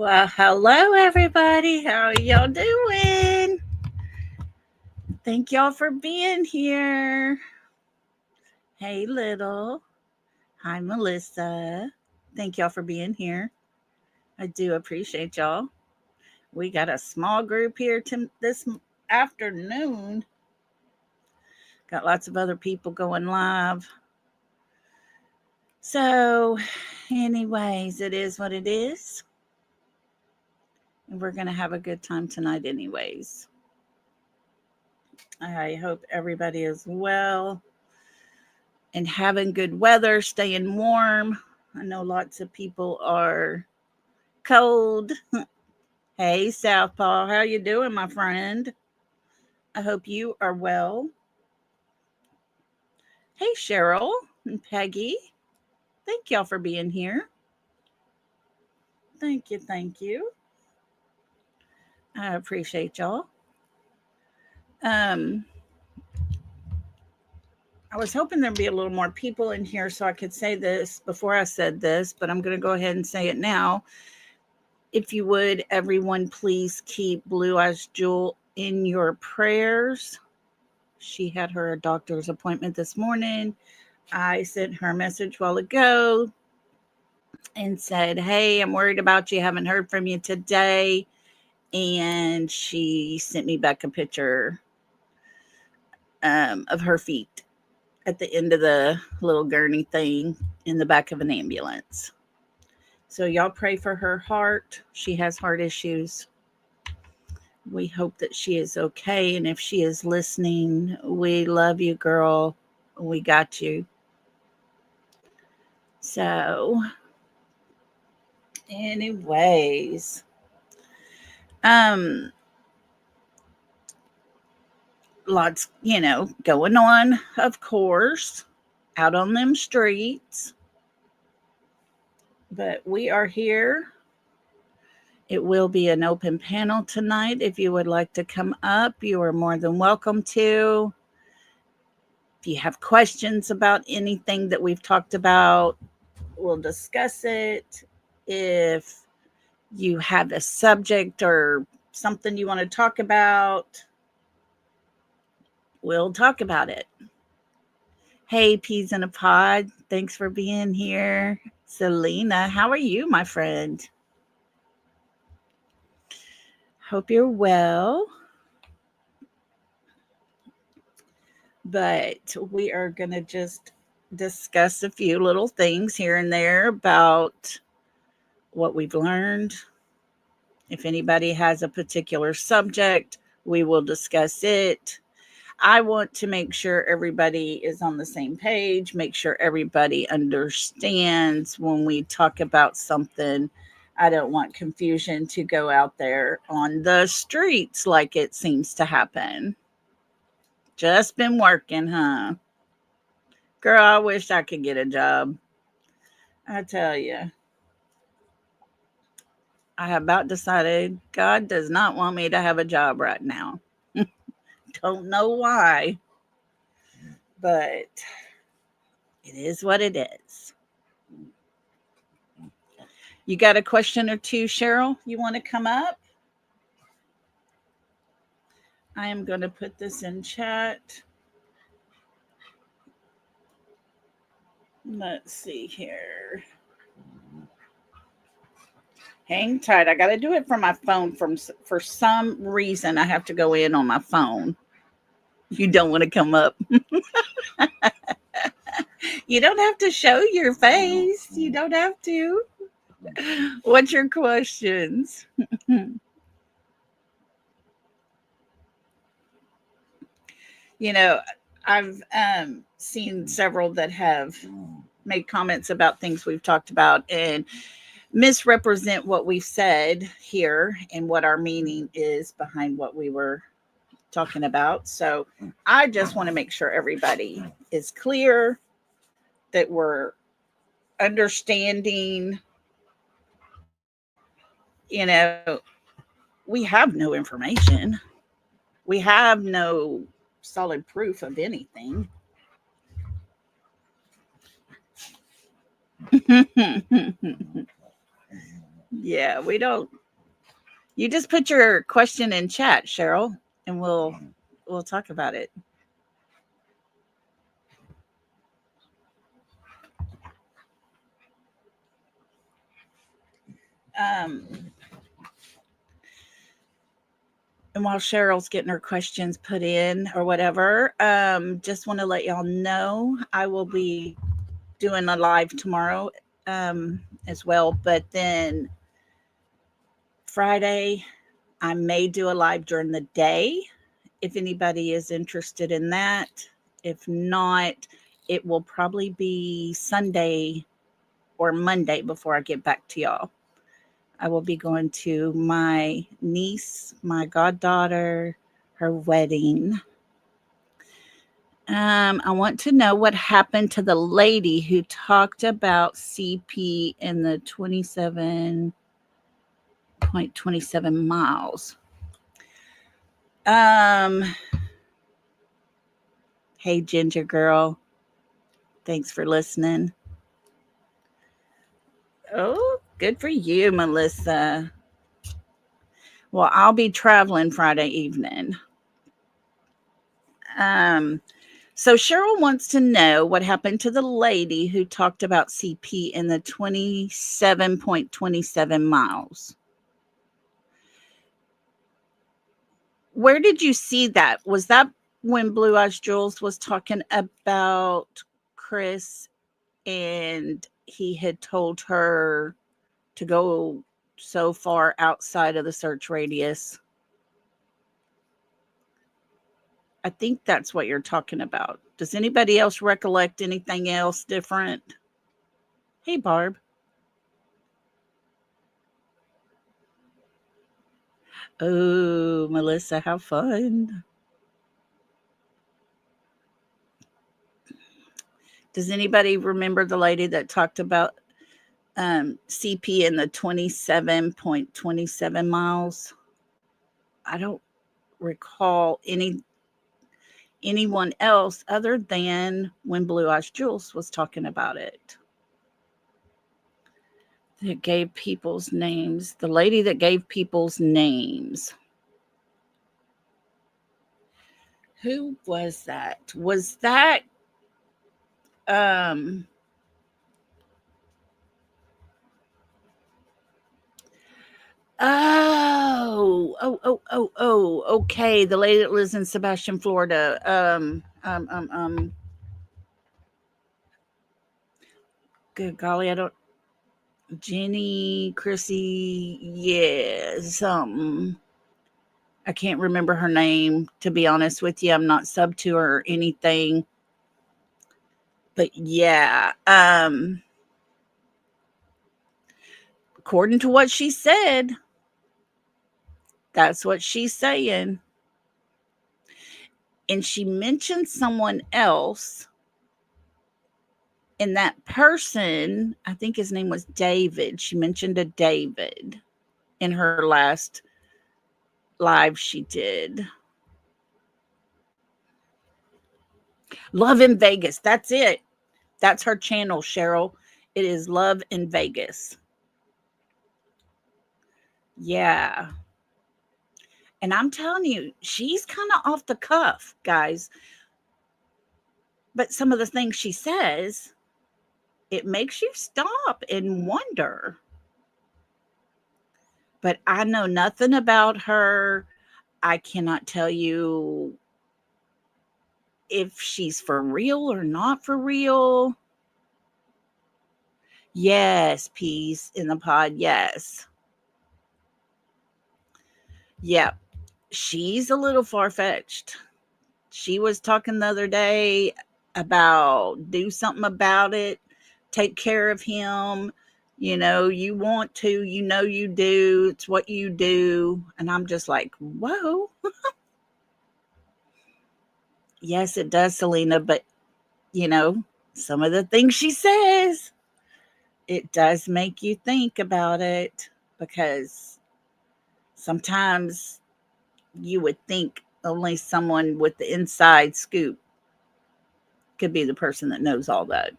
Well, hello everybody. How y'all doing? Thank y'all for being here. Hey, little. Hi, Melissa. Thank y'all for being here. I do appreciate y'all. We got a small group here this afternoon. Got lots of other people going live. So, anyways, it is what it is. And we're going to have a good time tonight, anyways. I hope everybody is well and having good weather, staying warm. I know lots of people are cold. Hey, Southpaw, how you doing, my friend? I hope you are well. Hey, Cheryl and Peggy. Thank y'all for being here. Thank you, thank you. I appreciate y'all. Um, I was hoping there'd be a little more people in here so I could say this before I said this, but I'm going to go ahead and say it now. If you would, everyone, please keep Blue Eyes Jewel in your prayers. She had her doctor's appointment this morning. I sent her a message a while ago and said, hey, I'm worried about you. Haven't heard from you today. And she sent me back a picture of her feet at the end of the little gurney thing in the back of an ambulance. So y'all pray for her heart. She has heart issues. We hope that she is okay. And if she is listening, we love you, girl. We got you. So, anyways, lots, going on, of course, out on them streets. But we are here. It will be an open panel tonight. If you would like to come up, you are more than welcome to. If you have questions about anything that we've talked about, we'll discuss it. If you have a subject or something you want to talk about, we'll talk about it. Hey, Peas in a Pod, thanks for being here. Selena, how are you, my friend? Hope you're well. But we are going to just discuss a few little things here and there about what we've learned. If anybody has a particular subject, we will discuss it. I want to make sure everybody is on the same page, make sure everybody understands when we talk about something. I don't want confusion to go out there on the streets like it seems to happen. Just been working, huh? Girl, I wish I could get a job. I tell you. I have about decided God does not want me to have a job right now. Don't know why, but it is what it is. You got a question or two, Cheryl? You want to come up? I am going to put this in chat. Let's see here. Hang tight. I got to do it from my phone. For some reason, I have to go in on my phone. You don't want to come up. You don't have to show your face. You don't have to. What's your questions? I've seen several that have made comments about things we've talked about and misrepresent what we've said here and what our meaning is behind what we were talking about. So I just want to make sure everybody is clear, that we're understanding. We have no information. We have no solid proof of anything. Yeah, we don't. You just put your question in chat, Cheryl, and we'll talk about it. Um, and while Cheryl's getting her questions put in or whatever, just want to let y'all know I will be doing a live tomorrow as well. But then Friday, I may do a live during the day if anybody is interested in that. If not, it will probably be Sunday or Monday before I get back to y'all. I will be going to my niece, my goddaughter, her wedding. I want to know what happened to the lady who talked about CP in the 27.27 miles. Hey, Ginger Girl. Thanks for listening. Oh, good for you, Melissa. Well, I'll be traveling Friday evening. So Cheryl wants to know what happened to the lady who talked about CP in the 27.27 miles. Where did you see that? Was that when Blue Eyes Jules was talking about Chris and he had told her to go so far outside of the search radius? I think that's what you're talking about. Does anybody else recollect anything else different? Hey, Barb. Oh, Melissa, how fun. Does anybody remember the lady that talked about CP in the 27.27 miles? I don't recall anyone else other than when Blue Eyes Jules was talking about it. That gave people's names. The lady that gave people's names. Who was that? Was that um okay. The lady that lives in Sebastian, Florida. Good golly, I don't. Jenny, Chrissy, yeah, something. I can't remember her name, to be honest with you. I'm not sub to her or anything. But yeah, according to what she said, that's what she's saying. And she mentioned someone else. And that person, I think his name was David. She mentioned a David in her last live she did. Love in Vegas. That's it. That's her channel, Cheryl. It is Love in Vegas. Yeah. And I'm telling you, she's kind of off the cuff, guys. But some of the things she says, it makes you stop and wonder. But I know nothing about her. I cannot tell you if she's for real or not for real. Yes, peace in the pod. Yes. Yeah. She's a little far fetched. She was talking the other day about do something about it, take care of him. You know, you want to, you know, you do. It's what you do. And I'm just like, whoa. Yes, it does, Selena. But, you know, some of the things she says, it does make you think about it because sometimes you would think only someone with the inside scoop could be the person that knows all that.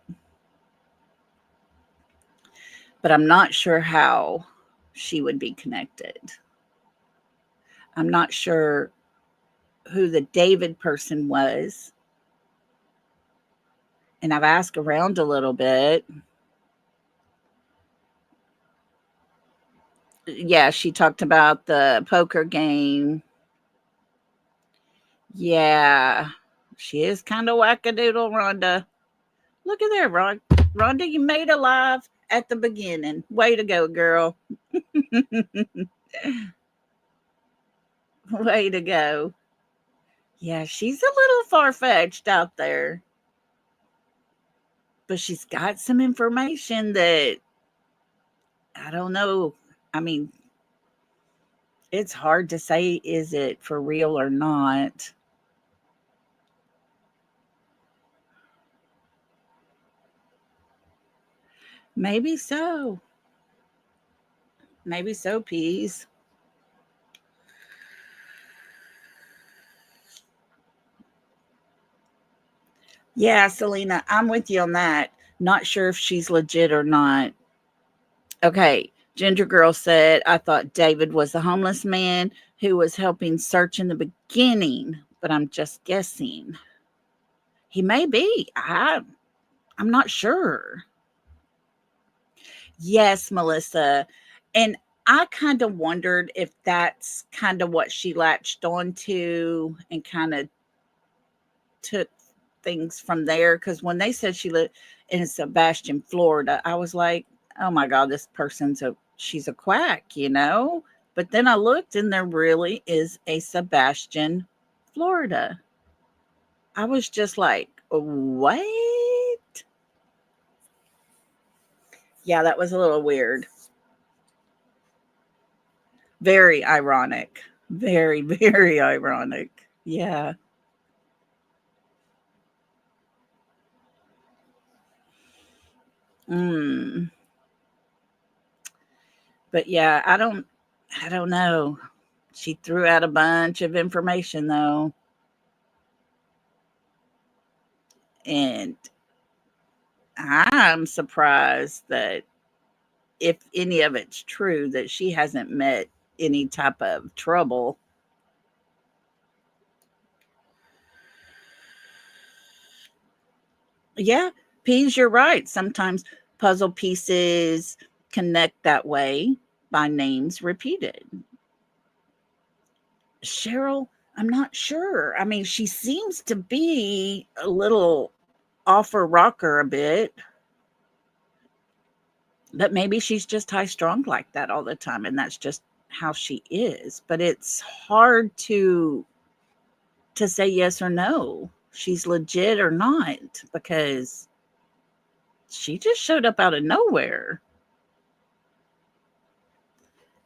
But I'm not sure how she would be connected. I'm not sure who the David person was. And I've asked around a little bit. Yeah, she talked about the poker game. Yeah, she is kind of wackadoodle, Rhonda. Look at there, Rhonda, you made it live at the beginning. Way to go, girl. Way to go. Yeah, she's a little far-fetched out there. But she's got some information that I don't know. I mean, it's hard to say, is it for real or not? Maybe so. Maybe so, Peas. Yeah, Selena, I'm with you on that. Not sure if she's legit or not. Okay, Ginger Girl said, I thought David was the homeless man who was helping search in the beginning, but I'm just guessing. He may be. I'm not sure. Yes, Melissa. And I kind of wondered if that's kind of what she latched onto and kind of took things from there. Because when they said she lived in Sebastian, Florida, I was like, oh my God, this she's a quack. But then I looked and there really is a Sebastian, Florida. I was just like, what? Yeah, that was a little weird. Very ironic. Very, very ironic. Yeah. Mm. But yeah, I don't know. She threw out a bunch of information though. And I'm surprised that if any of it's true that she hasn't met any type of trouble. Yeah, Peas, you're right. Sometimes puzzle pieces connect that way by names repeated. Cheryl, I'm not sure. I mean, she seems to be a little off her rocker a bit, but maybe she's just high strung like that all the time, and that's just how she is. But it's hard to say yes or no. She's legit or not because she just showed up out of nowhere.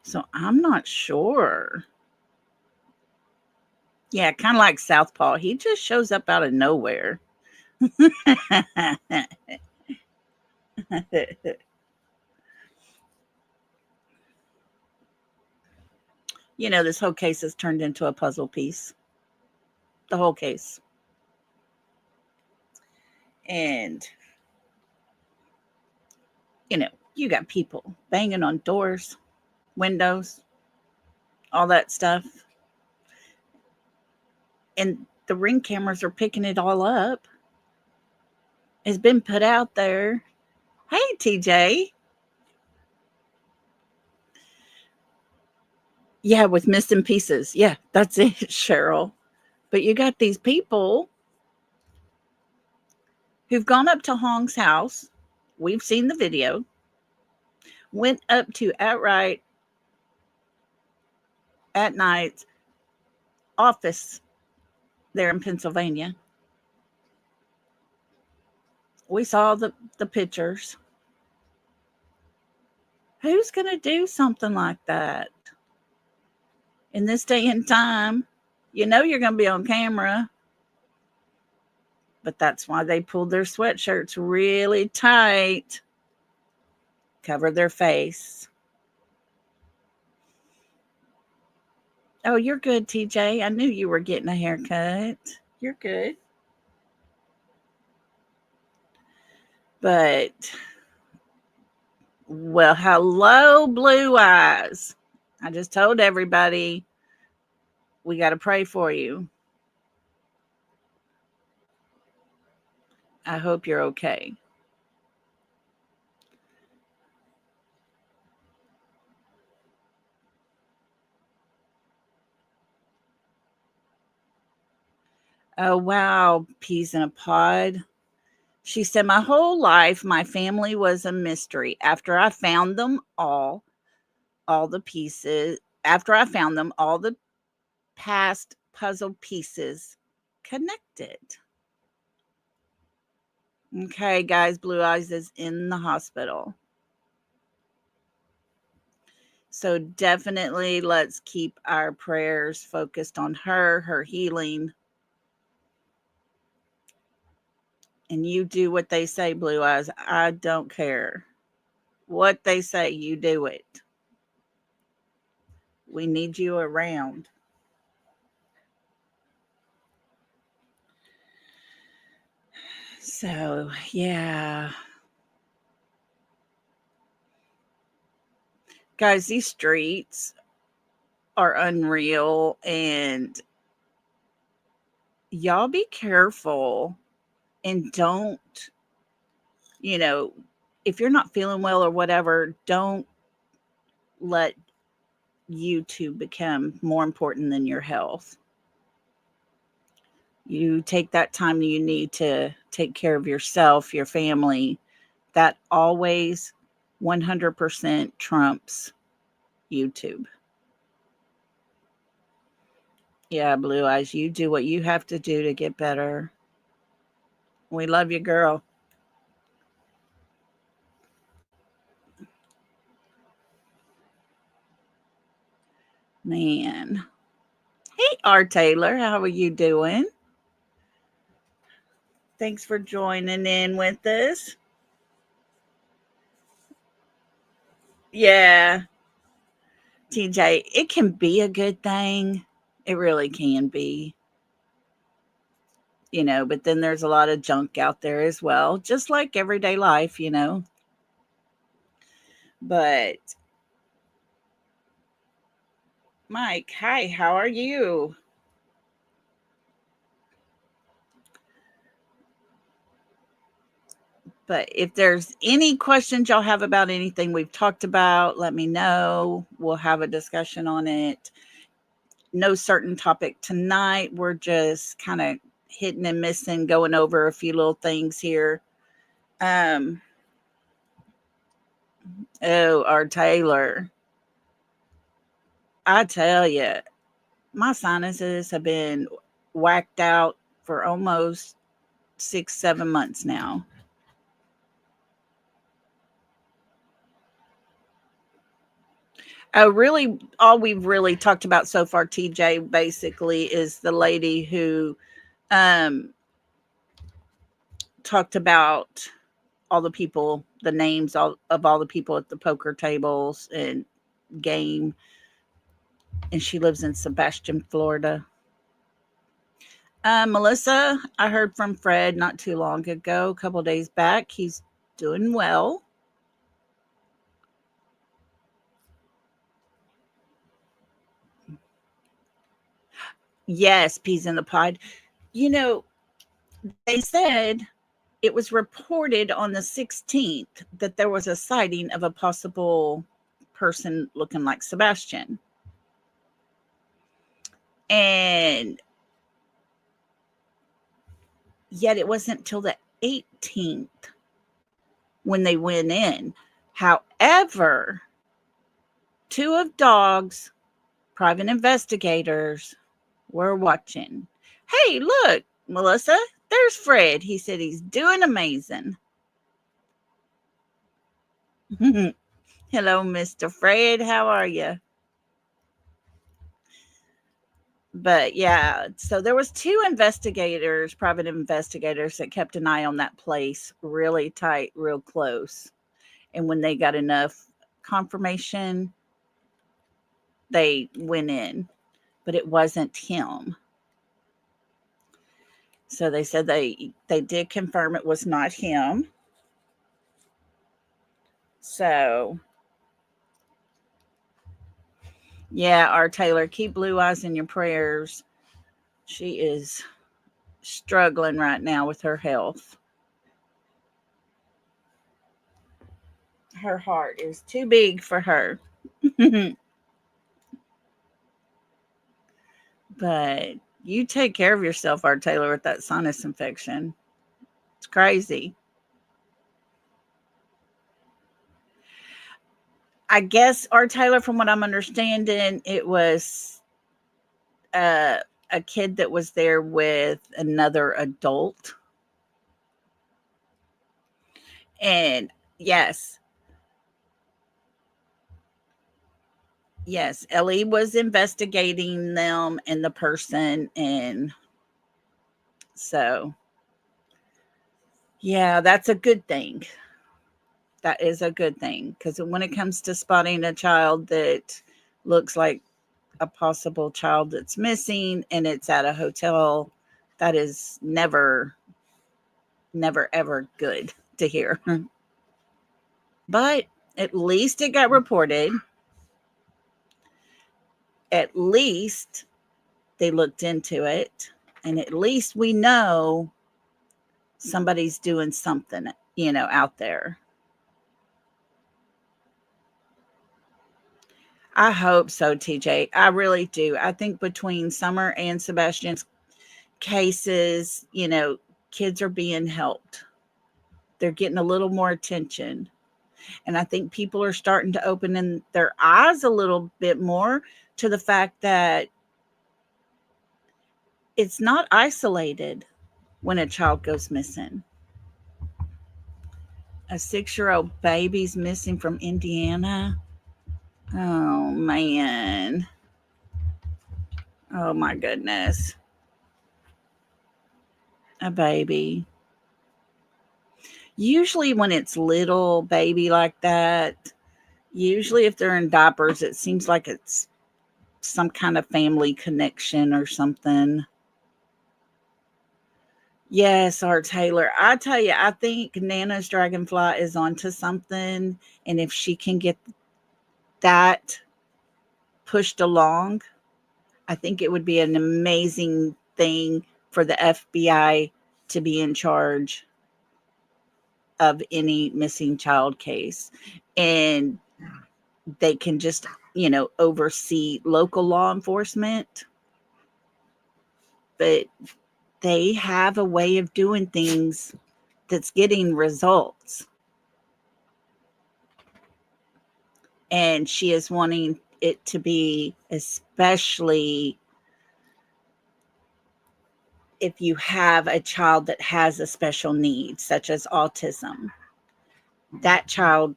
So I'm not sure. Yeah, kind of like Southpaw. He just shows up out of nowhere. This whole case has turned into a puzzle piece. The whole case. And, you got people banging on doors, windows, all that stuff. And the ring cameras are picking it all up. It's been put out there. Hey, TJ. Yeah, with missing pieces. Yeah, that's it, Cheryl. But you got these people who've gone up to Hong's house. We've seen the video. Went up to outright at night office there in Pennsylvania. We saw the pictures. Who's going to do something like that in this day and time? You're going to be on camera. But that's why they pulled their sweatshirts really tight, cover their face. Oh, you're good, TJ. I knew you were getting a haircut. You're good. But Well, hello, Blue Eyes. I just told everybody we got to pray for you. I hope you're okay. Oh, wow. Peas in a pod. She said, my whole life, my family was a mystery. All the pieces, after I found them, all the past puzzle pieces connected. Okay, guys, Blue Eyes is in the hospital. So definitely let's keep our prayers focused on her healing. And you do what they say, Blue Eyes. I don't care. What they say, you do it. We need you around. So, yeah. Guys, these streets are unreal, and y'all be careful and don't, you know, if you're not feeling well or whatever, don't let YouTube become more important than your health. You take that time you need to take care of yourself, your family. That always 100% trumps YouTube. Yeah, Blue Eyes, you do what you have to do to get better. We love you, girl. Man. Hey, R. Taylor, how are you doing? Thanks for joining in with us. Yeah, TJ, it can be a good thing. It really can be, but then there's a lot of junk out there as well, just like everyday life. But Mike, hi, how are you? But if there's any questions y'all have about anything we've talked about, let me know. We'll have a discussion on it. No certain topic tonight. We're just kind of hitting and missing, going over a few little things here. Um, oh, our Taylor. I tell you, my sinuses have been whacked out for almost 6, 7 months now. Really, all we've really talked about so far, TJ, basically is the lady who um, talked about all the people, the names of all the people at the poker tables and game, and she lives in Sebastian, Florida. Melissa, I heard from Fred not too long ago, a couple days back. He's doing well. Yes, peas in the pod. You know, they said it was reported on the 16th that there was a sighting of a possible person looking like Sebastian. And yet it wasn't till the 18th when they went in. However, two of Dog's private investigators were watching. Hey, look, Melissa, there's Fred. He said he's doing amazing. Hello, Mr. Fred. How are you? But yeah, so there was two investigators, private investigators, that kept an eye on that place really tight, real close. And when they got enough confirmation, they went in, but it wasn't him. So they said they did confirm it was not him. So, yeah, our Taylor, keep Blue Eyes in your prayers. She is struggling right now with her health. Her heart is too big for her. But you take care of yourself, our Taylor, with that sinus infection. It's crazy. I guess, our Taylor, from what I'm understanding, it was uh, a kid that was there with another adult. And yes, yes, Ellie was investigating them and the person. And so, yeah, that's a good thing. That is a good thing, because when it comes to spotting a child that looks like a possible child that's missing and it's at a hotel, that is never, never, ever good to hear. But at least it got reported. At least they looked into it. And at least we know somebody's doing something, out there. I hope so, TJ. I really do. I think between Summer and Sebastian's cases, kids are being helped. They're getting a little more attention. And I think people are starting to open in their eyes a little bit more to the fact that it's not isolated when a child goes missing. A 6-year-old baby's missing from Indiana. Oh, man. Oh, my goodness. A baby. Usually when it's little baby like that, usually if they're in diapers, it seems like it's some kind of family connection or something. Yes, our Taylor. I tell you, I think Nana's Dragonfly is onto something. And if she can get that pushed along, I think it would be an amazing thing for the FBI to be in charge of any missing child case. And they can just, oversee local law enforcement. But they have a way of doing things that's getting results. And she is wanting it to be, especially if you have a child that has a special need, such as autism. That child,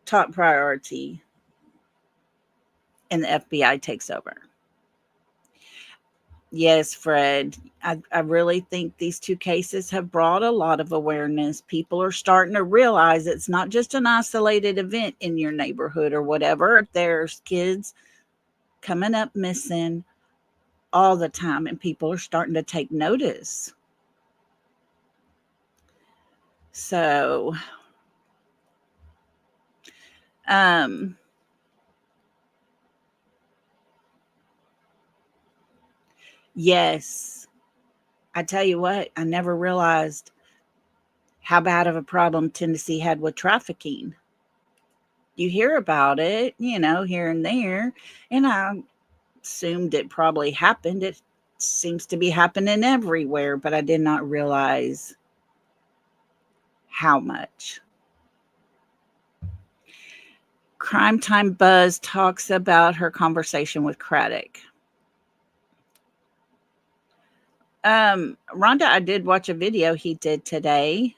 top priority, and the FBI takes over. Yes, Fred. I really think these two cases have brought a lot of awareness. People are starting to realize it's not just an isolated event in your neighborhood or whatever. There's kids coming up missing all the time, and people are starting to take notice. So, um, yes, I tell you what, I never realized how bad of a problem Tennessee had with trafficking. You hear about it, here and there, and I assumed it probably happened. It seems to be happening everywhere, but I did not realize how much. Crime Time Buzz talks about her conversation with Craddock. Rhonda, I did watch a video he did today,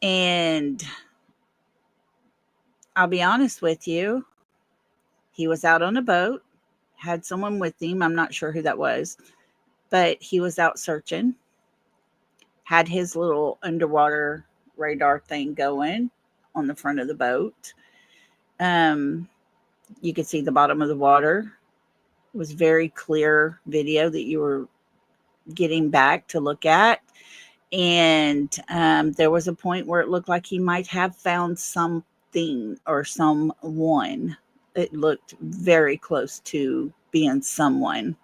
and I'll be honest with you, he was out on a boat, had someone with him. I'm not sure who that was, but he was out searching, had his little underwater radar thing going on the front of the boat. You could see the bottom of the water. It was very clear video that you were getting back to look at. And there was a point where it looked like he might have found something or someone. It looked very close to being someone.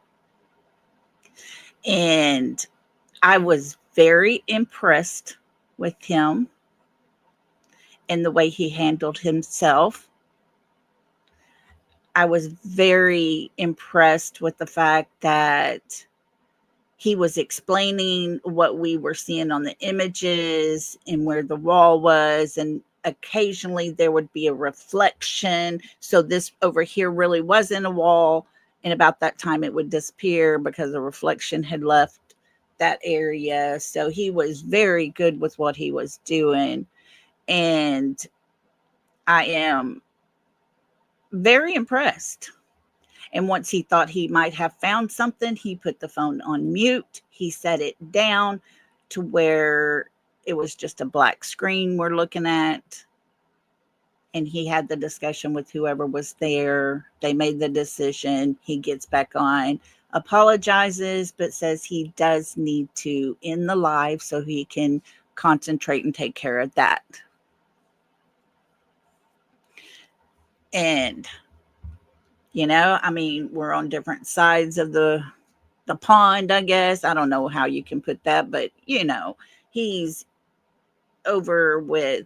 And I was very impressed with him and the way he handled himself. I was very impressed with the fact that he was explaining what we were seeing on the images and where the wall was. And occasionally there would be a reflection. So this over here really wasn't a wall. And about that time it would disappear because the reflection had left that area. So he was very good with what he was doing. And I am very impressed. And once he thought he might have found something, he put the phone on mute. He set it down to where it was just a black screen we're looking at. And he had the discussion with whoever was there. They made the decision. He gets back on, apologizes, but says he does need to end the live so he can concentrate and take care of that. And I mean, we're on different sides of the pond, I guess. I don't know how you can put that, but he's over with,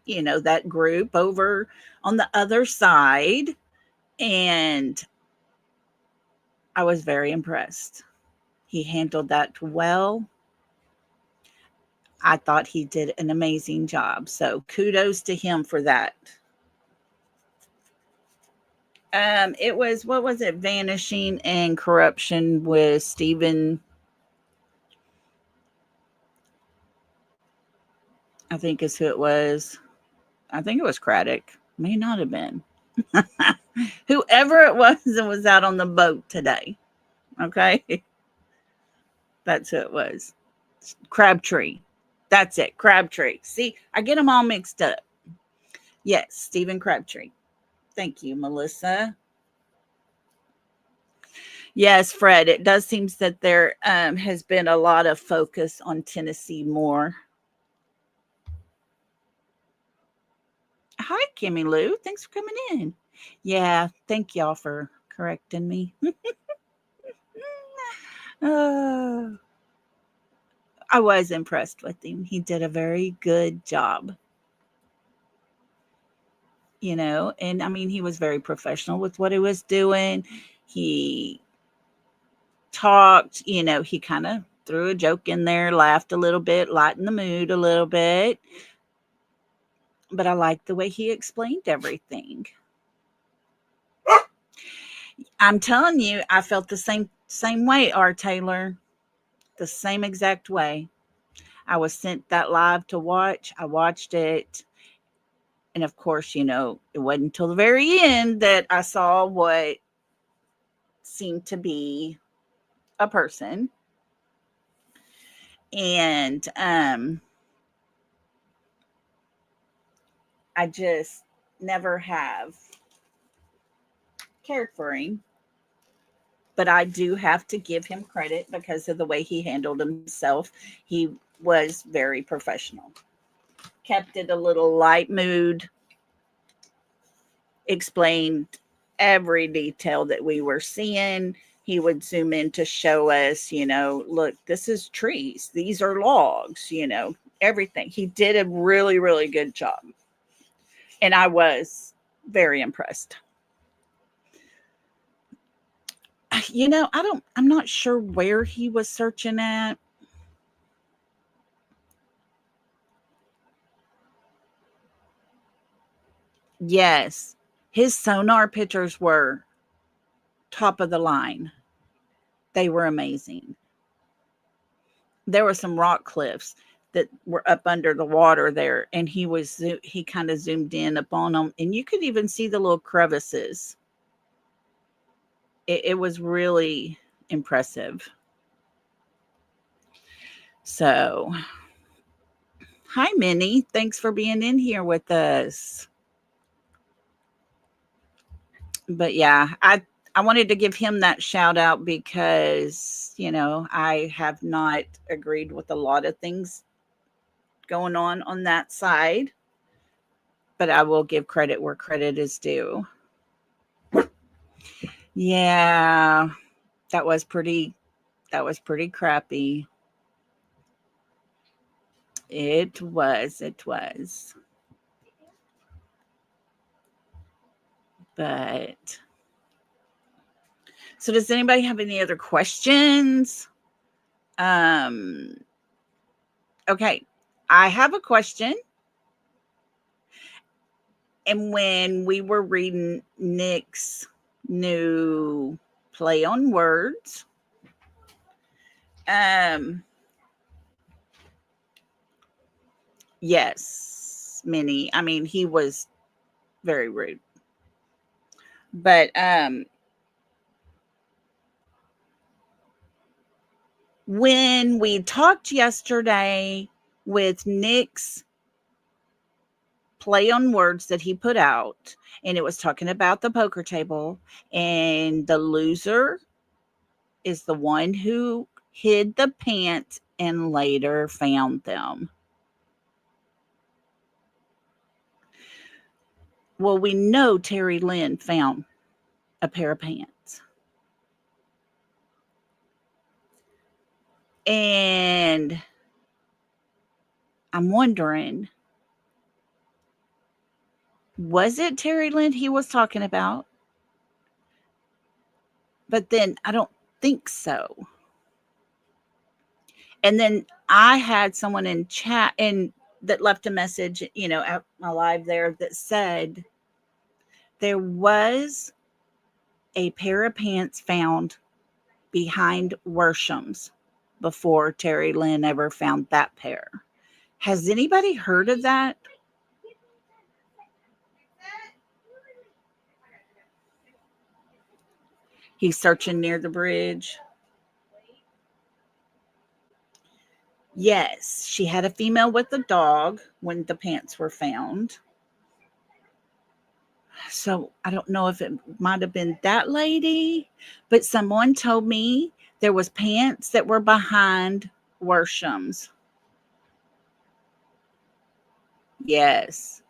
that group over on the other side. And I was very impressed. He handled that well. I thought he did an amazing job. So kudos to him for that. It was, what was it? Vanishing and Corruption with Stephen. I think is who it was. I think it was Craddock. May not have been. Whoever it was that was out on the boat today. Okay. That's who it was. Crabtree. That's it. Crabtree. See, I get them all mixed up. Yes, Stephen Crabtree. Thank you, Melissa. Yes, Fred, it does seem that there has been a lot of focus on Tennessee more. Hi, Kimmy Lou. Thanks for coming in. Yeah, thank y'all for correcting me. I was impressed with him. He did a very good job. And I mean, he was very professional with what he was doing. He talked, he kind of threw a joke in there, laughed a little bit, lightened the mood a little bit. But I liked the way he explained everything. I'm telling you, I felt the same way, R. Taylor. The same exact way. I was sent that live to watch. I watched it. And of course, it wasn't until the very end that I saw what seemed to be a person. And I just never have cared for him. But I do have to give him credit because of the way he handled himself. He was very professional. Kept it a little light mood. Explained every detail that we were seeing. He would zoom in to show us, look, this is trees. These are logs, everything. He did a really, really good job. And I was very impressed. I'm not sure where he was searching at. Yes, his sonar pictures were top of the line. They were amazing. There were some rock cliffs that were up under the water there, and he kind of zoomed in upon them, and you could even see the little crevices. It was really impressive. So, hi, Minnie. Thanks for being in here with us. But yeah, I I wanted to give him that shout out because, I have not agreed with a lot of things going on that side, but I will give credit where credit is due. Yeah, that was pretty crappy. It was. But so does anybody have any other questions? Okay. I have a question. And when we were reading Nick's new play on words, yes, Minnie. I mean, he was very rude. But when we talked yesterday with Nick's play on words that he put out, and it was talking about the poker table, and the loser is the one who hid the pants and later found them. Well, we know Terry Lynn found a pair of pants. And I'm wondering, was it Terry Lynn he was talking about? But then I don't think so. And then I had someone in chat and that left a message, at my live there that said there was a pair of pants found behind Worsham's before Terry Lynn ever found that pair. Has anybody heard of that? He's searching near the bridge. Yes, she had a female with a dog when the pants were found. So I don't know if it might have been that lady, but someone told me there was pants that were behind Worsham's. Yes.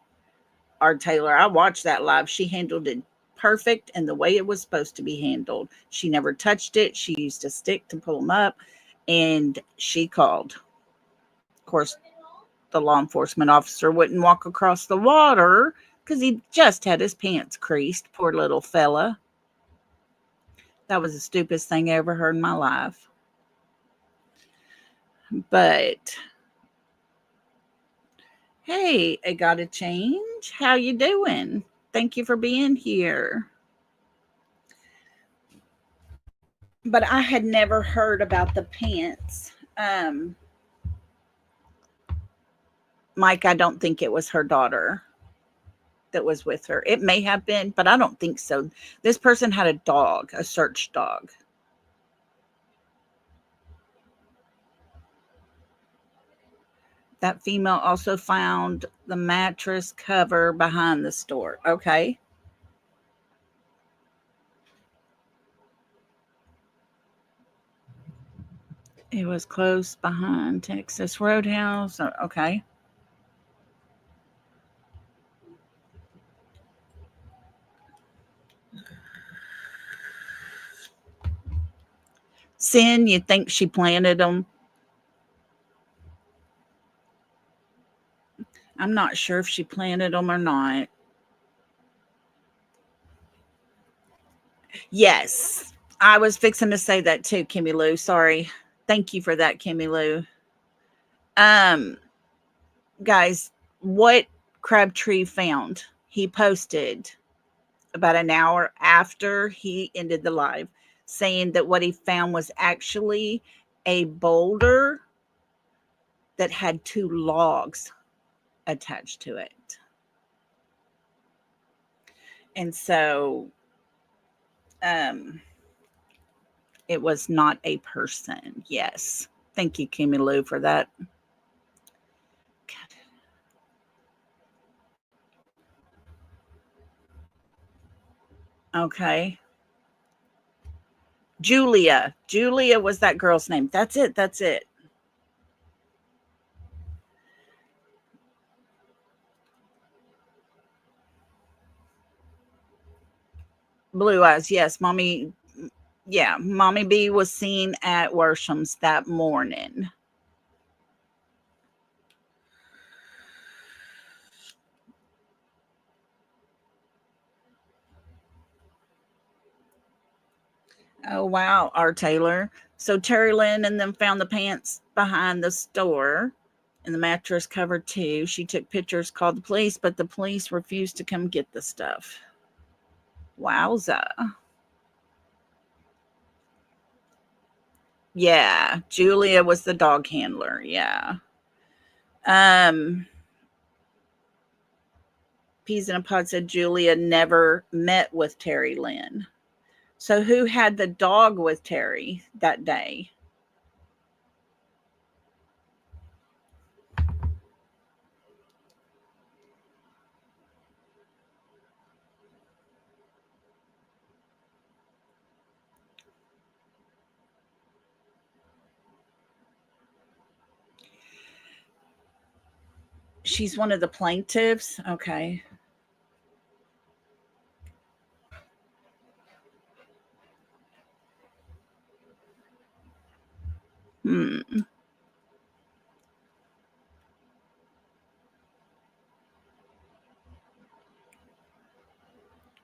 Art Taylor, I watched that live. She handled it perfect and the way it was supposed to be handled. She never touched it. She used a stick to pull them up, and she called. Of course, the law enforcement officer wouldn't walk across the water because he just had his pants creased. Poor little fella. That was the stupidest thing I ever heard in my life. But hey, I got a change. How you doing? Thank you for being here. But I had never heard about the pants. Mike, I don't think it was her daughter that was with her. It may have been, but I don't think so. This person had a dog, a search dog. That female also found the mattress cover behind the store. Okay. It was close behind Texas Roadhouse. Okay. Sin, you think she planted them? I'm not sure if she planted them or not. Yes. I was fixing to say that too, Kimmy Lou. Sorry. Thank you for that, Kimmy Lou. Guys, what Crabtree found, he posted about an hour after he ended the live, saying that what he found was actually a boulder that had 2 logs attached to it. And so it was not a person. Yes. Thank you, Kimmy Lou, for that. Okay. Julia. Julia was that girl's name. That's it. That's it. Blue eyes. Yes, mommy. Yeah, mommy B was seen at Worsham's that morning. Oh wow, R. Taylor. So Terry Lynn and them found the pants behind the store and the mattress covered too. She took pictures, called the police, but the police refused to come get the stuff. Wowza. Yeah, Julia was the dog handler. Yeah. Um, Peas in a Pod said Julia never met with Terry Lynn. So who had the dog with Terry that day? She's one of the plaintiffs. Okay. Hmm.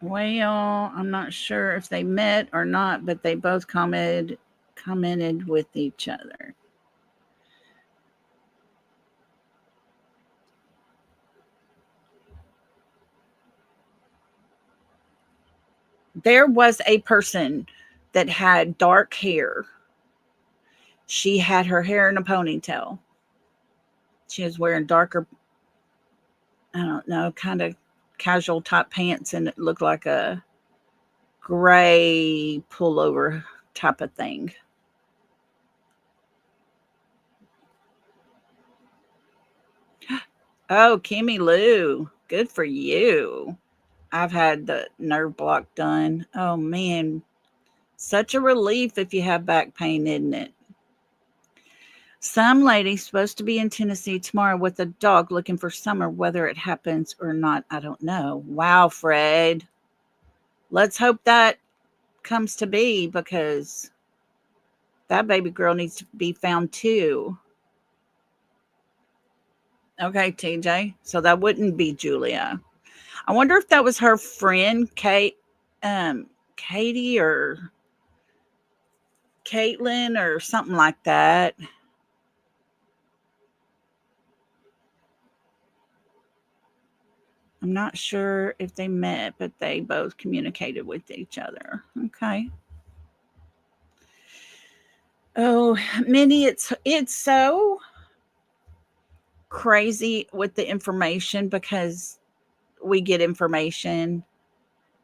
Well, I'm not sure if they met or not, but they both commented with each other. There was a person that had dark hair. She had her hair in a ponytail. She was wearing darker, I don't know, kind of casual top pants, and it looked like a gray pullover type of thing. Oh, Kimmy Lou, good for you. I've had the nerve block done. Oh man, such a relief if you have back pain, isn't it? Some lady supposed to be in Tennessee tomorrow with a dog looking for Summer. Whether it happens or not, I don't know. Wow, Fred. Let's hope that comes to be because that baby girl needs to be found too. Okay, TJ. So that wouldn't be Julia. I wonder if that was her friend, Katie or Caitlin or something like that. I'm not sure if they met, but they both communicated with each other. Okay. Oh, Minnie, it's so crazy with the information because we get information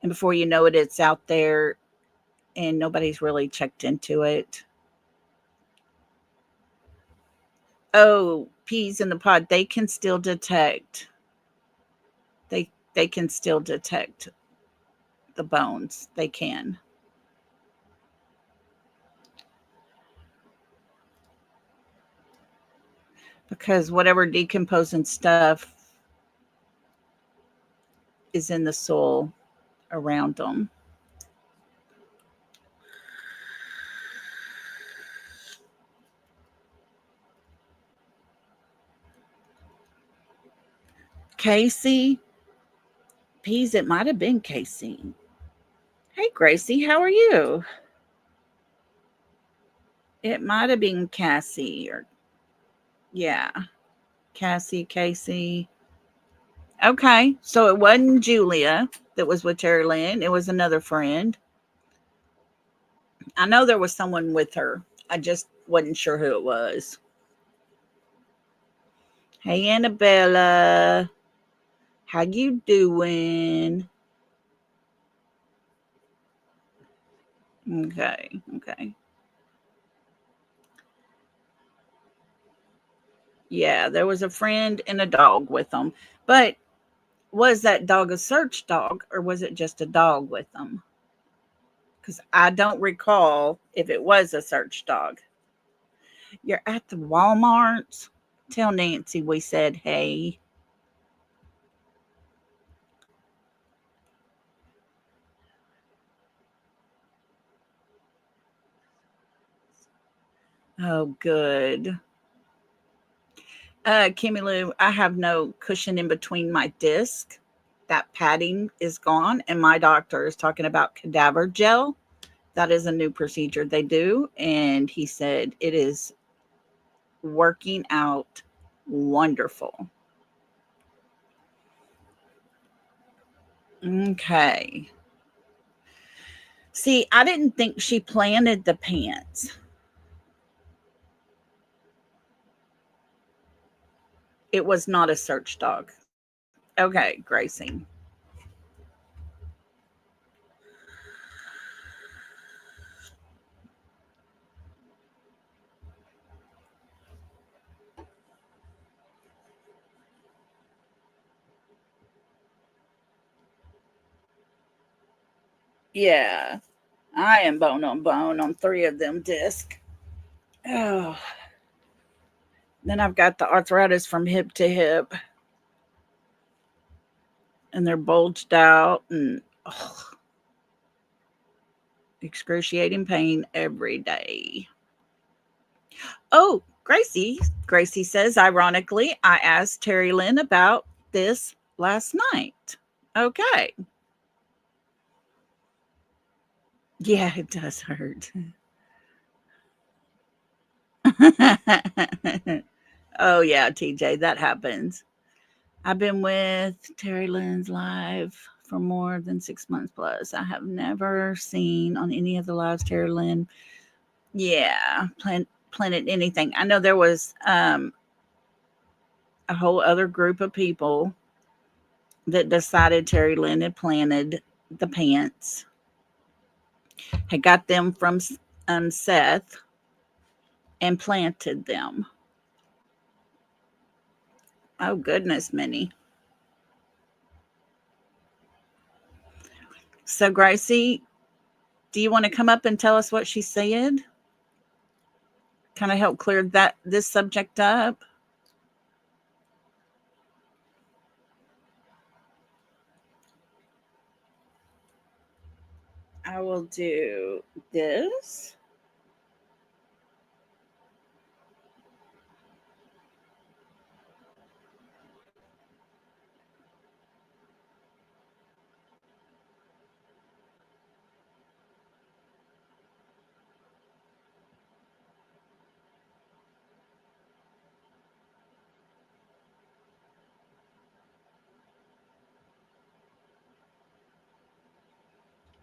and before you know it, it's out there and nobody's really checked into it. Oh, peas in the pod, they can still detect the bones. They can. Because whatever decomposing stuff is in the soil around them. Casey, peas, it might have been Casey. Hey, Gracie, how are you? It might have been Cassie or, yeah, Cassie, Casey. Okay, so it wasn't Julia that was with Terry Lynn. It was another friend. I know there was someone with her. I just wasn't sure who it was. Hey, Annabella, how you doing? Okay, okay. Yeah, there was a friend and a dog with them. But was that dog a search dog or was it just a dog with them? Because I don't recall if it was a search dog. You're at the Walmart. Tell Nancy we said hey. Oh, good. Kimmy Lou, I have no cushion in between my disc. That padding is gone, and my doctor is talking about cadaver gel. That is a new procedure they do, and he said it is working out wonderful. Okay. See, I didn't think she planted the pants. It was not a search dog. Okay, Gracie. Yeah, I am bone on 3 of them discs. Oh, then I've got the arthritis from hip to hip, and they're bulged out and excruciating pain every day. Oh, Gracie. Gracie says, ironically, I asked Terry Lynn about this last night. Okay. Yeah, it does hurt. Oh, yeah, TJ, that happens. I've been with Terry Lynn's live for more than 6 months plus. I have never seen on any of the lives Terry Lynn, yeah, planted anything. I know there was a whole other group of people that decided Terry Lynn had planted the pants, had got them from Seth and planted them. Oh, goodness, Minnie. So, Gracie, do you want to come up and tell us what she said? Kind of help clear this subject up? I will do this.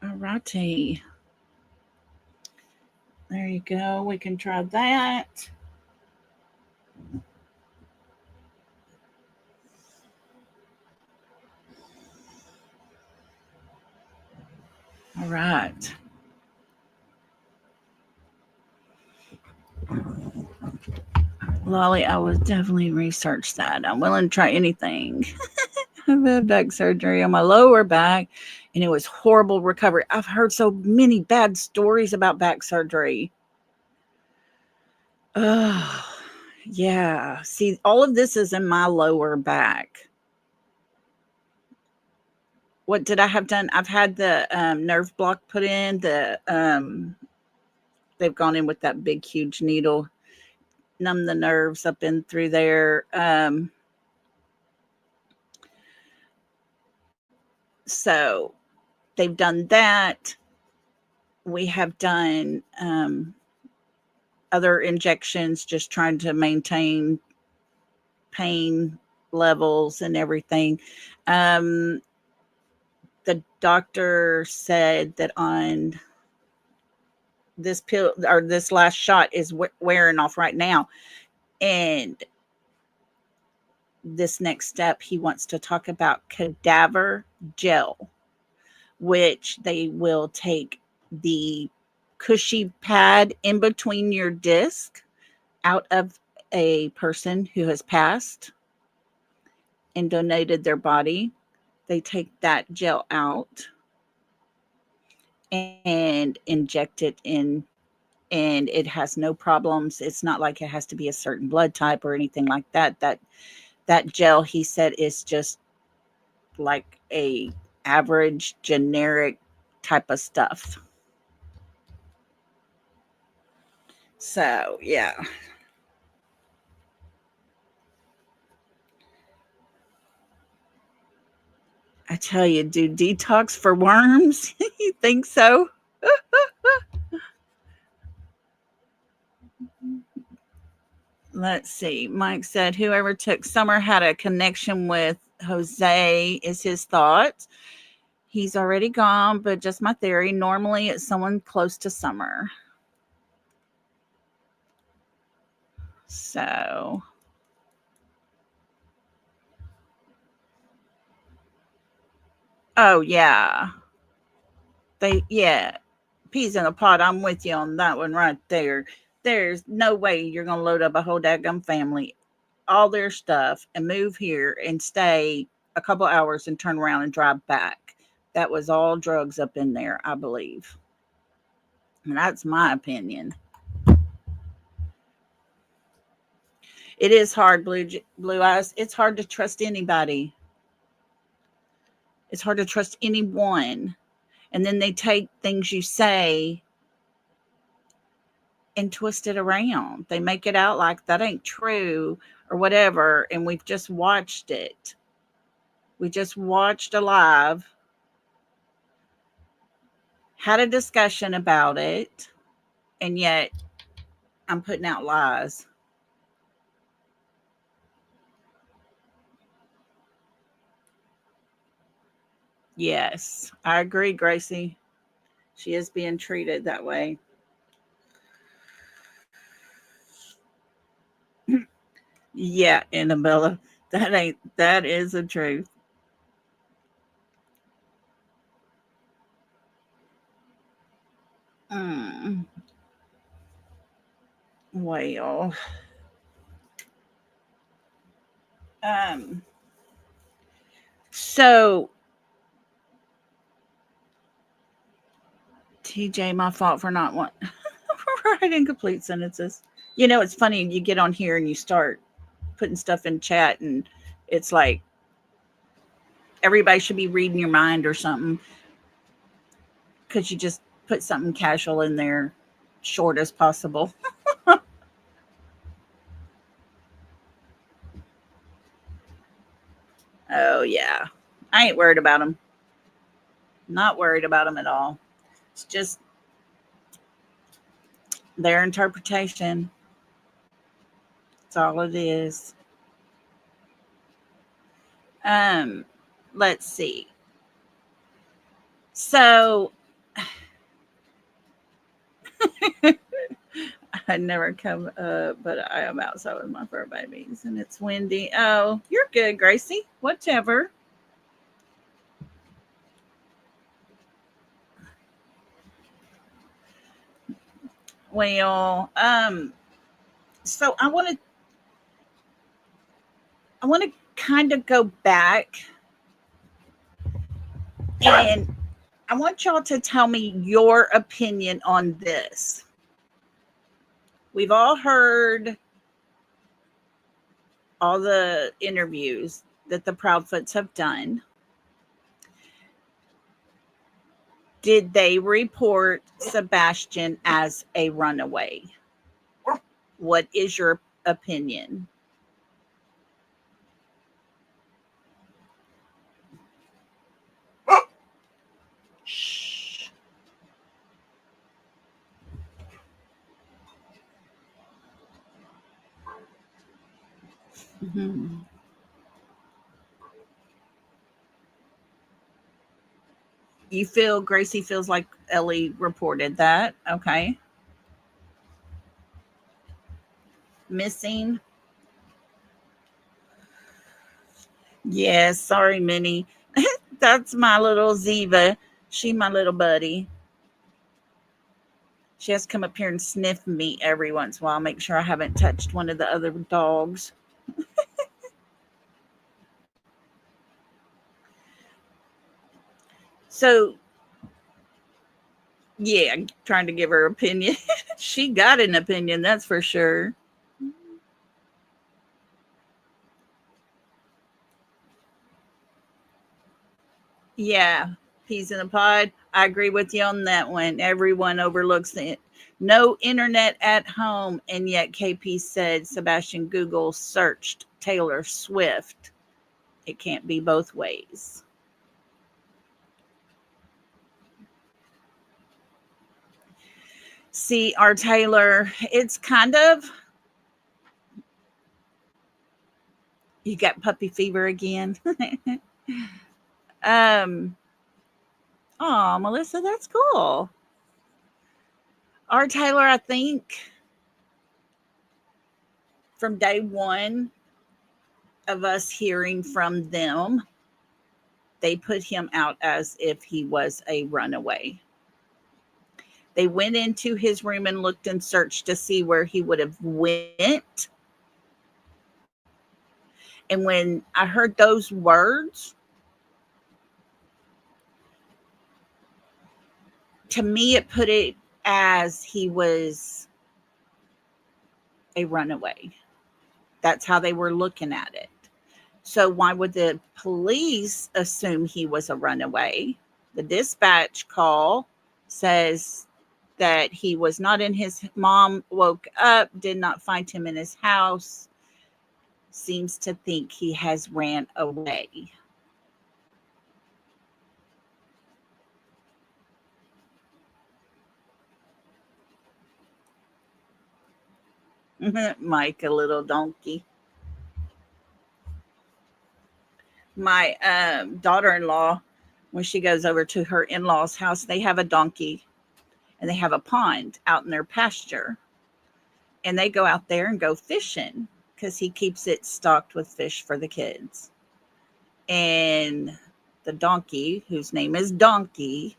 All righty. There you go. We can try that. All right. Lolly, I will definitely research that. I'm willing to try anything. I've had back surgery on my lower back, and it was horrible recovery. I've heard so many bad stories about back surgery. Oh, yeah. See, all of this is in my lower back. What did I have done? I've had the nerve block put in. They've gone in with that big, huge needle, numb the nerves up in through there. So they've done that. We have done other injections, just trying to maintain pain levels and everything. Um, the doctor said that on this pill or this last shot is wearing off right now. And this next step, he wants to talk about cadaver gel, which they will take the cushy pad in between your disc out of a person who has passed and donated their body. They take that gel out and inject it in and it has no problems. It's not like it has to be a certain blood type or anything like that. That gel, he said, is just like a average generic type of stuff. So, yeah. I tell you, do detox for worms? You think so? Let's see. Mike said, whoever took Summer had a connection with Jose, is his thought. He's already gone, but just my theory. Normally, it's someone close to Summer. So, oh, yeah. Yeah, peas in a pod. I'm with you on that one right there. There's no way you're going to load up a whole daggum family, all their stuff, and move here and stay a couple hours and turn around and drive back. That was all drugs up in there, I believe. And that's my opinion. It is hard, blue eyes. It's hard to trust anybody. It's hard to trust anyone. And then they take things you say and twist it around. They make it out like that ain't true or whatever. And we've just watched it. We just watched a live, had a discussion about it, and yet I'm putting out lies. Yes, I agree, Gracie. She is being treated that way. Yeah, Annabella. That is the truth. Mm, well, um, so TJ, my fault for not wanting writing complete sentences. It's funny. You get on here and you start putting stuff in chat, and it's like everybody should be reading your mind or something because you just put something casual in there, short as possible. Oh, yeah. I ain't worried about them. Not worried about them at all. It's just their interpretation. That's all it is. Um, let's see. So I never come but I am outside with my fur babies and it's windy. Oh, you're good, Gracie. Whatever. Well, so I want to kind of go back, and I want y'all to tell me your opinion on this. We've all heard all the interviews that the Proudfoots have done. Did they report Sebastian as a runaway? What is your opinion? Shh. Mhm. Gracie feels like Ellie reported that. Okay. Missing. Yes. Sorry, Minnie. That's my little Ziva. She my little buddy. She has to come up here and sniff me every once in a while, make sure I haven't touched one of the other dogs. So Yeah, trying to give her opinion. She got an opinion, that's for sure. Yeah, peas in a pod. I agree with you on that one. Everyone overlooks it. No internet at home, and yet KP said Sebastian Google searched Taylor Swift. It can't be both ways. See, our Taylor, it's kind of, you got puppy fever again. um, oh, Melissa, that's cool. Our Taylor, I think from day one of us hearing from them, they put him out as if he was a runaway. They went into his room and looked and searched to see where he would have went. And when I heard those words, to me it put it as he was a runaway. That's how they were looking at it. So why would the police assume he was a runaway? The dispatch call says that he was not in his mom woke up, did not find him in his house, seems to think he has ran away. Mike, a little donkey. My daughter-in-law, when she goes over to her in-laws house, they have a donkey and they have a pond out in their pasture, and they go out there and go fishing because he keeps it stocked with fish for the kids. And the donkey, whose name is Donkey,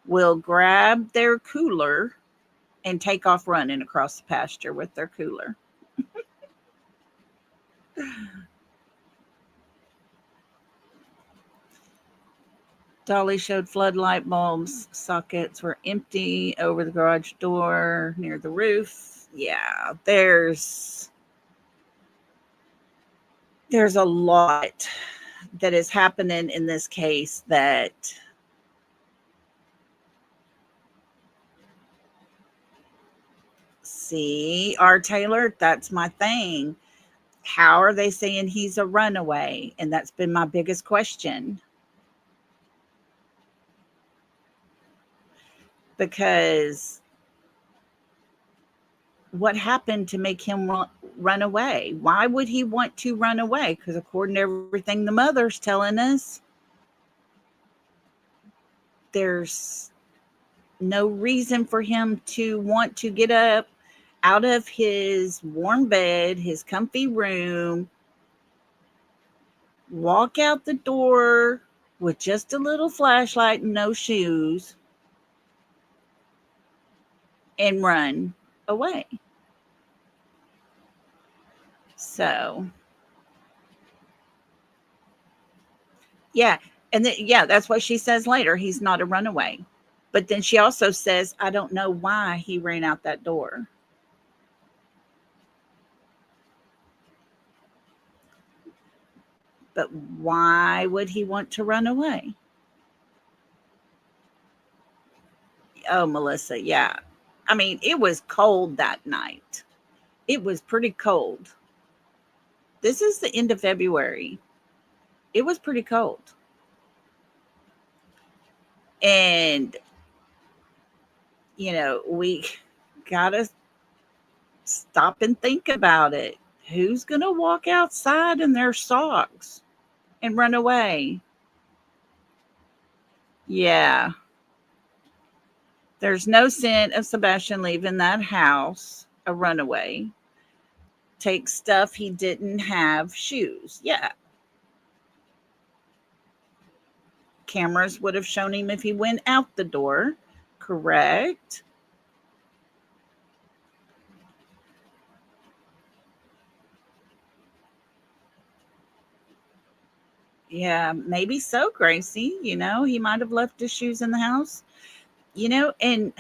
will grab their cooler and take off running across the pasture with their cooler. Dolly showed floodlight bulbs sockets were empty over the garage door near the roof. Yeah, there's a lot that is happening in this case that, see, R. Taylor, that's my thing. How are they saying he's a runaway? And that's been my biggest question, because what happened to make him run away? Why would he want to run away? Because according to everything the mother's telling us, there's no reason for him to want to get up out of his warm bed, his comfy room, walk out the door with just a little flashlight and no shoes, and run away. So, yeah. And yeah, that's what she says later. He's not a runaway. But then she also says, I don't know why he ran out that door. But why would he want to run away? Oh, Melissa, yeah. I mean, it was cold that night. It was pretty cold. This is the end of February. It was pretty cold. And, we got to stop and think about it. Who's going to walk outside in their socks and run away? Yeah. There's no scent of Sebastian leaving that house a runaway. Take stuff he didn't have, shoes. Yeah. Cameras would have shown him if he went out the door. Correct. Yeah, maybe so, Gracie. He might have left his shoes in the house. And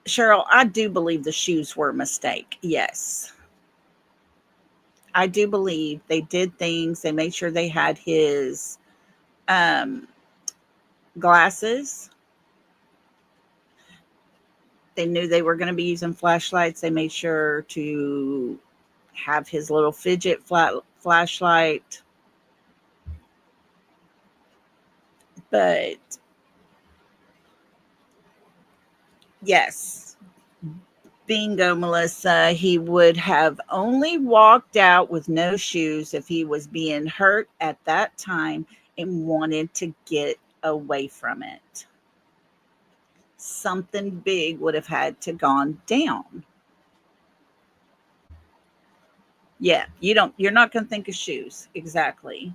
Cheryl, I do believe the shoes were a mistake. Yes. I do believe they did things. They made sure they had his um, glasses. They knew they were going to be using flashlights. They made sure to have his little fidget flashlight. But yes, bingo, Melissa. He would have only walked out with no shoes if he was being hurt at that time and wanted to get away from it. Something big would have had to gone down. Yeah, you're not going to think of shoes. Exactly.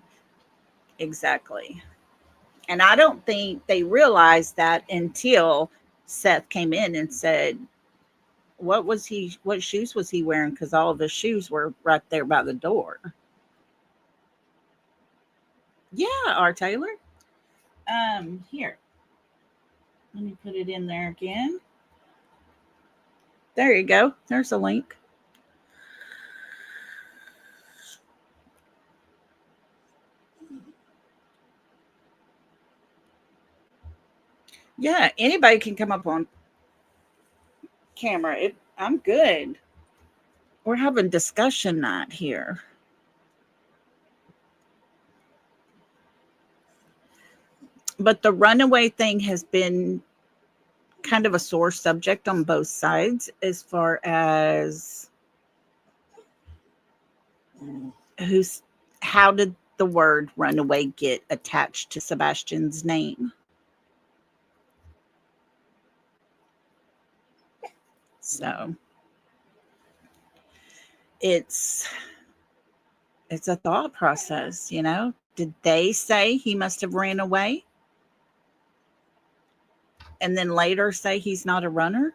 Exactly. And I don't think they realized that until Seth came in and said, what shoes was he wearing? Because all of his shoes were right there by the door. Yeah, R. Taylor. Here. Let me put it in there again. There you go. There's a link. Yeah, anybody can come up on camera. I'm good. We're having discussion night here. But the runaway thing has been kind of a sore subject on both sides as far as who's how did the word runaway get attached to Sebastian's name? So it's it's a thought process. Did they say he must have ran away and then later say he's not a runner?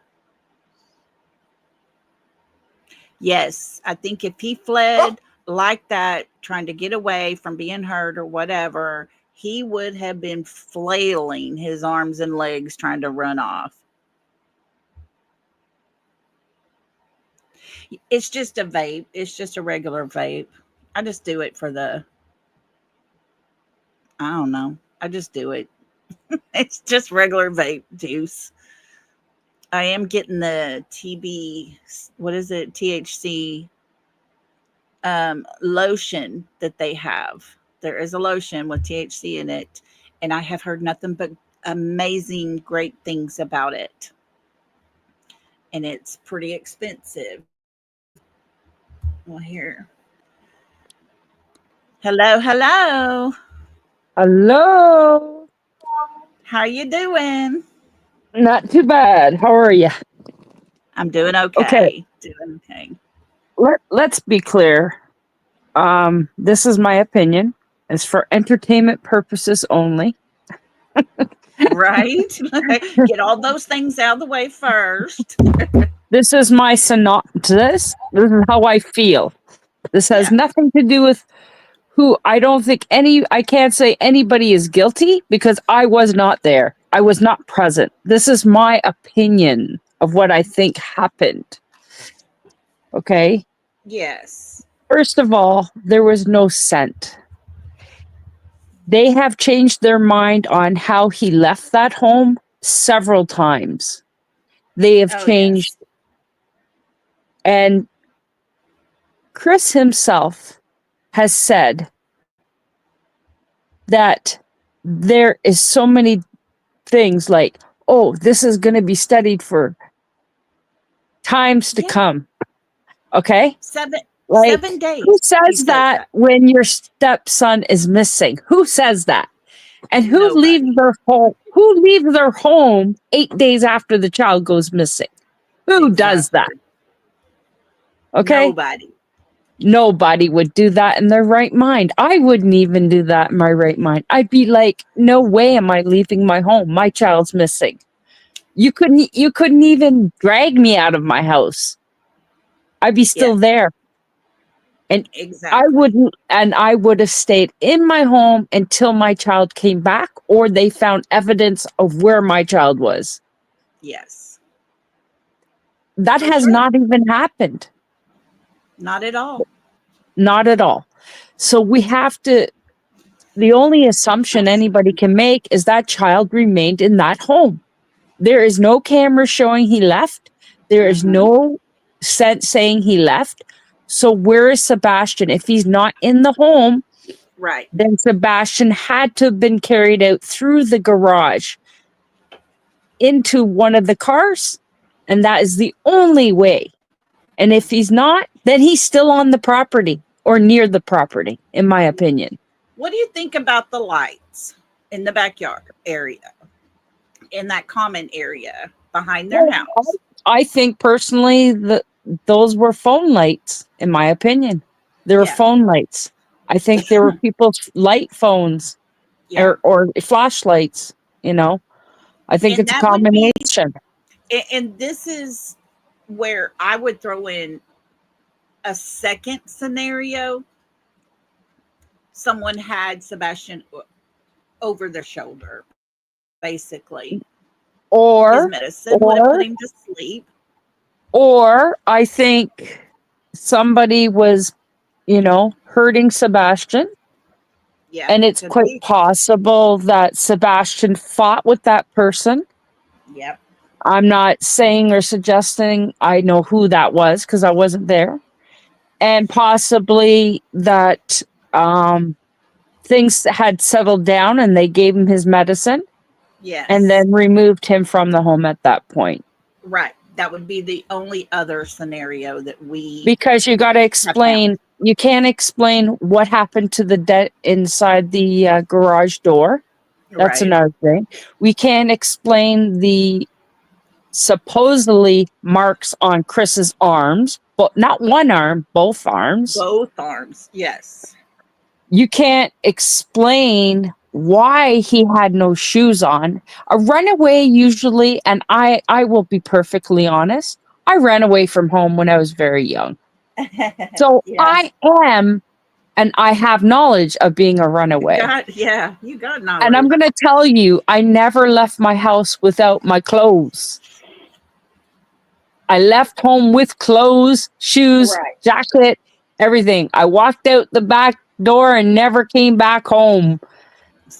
Yes, I think if he fled like that, trying to get away from being hurt or whatever, he would have been flailing his arms and legs trying to run off. It's just a vape. It's just a regular vape. I just do it I don't know. I just do it. It's just regular vape juice. I am getting the TB, what is it? THC lotion that they have. There is a lotion with THC in it, and I have heard nothing but amazing, great things about it. And it's pretty expensive. Well, here. Hello, hello. Hello. How you doing? Not too bad. How are you? I'm doing Okay, okay. Doing okay. let's be clear. This is my opinion. It's for entertainment purposes only. Right? Get all those things out of the way first. This is my synopsis. This is how I feel. This has Yeah. nothing to do with who I can't say anybody is guilty because I was not there. I was not present. This is my opinion of what I think happened. Okay. Yes. First of all, there was no scent. They have changed their mind on how he left that home several times. They have Oh, yes. changed, and Chris himself has said that there is so many things like, oh, this is going to be studied for times to Yeah. come. Okay? Seven Like, seven who days. He says says that that. when your stepson is missing? Who says that? And who leaves Nobody. their home? Who leaves their home 8 days after the child goes missing? Who does that? Exactly. Okay? Nobody. Nobody would do that in their right mind. I wouldn't even do that in my right mind. I'd be like, no way am I leaving my home. My child's missing. You couldn't even drag me out of my house. I'd be Yeah. still there. And Exactly. I would have stayed in my home until my child came back or they found evidence of where my child was. Yes, That for has sure. not even happened. Not at all. Not at all. So we have to, the only assumption anybody can make is that child remained in that home. There is no camera showing he left. There is Hmm. no sense saying he left. So where is Sebastian? If he's not in the home, Right. then Sebastian had to have been carried out through the garage into one of the cars. And that is the only way. And if he's not, then he's still on the property or near the property, in my opinion. What do you think about the lights in the backyard area, in that common area behind their Well, house? I think personally that those were phone lights, in my opinion. They were Yeah. phone lights. I think they were people's light phones Yeah. or flashlights, you know. I think And it's a that would be, combination. and this is where I would throw in a second scenario. Someone had Sebastian over their shoulder, basically. His Or medicine would have put him or to sleep. or I think somebody was, hurting Sebastian. Yeah, And it's could quite be. possible that Sebastian fought with that person. Yep. I'm not saying or suggesting I know who that was because I wasn't there. And possibly that things had settled down and they gave him his medicine and Yes. then removed him from the home at that point. Right. That would be the only other scenario that we Because you got to have found. explain, you can't explain what happened to the debt inside the garage door. That's Right. another thing. We can't explain the supposedly marks on Chris's arms, but not one arm, both arms. Both arms. Yes. You can't explain why he had no shoes on. A runaway usually, and I will be perfectly honest, I ran away from home when I was very young. So Yeah. I am, and I have knowledge of being a runaway. Yeah, you got And I'm knowledge. going to tell you, I never left my house without my clothes. I left home with clothes, shoes, Right. jacket, everything. I walked out the back door and never came back home.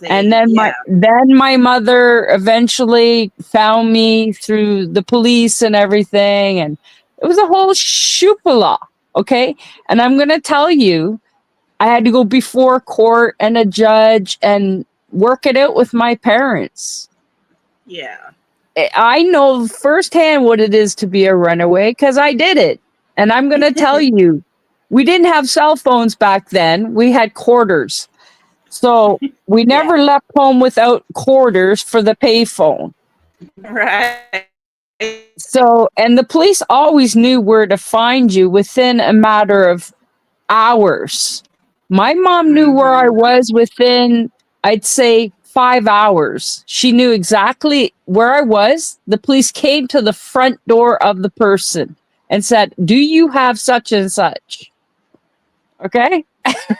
And See, yeah. then my mother eventually found me through the police and everything, and it was a whole shoopala. Okay, and I'm gonna tell you, I had to go before court and a judge and work it out with my parents. Yeah. I know firsthand what it is to be a runaway because I did it. And I'm going to tell you, we didn't have cell phones back then. We had quarters. So we Yeah. never left home without quarters for the payphone. Right. So, and the police always knew where to find you within a matter of hours. My mom knew where I Hmm. was within, I'd say, 5 hours. She knew exactly where I was. The police came to the front door of the person and said, "Do you have such and such?" Okay.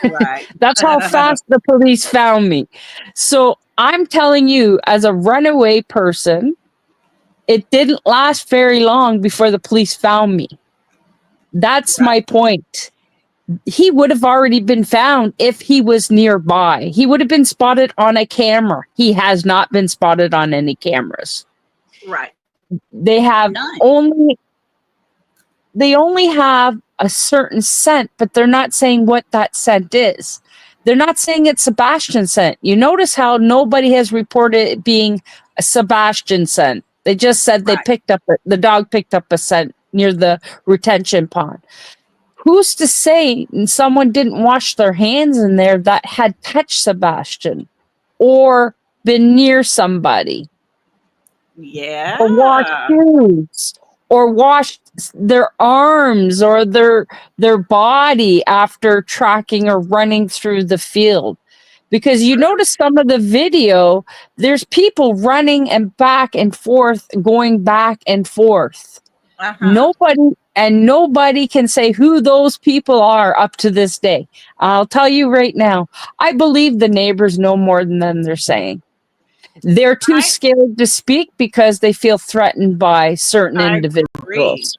Right. That's how fast the police found me. So I'm telling you, as a runaway person, it didn't last very long before the police found me. That's my Right. point. He would have already been found if he was nearby. He would have been spotted on a camera. He has not been spotted on any cameras. Right. They have None. only they only have a certain scent, but they're not saying what that scent is. They're not saying it's Sebastian scent. You notice how nobody has reported it being a Sebastian scent. They just said Right. the dog picked up a scent near the retention pond. Who's to say someone didn't wash their hands in there that had touched Sebastian or been near somebody or washed Yeah. shoes or washed their arms or their body after tracking or running through the field? Because you True. notice some of the video, there's people running and back and forth, going back and forth. Uh huh. Nobody, And nobody can say who those people are up to this day. I'll tell you right now, I believe the neighbors know more than they're saying. They're too I scared to speak because they feel threatened by certain I agree. individuals.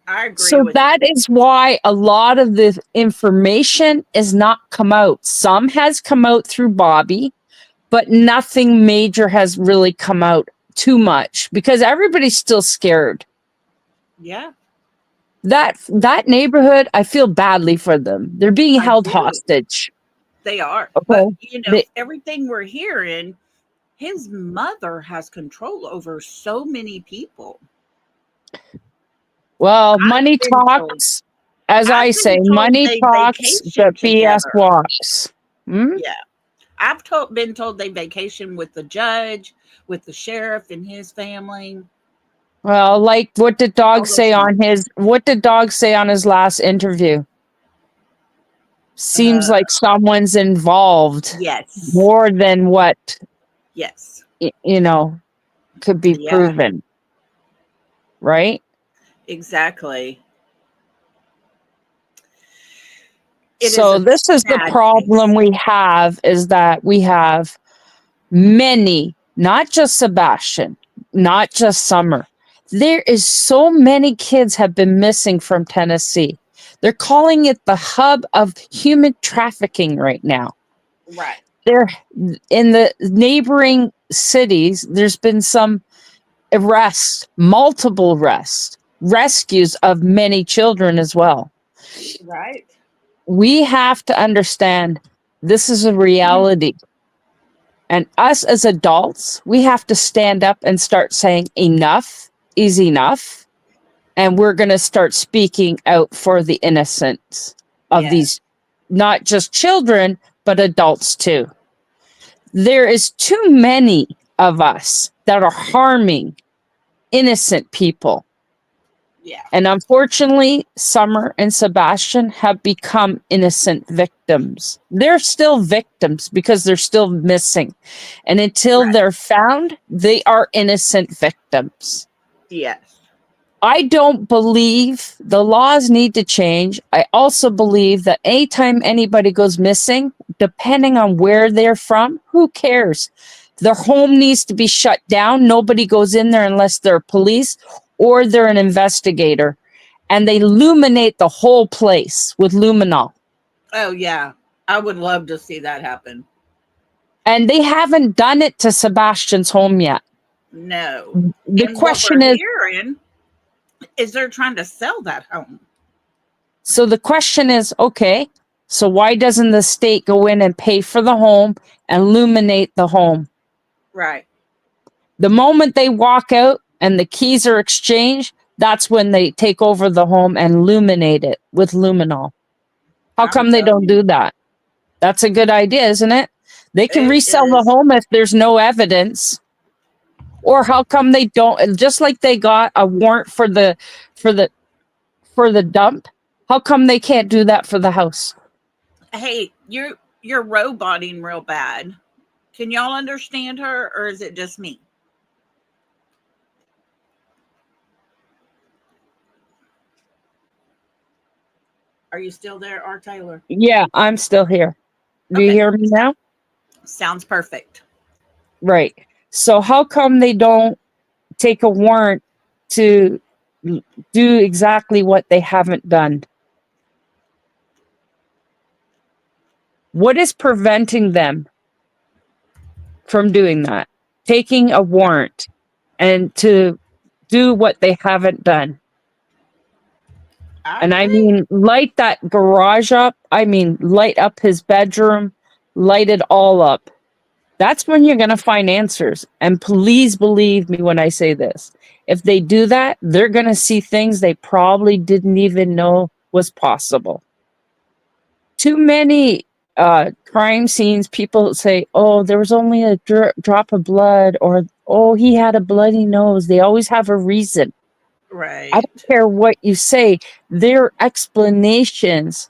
I agree So with that is why a lot of the information is not come out. Some has come out through Bobby, but nothing major has really come out too much because everybody's still scared. yeah, That neighborhood, I feel badly for them. They're being I held do. hostage. They are. But Okay. They, everything we're hearing, his mother has control over so many people. well, I've money been told. talks. As I've I say, been told money they talks, vacation but BS together. walks. Hmm? Yeah. Been told they vacation with the judge, with the sheriff and his family. Well, like what did All Dog those say on things. his last interview? Seems Uh, like someone's involved yes. more than what Yes. you know could be Yeah, proven, right? exactly. It is So a this is the sad problem case. we have, is that we have many, not just Sebastian, not just Summer. There is so many kids have been missing from Tennessee. They're calling it the hub of human trafficking right now. Right. There, in the neighboring cities, there's been some arrests, multiple arrests, rescues of many children as well. Right. We have to understand this is a reality. And us as adults, we have to stand up and start saying enough is enough. And we're going to start speaking out for the innocence of Yes. these, not just children, but adults too. There is too many of us that are harming innocent people. Yeah. And unfortunately, Summer and Sebastian have become innocent victims. They're still victims because they're still missing. And until Right. they're found, they are innocent victims. Yes. I don't believe the laws need to change. I also believe that anytime anybody goes missing, depending on where they're from, who cares? Their home needs to be shut down. Nobody goes in there unless they're police or they're an investigator. And they illuminate the whole place with luminol. Oh yeah. I would love to see that happen. And they haven't done it to Sebastian's home yet. No. The And what we're question is, hearing is they're trying to sell that home. okay, so why doesn't the state go in and pay for the home and illuminate the home? Right. The moment they walk out and the keys are exchanged, that's when they take over the home and illuminate it with luminol. How I'm come they telling don't you. do that? That's a good idea, isn't it? They can It resell the is. home if there's no evidence. Or how come they don't, just like they got a warrant for the for the dump, how come they can't do that for the house? Hey, you're roboting real bad. Can y'all understand her or is it just me? Are you still there, R. Taylor? Yeah, I'm still here. Do you Okay. hear me now? Sounds perfect. Right. So how come they don't take a warrant to do exactly what they haven't done? What is preventing them from doing that? Taking a warrant and to do what they haven't done. I And I agree. mean, light that garage up. I mean, light up his bedroom, light it all up. That's when you're going to find answers. And please believe me when I say this. If they do that, they're going to see things they probably didn't even know was possible. Too many crime scenes, people say, oh, there was only a drop of blood, or oh, he had a bloody nose. They always have a reason. I Right. don't care what you say. There are explanations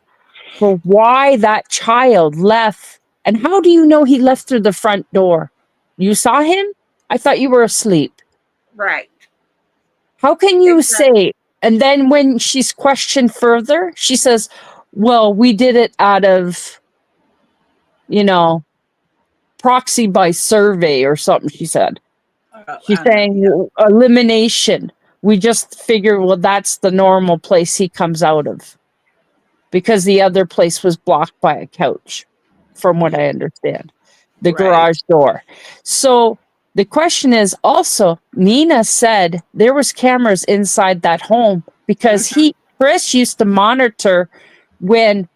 for why that child left. And how do you know he left through the front door? You saw him? I thought you were asleep. Right. How can you Exactly. say And then when she's questioned further, she says, well, we did it out of, you know, proxy by survey or something, she said. She's I know. saying Yeah. elimination. We just figure, well, that's the normal place he comes out of because the other place was blocked by a couch, from what I understand, the Right. garage door. So the question is also, Nina said there was cameras inside that home because Mhm. Chris used to monitor when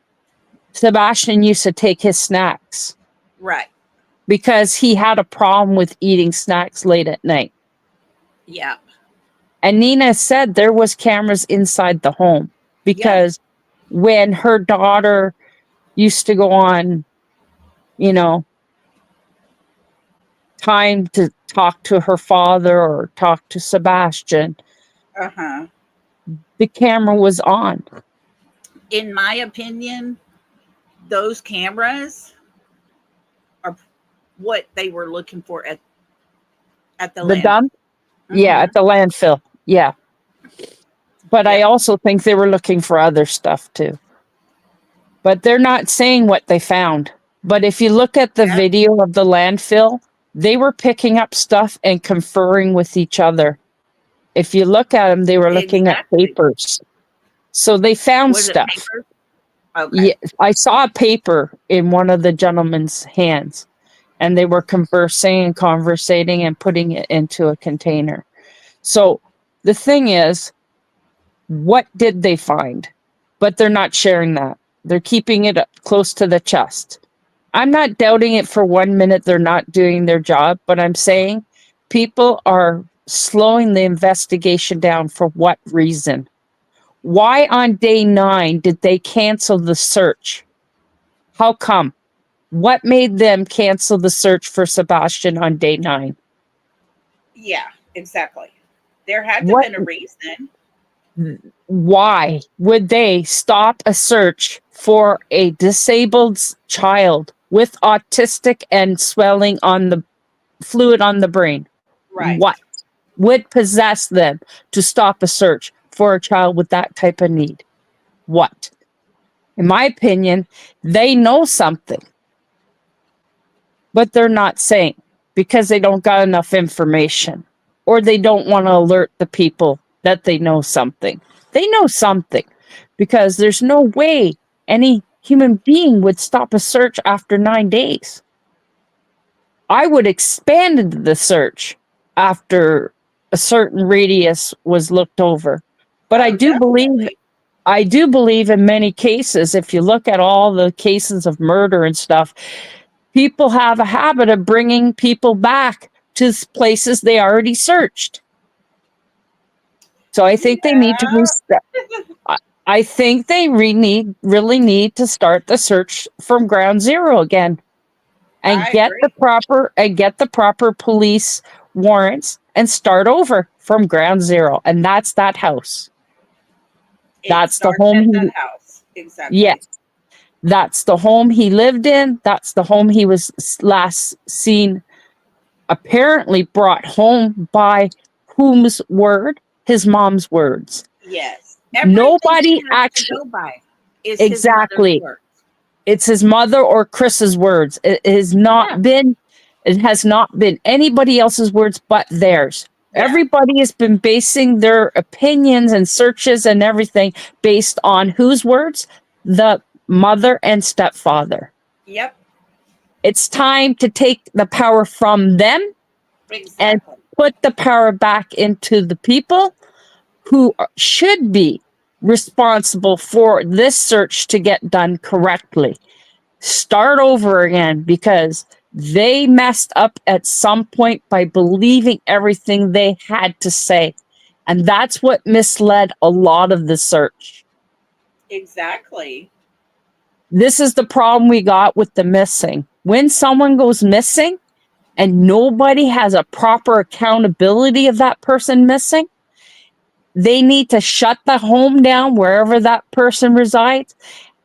Sebastian used to take his snacks Right. because he had a problem with eating snacks late at night. Yeah. And Nina said there was cameras inside the home Yeah. because when her daughter used to go on, you know, time to talk to her father or talk to Sebastian, Uh-huh. the camera was on. In my opinion, those cameras are what they were looking for at the The landfill. dump? Yeah, Mhm. at the landfill. Yeah. But I Yep. also think they were looking for other stuff too. But they're not saying what they found. But if you look at the Yep. video of the landfill, they were picking up stuff and conferring with each other. If you look at them, they were looking at Exactly. papers. So they found Was it stuff. paper? Okay. Yeah, I saw a paper in one of the gentlemen's hands, and they were conversing and conversating and putting it into a container. So the thing is, what did they find? But they're not sharing that. They're keeping it up close to the chest. I'm not doubting it for 1 minute they're not doing their job, but I'm saying people are slowing the investigation down for what reason? Why on day 9 did they cancel the search? How come? What made them cancel the search for Sebastian on day 9? Yeah, exactly. There had to have What been a reason. why would they stop a search for a disabled child with autistic and swelling on the fluid on the brain? Right. What would possess them to stop a search for a child with that type of need? What? In my opinion, they know something, but they're not saying because they don't got enough information or they don't want to alert the people that they know something. They know something because there's no way any human being would stop a search after 9 days. I would expand the search after a certain radius was looked over. But Oh, definitely. I do believe in many cases, if you look at all the cases of murder and stuff, people have a habit of bringing people back to places they already searched. So I think they need to Yeah, I think they really need to start the search from ground zero again and I agree. get the proper police warrants and start over from ground zero. And that's that house. It That's the starts home at that he house. Exactly. yes, that's the home he lived in. That's the home he was last seen apparently brought home by whom's word? His mom's words. Yes. Everything Nobody he has to actually go by is his mother's exactly. words. It's his mother or Chris's words. Yeah. It has not been anybody else's words but theirs. Yeah. Everybody has been basing their opinions and searches and everything based on whose words? The mother and stepfather. Yep. It's time to take the power from them and Exactly. put the power back into the people who should be responsible for this search to get done correctly. Start over again because they messed up at some point by believing everything they had to say. And that's what misled a lot of the search. Exactly. This is the problem we got with the missing. When someone goes missing and nobody has a proper accountability of that person missing, they need to shut the home down wherever that person resides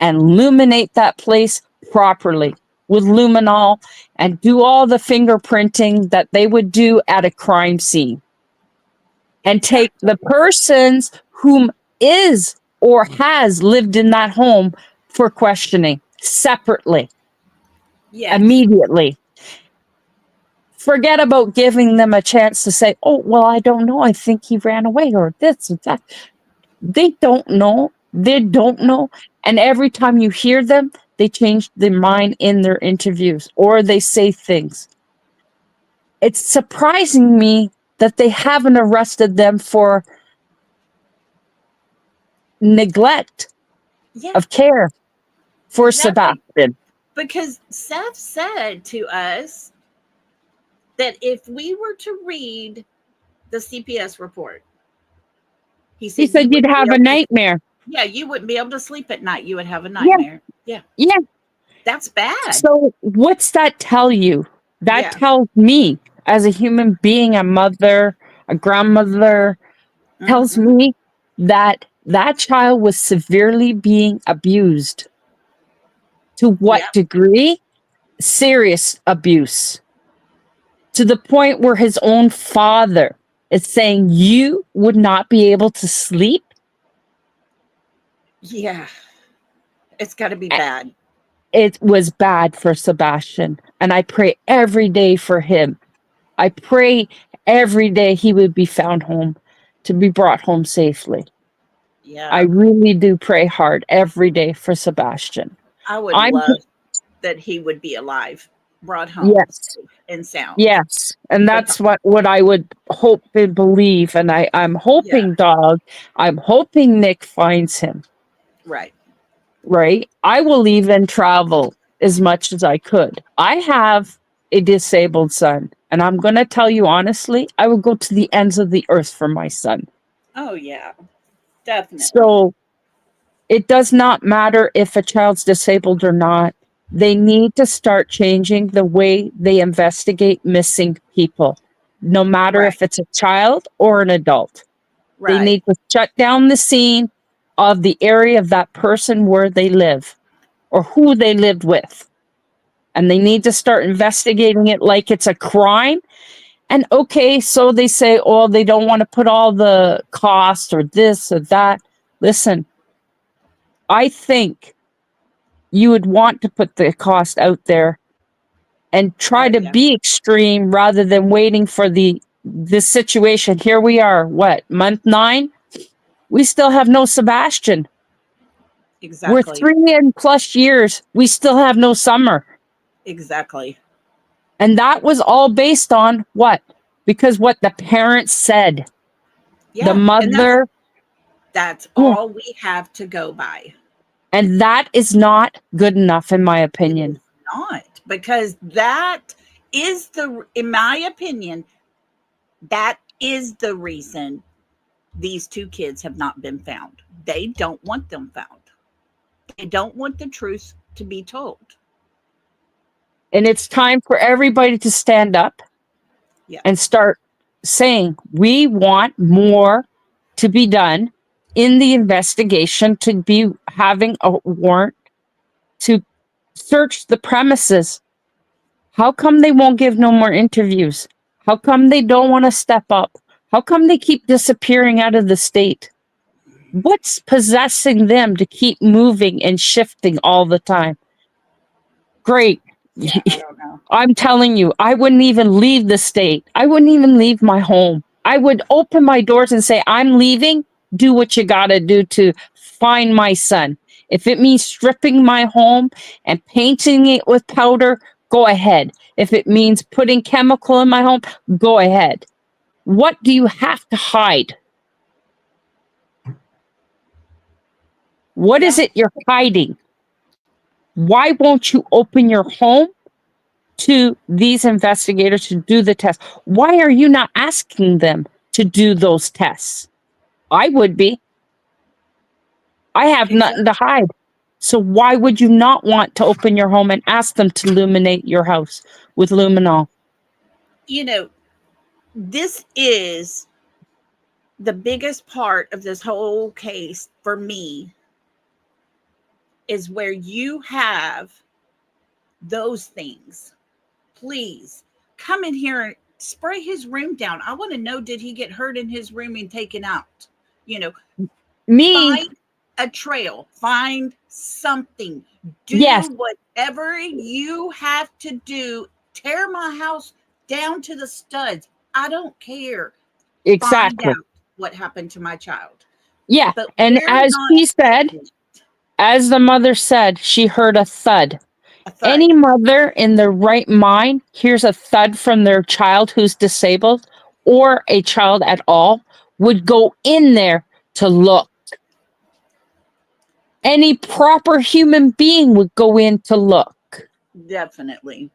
and illuminate that place properly with luminol and do all the fingerprinting that they would do at a crime scene and take Exactly. the persons whom is or has lived in that home for questioning separately, Yes. immediately. Forget about giving them a chance to say, oh, well, I don't know. I think he ran away or this or that. They don't know. They don't know. And every time you hear them, they change their mind in their interviews or they say things. It's surprising me that they haven't arrested them for neglect Yeah, of care for exactly. Sebastian. Because Seth said to us that if we were to read the CPS report, he He said you said you'd wouldn't be have a able to, nightmare. yeah, you wouldn't be able to sleep at night. You would have a Yeah, nightmare. Yeah, yeah. that's bad. So what's that tell you? That Yeah. tells me as a human being, a mother, a grandmother, tells Hmm. me that that child was severely being abused. To what Yeah. degree? Serious abuse. To the point where his own father is saying, you would not be able to sleep. Yeah. It's got to be bad. It was bad for Sebastian. And I pray every day for him. I pray every day he would be found home, to be brought home safely. I Yeah. really do pray hard every day for Sebastian. I would I'm love that he would be alive, brought home Yes, safe and sound. yes, and But that's what I would hope and believe, and I'm yeah, hoping, dog. I'm hoping Nick finds him. right. Right, I will even travel as much as I could. I have a disabled son, and I'm going to tell you honestly, I would go to the ends of the earth for my son. Oh, yeah, definitely. So it does not matter if a child's disabled or not. They need to start changing the way they investigate missing people, no matter Right. if it's a child or an adult. They Right. need to shut down the scene of the area of that person where they live or who they lived with. And they need to start investigating it like it's a crime. And okay, so they say, oh, they don't want to put all the cost or this or that. Listen, I think you would want to put the cost out there and try Oh, to yeah, be extreme rather than waiting for this situation. Here we are, what, month 9? We still have no Sebastian. We're exactly. 3+ years. We still have no Summer. Exactly. And that was all based on what? Because what the parents said. The Yeah. And mother, that's yeah. all we have to go by. And that is not good enough, in my It is opinion. not, because that is in my opinion, that is the reason these two kids have not been found. They don't want them found. They don't want the truth to be told. And it's time for everybody to stand up Yeah. and start saying, we want more to be done in the investigation, to be having a warrant to search the premises. How come they won't give no more interviews? How come they don't want to step up? How come they keep disappearing out of the state? What's possessing them to keep moving and shifting all the time? Great. Yeah, I don't know. I'm telling you, I wouldn't even leave the state. I wouldn't even leave my home. I would open my doors and say, I'm leaving. Do what you got to do to find my son. If it means stripping my home and painting it with powder, go ahead. If it means putting chemical in my home, go ahead. What do you have to hide? What is Yeah. it you're hiding? Why won't you open your home to these investigators to do the test? Why are you not asking them to do those tests? I would be. I have nothing to Exactly. hide. So why would you not want to open your home and ask them to illuminate your house with luminol? You know, this is the biggest part of this whole case for me, is where you have those things. Please come in here and spray his room down. I want to know, did he get hurt in his room and taken out? You know, Me, find a trail, find something, yes, do whatever you have to do, tear my house down to the studs. I don't care. Find exactly. out what happened to my child. Yeah. But And we're as not she said, as the mother said, she heard a thud. a thud. Any mother in their right mind hears a thud from their child who's disabled or a child at all would go in there to look. Any proper human being would go in to look. Definitely.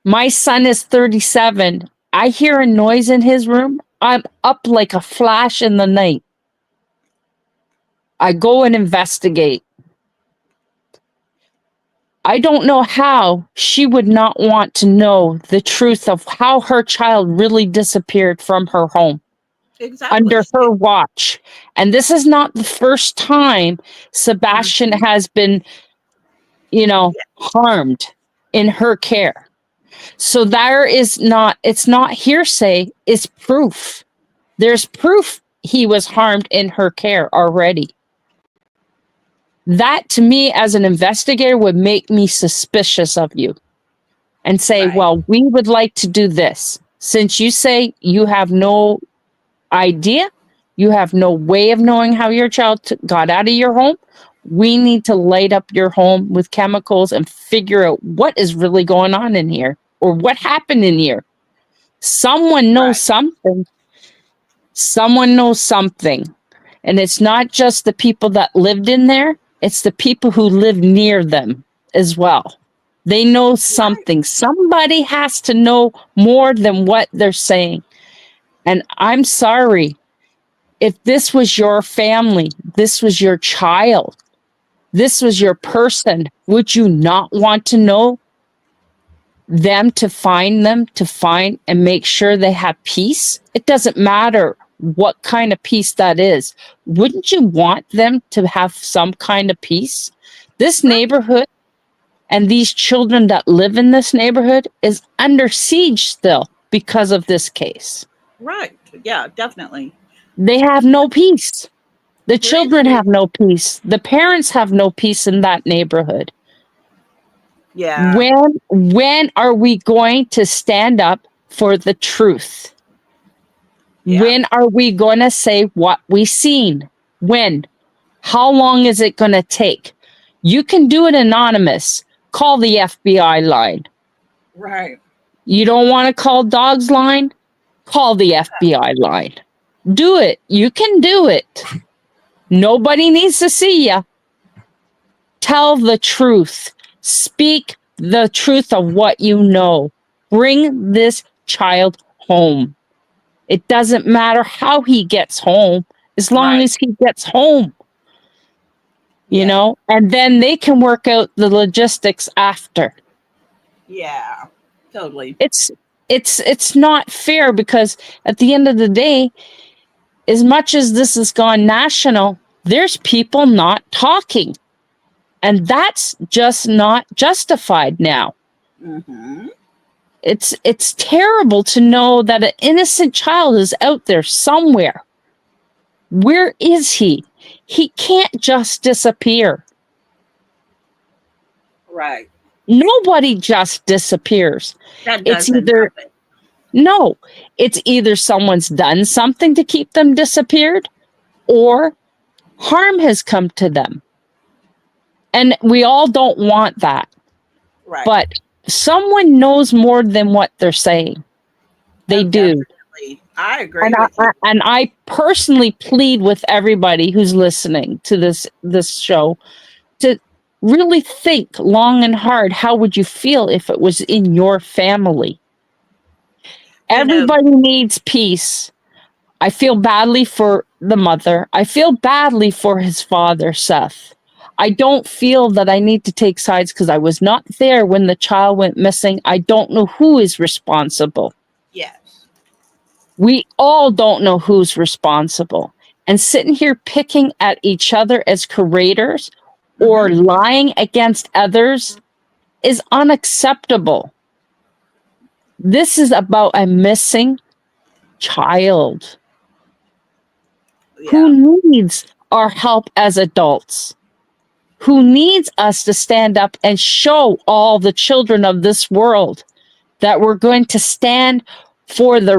My son is 37. I hear a noise in his room. I'm up like a flash in the night. I go and investigate. I don't know how she would not want to know the truth of how her child really disappeared from her home Exactly. under her watch. And this is not the first time Sebastian Mhm. has been, Yeah, harmed in her care. So there is not, it's not hearsay, it's proof. There's proof he was harmed in her care already. That to me, as an investigator, would make me suspicious of you and say, right. well, we would like to do this. Since you say you have no idea, you have no way of knowing how your child got out of your home, we need to light up your home with chemicals and figure out what is really going on in here or what happened in here. Someone knows Right. something. Someone knows something. And it's not just the people that lived in there, it's the people who live near them as well. They know Right. something. Somebody has to know more than what they're saying. And I'm sorry, if this was your family, this was your child, this was your person, would you not want to know them, to find and make sure they have peace? It doesn't matter what kind of peace that is. Wouldn't you want them to have some kind of peace? This Right. neighborhood and these children that live in this neighborhood is under siege still because of this case. Right. Yeah, definitely. They have no peace. The children Granted, have no peace. The parents have no peace in that neighborhood. yeah, When are we going to stand up for the truth? yeah, When are we going to say what we seen? When? How long is it going to take? You can do it anonymous. Call the FBI line. right. You don't want to call Dog's line? Call the FBI line. Do it. You can do it. Nobody needs to see you. Tell the truth. Speak the truth of what you know. Bring this child home. It doesn't matter how he gets home, as long Right. as he gets home, Yeah. and then they can work out the logistics after. Yeah. Totally. It's not fair because at the end of the day, as much as this has gone national, there's people not talking. And that's just not justified now. Hmm. It's terrible to know that an innocent child is out there somewhere. Where is he? He can't just disappear. Right. Nobody just disappears. That It's doesn't either happen. no, it's either someone's done something to keep them disappeared or harm has come to them. And we all don't want that. Right. But someone knows more than what they're saying. They Oh, do. definitely. I And agree with you. I personally plead with everybody who's listening to this show to really think long and hard. How would you feel if it was in your family? You know, Everybody needs peace. I feel badly for the mother. I feel badly for his father, Seth. I don't feel that I need to take sides because I was not there when the child went missing. I don't know who is responsible. yes. We all don't know who's responsible. And sitting here picking at each other as curators or Hmm. lying against others is unacceptable. This is about a missing child. Yeah. Who needs our help as adults? Who needs us to stand up and show all the children of this world that we're going to stand for the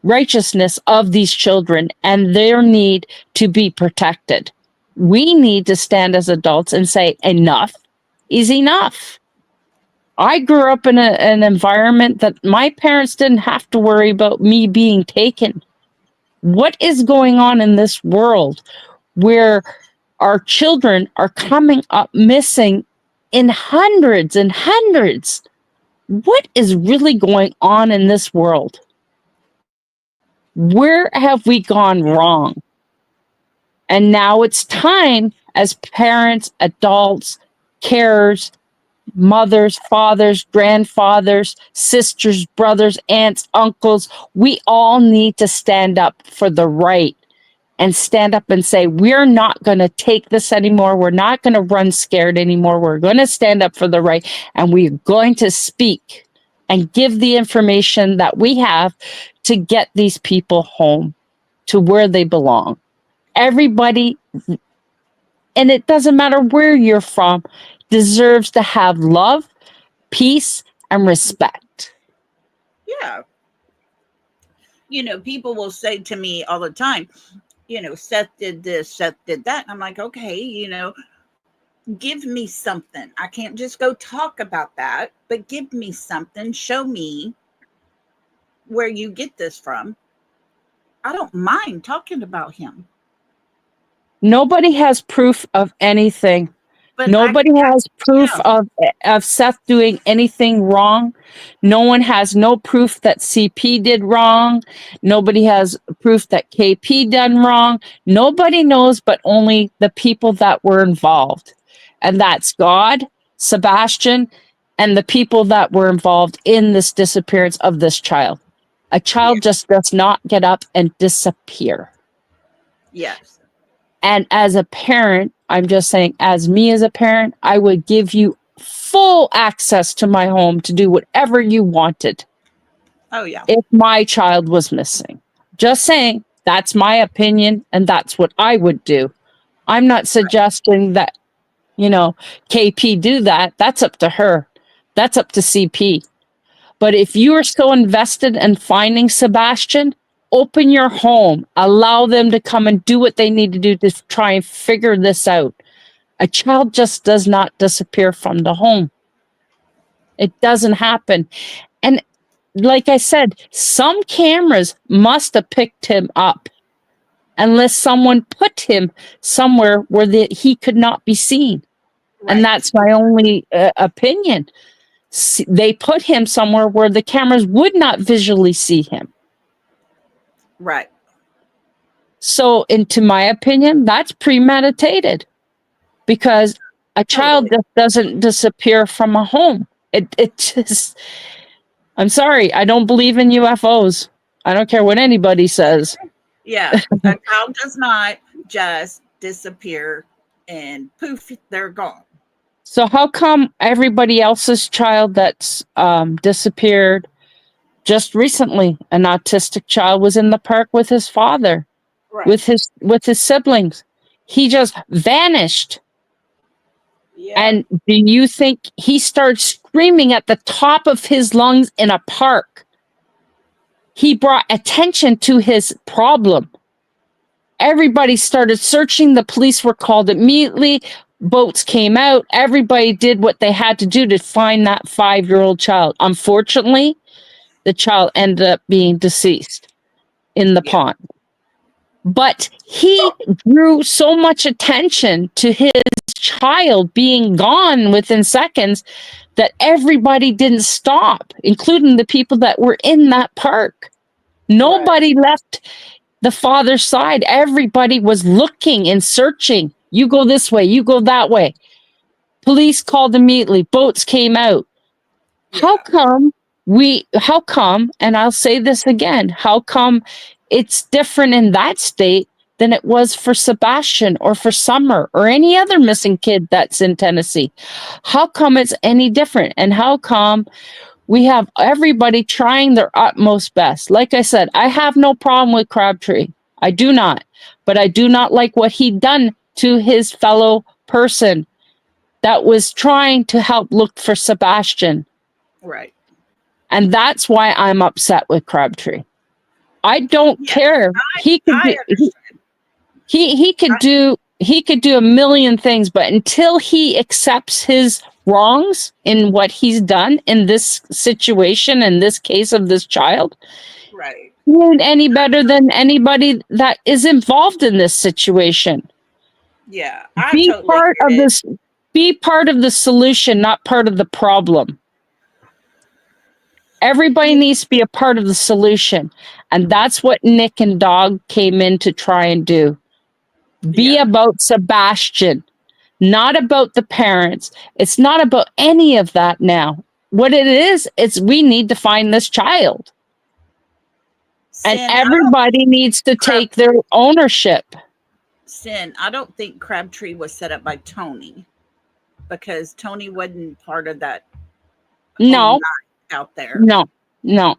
righteousness of these children and their need to be protected? We need to stand as adults and say enough is enough. I grew up in an environment that my parents didn't have to worry about me being taken. What is going on in this world where our children are coming up missing in hundreds and hundreds? What is really going on in this world? Where have we gone wrong? And now it's time as parents, adults, carers, mothers, fathers, grandfathers, sisters, brothers, aunts, uncles, we all need to stand up for the right and stand up and say, we're not going to take this anymore. We're not going to run scared anymore. We're going to stand up for the right, and we're going to speak and give the information that we have to get these people home to where they belong. Everybody, and it doesn't matter where you're from, deserves to have love, peace, and respect. Yeah. People will say to me all the time, Seth did this, Seth did that. And I'm like, okay, give me something. I can't just go talk about that, but give me something. Show me where you get this from. I don't mind talking about him. Nobody has proof of anything. But Nobody has proof yeah. of Seth doing anything wrong. No one has no proof that CP did wrong. Nobody has proof that KP done wrong. Nobody knows but only the people that were involved. And that's God, Sebastian, and the people that were involved in this disappearance of this child. A child just does not get up and disappear. Yes. And as a parent, I'm just saying, as me as a parent, I would give you full access to my home to do whatever you wanted. Oh, yeah. If my child was missing. Just saying, that's my opinion, and that's what I would do. I'm not suggesting that, KP do that. That's up to her. That's up to CP. But if you are so invested in finding Sebastian, open your home, allow them to come and do what they need to do to try and figure this out. A child just does not disappear from the home. It doesn't happen. And like I said, some cameras must have picked him up unless someone put him somewhere where he could not be seen. Right. And that's my only opinion. They put him somewhere where the cameras would not visually see him. Right. So, into my opinion, that's premeditated because a child just doesn't disappear from a home. It just, I'm sorry, I don't believe in UFOs. I don't care what anybody says. Yeah, a child does not just disappear and poof, they're gone. So how come everybody else's child that's disappeared just recently, an autistic child, was in the park with his father, right, with his siblings? He just vanished. Yeah. And do you think he started screaming at the top of his lungs in a park? He brought attention to his problem. Everybody started searching. The police were called immediately. Boats came out. Everybody did what they had to do to find that 5-year-old child. Unfortunately, the child ended up being deceased in the pond. But he drew so much attention to his child being gone within seconds that everybody didn't stop, including the people that were in that park. Nobody left the father's side. Everybody was looking and searching. You go this way, you go that way. Police called immediately. Boats came out. Yeah. How come, and I'll say this again, how come it's different in that state than it was for Sebastian or for Summer or any other missing kid that's in Tennessee? How come it's any different? And how come we have everybody trying their utmost best? Like I said, I have no problem with Crabtree. I do not. but I do not like what he done to his fellow person that was trying to help look for Sebastian. Right. And that's why I'm upset with Crabtree. I don't Yes, care. He could I do, understand. he could do a million things, but until he accepts his wrongs in what he's done in this situation, in this case of this child, Right. he ain't any better than anybody that is involved in this situation. Yeah, I Be totally part get of it. this, be part of the solution, not part of the problem. Everybody You, needs to be a part of the solution. And that's what Nick and Dog came in to try and do. Be yeah, about Sebastian, not about the parents. It's not about any of that now. What it is, it's we need to find this child. And Sin. I don't everybody needs to Crab. take their ownership. Sin. I don't think Crabtree was set up by Tony because Tony wasn't part of that whole No, night out there. no, no.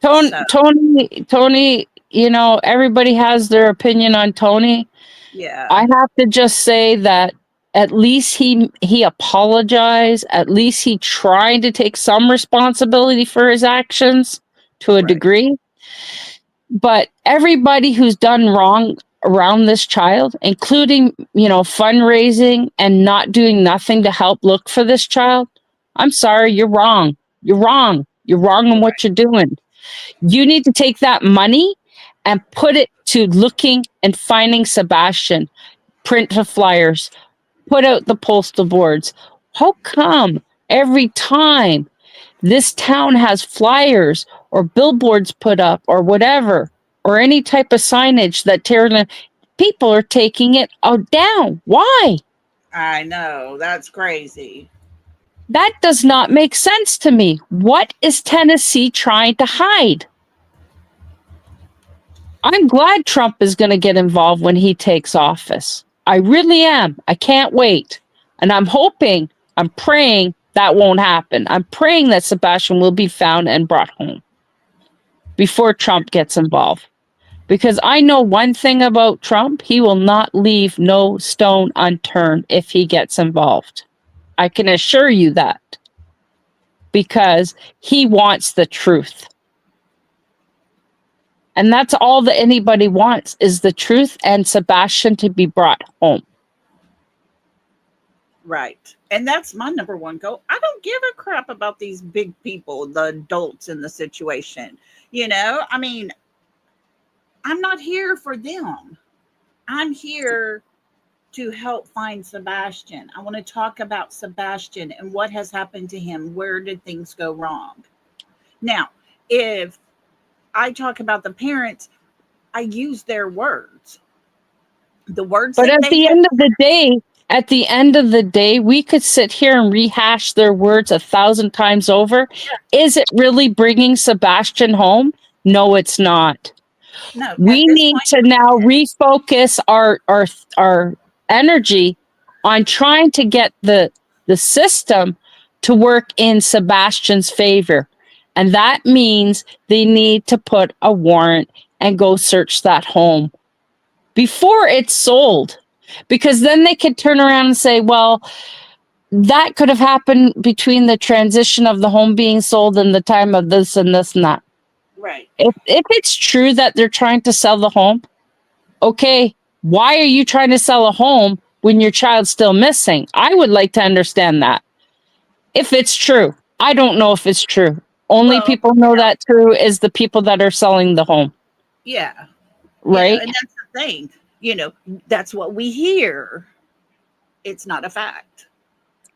So Tony, you know, everybody has their opinion on Tony. I yeah, have to just say that at least he apologized. At least he tried to take some responsibility for his actions to a right. degree. But everybody who's done wrong around this child, including, you know, fundraising and not doing nothing to help look for this child, I'm sorry, you're wrong. You're wrong. You're wrong in what Right. you're doing. You need to take that money and put it to looking and finding Sebastian. Print the flyers, put out the postal boards. How come every time this town has flyers or billboards put up or whatever, or any type of signage that people are taking it down? Why? I know that's crazy. That does not make sense to me. What is Tennessee trying to hide? I'm glad Trump is going to get involved when he takes office. I really am. I can't wait. And I'm hoping, I'm praying that won't happen. I'm praying that Sebastian will be found and brought home before Trump gets involved. Because I know one thing about Trump, he will not leave no stone unturned if he gets involved. I can assure you that. Because he wants the truth. And that's all that anybody wants is the truth and Sebastian to be brought home. Right. And that's my number one goal. I don't give a crap about these big people, the adults in the situation. I mean, I'm not here for them. I'm here to help find Sebastian. I want to talk about Sebastian and what has happened to him. Where did things go wrong? Now, if I talk about the parents, I use their words. The words But that they at the end of the day, we could sit here and rehash their words 1,000 times over. Is it really bringing Sebastian home? No, it's not. no, at We this need point, to now refocus our energy on trying to get the system to work in Sebastian's favor. And that means they need to put a warrant and go search that home before it's sold. Because then they could turn around and say, well, that could have happened between the transition of the home being sold and the time of this and this and that. right. If it's true that they're trying to sell the home, okay, why are you trying to sell a home when your child's still missing? I would like to understand that. If it's true. I don't know if it's true. Only Well, people know that true is the people that are selling the home, yeah, right? and that's the thing. That's what we hear. It's not a fact.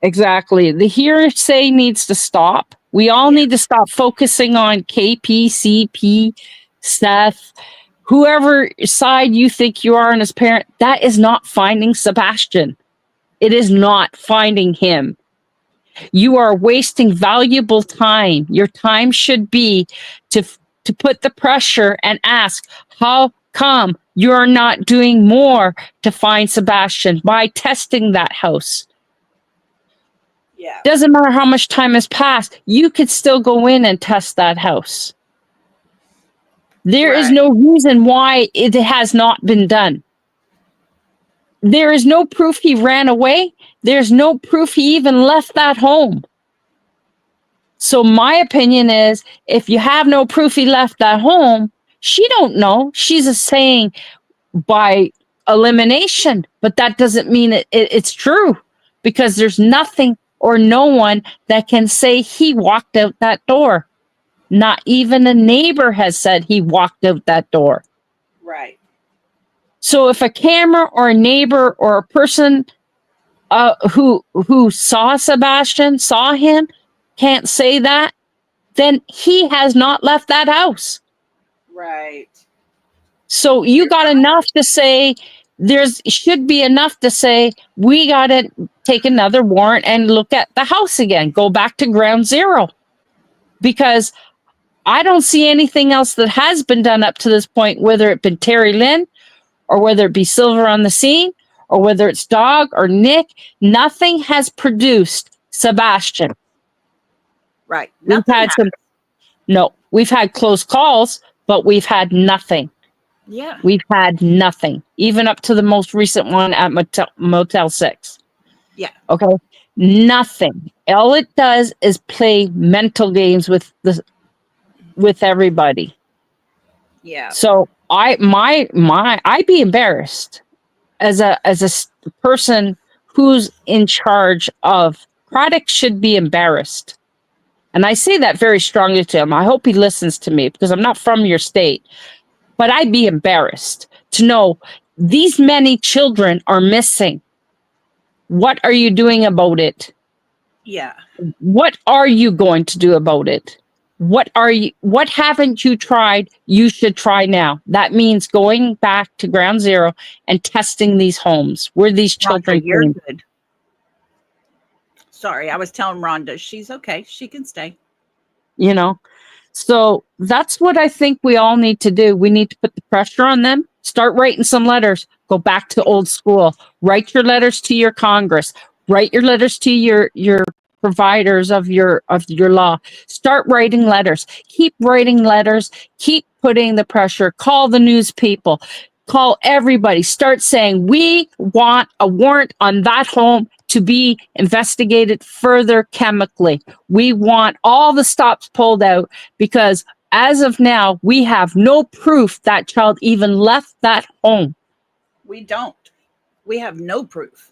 Exactly. The hearsay needs to stop. We all Yeah, need to stop focusing on KPCP, Seth, whoever side you think you are in his parent. That is not finding Sebastian. It is not finding him. You are wasting valuable time. Your time should be to put the pressure and ask, how come you're not doing more to find Sebastian by testing that house? yeah, Doesn't matter how much time has passed, you could still go in and test that house. There is Right. no reason why it has not been done. There is no proof he ran away. There's no proof he even left that home. So my opinion is, if you have no proof he left that home, she don't know. She's just saying by elimination, but that doesn't mean it's true, because there's nothing or no one that can say he walked out that door. Not even a neighbor has said he walked out that door. Right. So if a camera or a neighbor or a person who saw Sebastian, saw him, can't say that, then he has not left that house. Right. So you got enough to say, there's should be enough to say, we got to take another warrant and look at the house again, go back to ground zero. Because I don't see anything else that has been done up to this point, whether it been Terry Lynn or whether it be Silver on the Scene or whether it's Dog or Nick. Nothing has produced Sebastian. Right. We've Nothing had some, happened. no, we've had close calls, but we've had nothing. Yeah. We've had nothing, even up to the most recent one at Motel 6. Yeah. Okay. Nothing. All it does is play mental games with everybody. Yeah. So I'd be embarrassed as a person who's in charge of products. Should be embarrassed. And I say that very strongly to him. I hope he listens to me, because I'm not from your state. But I'd be embarrassed to know these many children are missing. What are you doing about it? Yeah. What are you going to do about it? What haven't you tried? You should try now. That means going back to ground zero and testing these homes where these children Rhonda, you're came. good. Sorry, I was telling Rhonda she's okay. She can stay. You know, so that's what I think we all need to do. We need to put the pressure on them. Start writing some letters. Go back to old school. Write your letters to your Congress. Write your letters to your providers of your law. Start writing letters. Keep writing letters. Keep putting the pressure. Call the news people. Call everybody. Start saying, we want a warrant on that home to be investigated further chemically. We want all the stops pulled out, because as of now, we have no proof that child even left that home. We don't. We have no proof.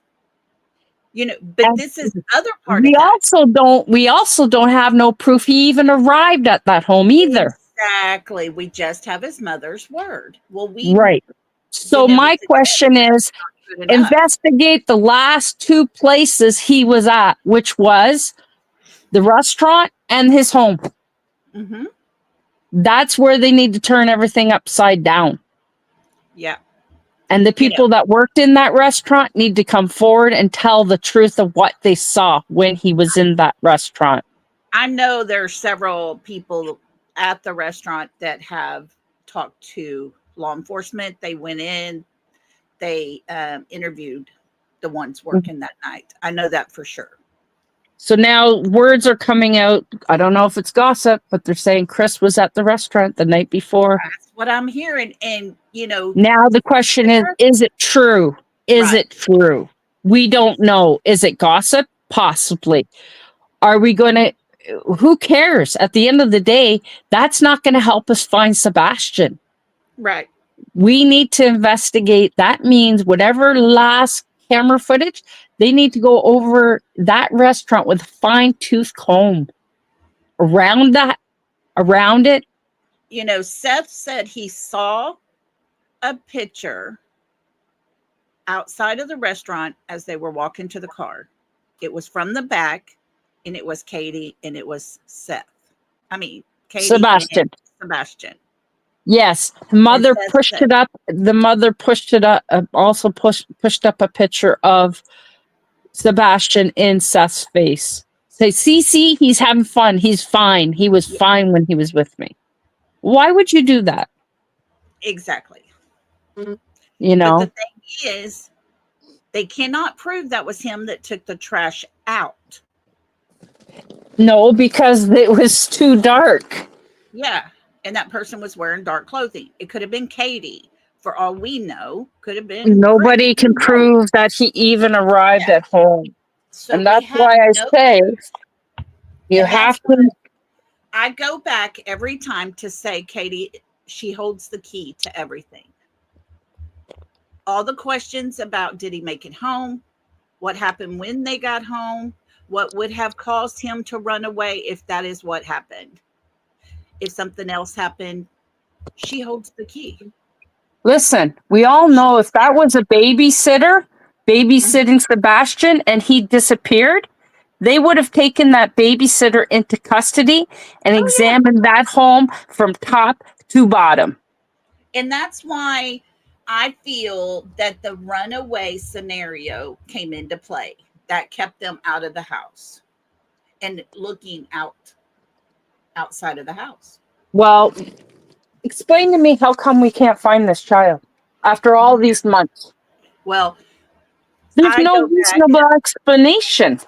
But And this is the other part we of that. we also don't have no proof he even arrived at that home either. Exactly. We just have his mother's word. Well, we Right. So my question is, good enough. investigate the last two places he was at, which was the restaurant and his home. Mm-hmm. That's where they need to turn everything upside down. Yeah. And the people that worked in that restaurant need to come forward and tell the truth of what they saw when he was in that restaurant. I know there are several people at the restaurant that have talked to law enforcement. They went in, they interviewed the ones working that night. I know that for sure. So now words are coming out. I don't know if it's gossip, but they're saying Chris was at the restaurant the night before. That's what I'm hearing. And, now the question is it true? Is it true? We don't know. Is it gossip? Possibly. Are we going to, who cares? At the end of the day, that's not going to help us find Sebastian. Right. We need to investigate. That means whatever last camera footage, they need to go over that restaurant with a fine-tooth comb around it. Seth said he saw a picture outside of the restaurant as they were walking to the car. It was from the back, and it was Katie, and it was Seth. I mean, Katie Sebastian. and Sebastian. Yes, the mother pushed it up. The mother pushed it up. Also pushed up a picture of Sebastian in Seth's face. Say, see, he's having fun. He's fine. He was fine when he was with me. Why would you do that? Exactly. But the thing is, they cannot prove that was him that took the trash out. No, because it was too dark. Yeah. and that person was wearing dark clothing. It could have been Katie. For all we know, could have been Chris. Nobody We can know. prove that he even arrived Yeah. at home. So And we that's have why I no, say you and have that's to. why I go back every time to say, Katie, she holds the key to everything. All the questions about did he make it home? What happened when they got home? What would have caused him to run away if that is what happened? If something else happened, she holds the key. Listen, we all know She's if that there. was a babysitter Mhm. babysitting Sebastian and he disappeared, they would have taken that babysitter into custody and Oh, yeah. examined that home from top to bottom. And that's why I feel that the runaway scenario came into play. That kept them out of the house and looking outside of the house. Well, explain to me how come we can't find this child after all these months? Well, There's I no go back reasonable explanation.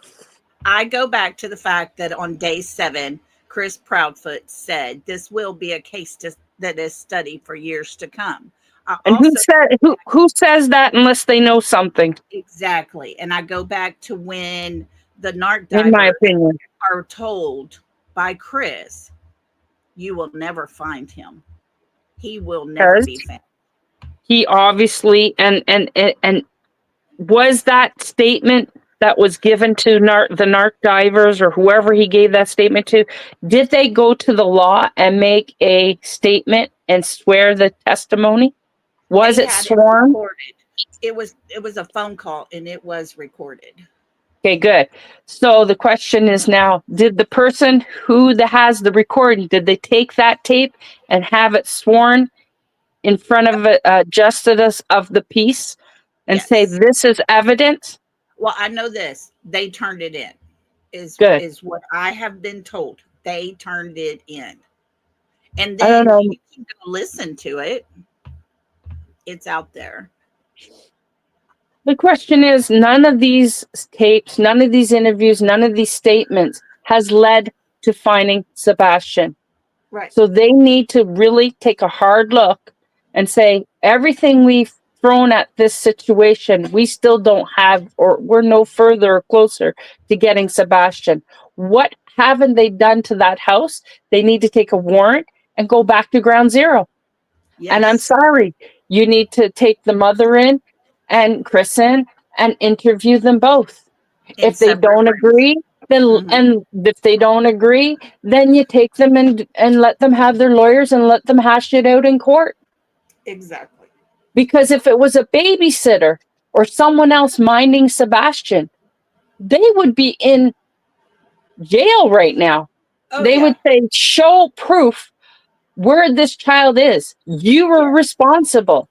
I go back to the fact that on day 7, Chris Proudfoot said this will be a case that is studied for years to come. I And who also said who says that unless they know something, exactly, and I go back to when the narc in my divers opinion. are told by Chris, "You will never find him. He will never Because be found." he obviously and was that statement that was given to the narc divers or whoever he gave that statement to, did they go to the law and make a statement and swear the testimony? Was They it had it sworn? recorded. It was a phone call and it was recorded. Okay, good. So the question is now, did the person who has the recording, did they take that tape and have it sworn in front of a justice of the peace and say, Yes. this is evidence? Well, I know this. They turned it in. Is Good. is what I have been told. They turned it in. And I don't then know. you can go listen to it. It's out there. The question is, none of these tapes, none of these interviews, none of these statements has led to finding Sebastian. Right. So they need to really take a hard look and say, everything we've thrown at this situation, we still don't have, or we're no further or closer to getting Sebastian. What haven't they done to that house? They need to take a warrant and go back to ground zero. And I'm Yes. sorry, you need to take the mother in and Chris in and interview them both. In If they separate don't rooms. agree, then Hmm. and if they don't agree, then you take them and let them have their lawyers and let them hash it out in court. Exactly. Because if it was a babysitter or someone else minding Sebastian, they would be in jail right now. Oh They yeah. would say, show proof where this child is. You were Yeah. responsible.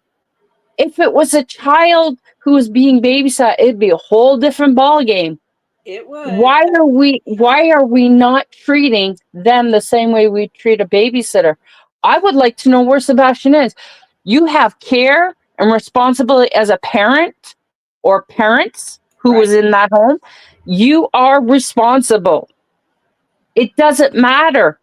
If it was a child who was being babysat, it'd be a whole different ball game. It would. Why are we not treating them the same way we treat a babysitter? I would like to know where Sebastian is. You have care and responsibility as a parent or parents who was Right. in that home. You are responsible. It doesn't matter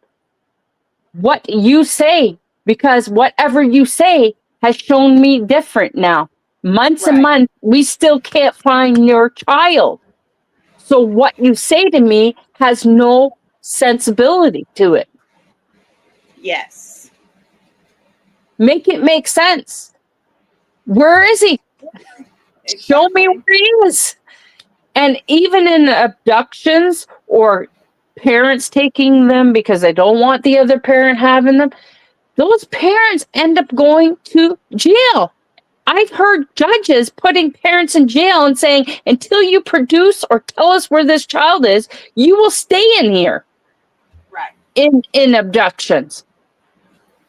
what you say, because whatever you say has shown me different now. Months and Right. months, we still can't find your child. So what you say to me has no sensibility to it. Yes. Make it make sense. Where is he? Show me Exactly. where he is. And even in abductions or parents taking them because they don't want the other parent having them, those parents end up going to jail. I've heard judges putting parents in jail and saying, until you produce or tell us where this child is, you will stay in here Right. in abductions.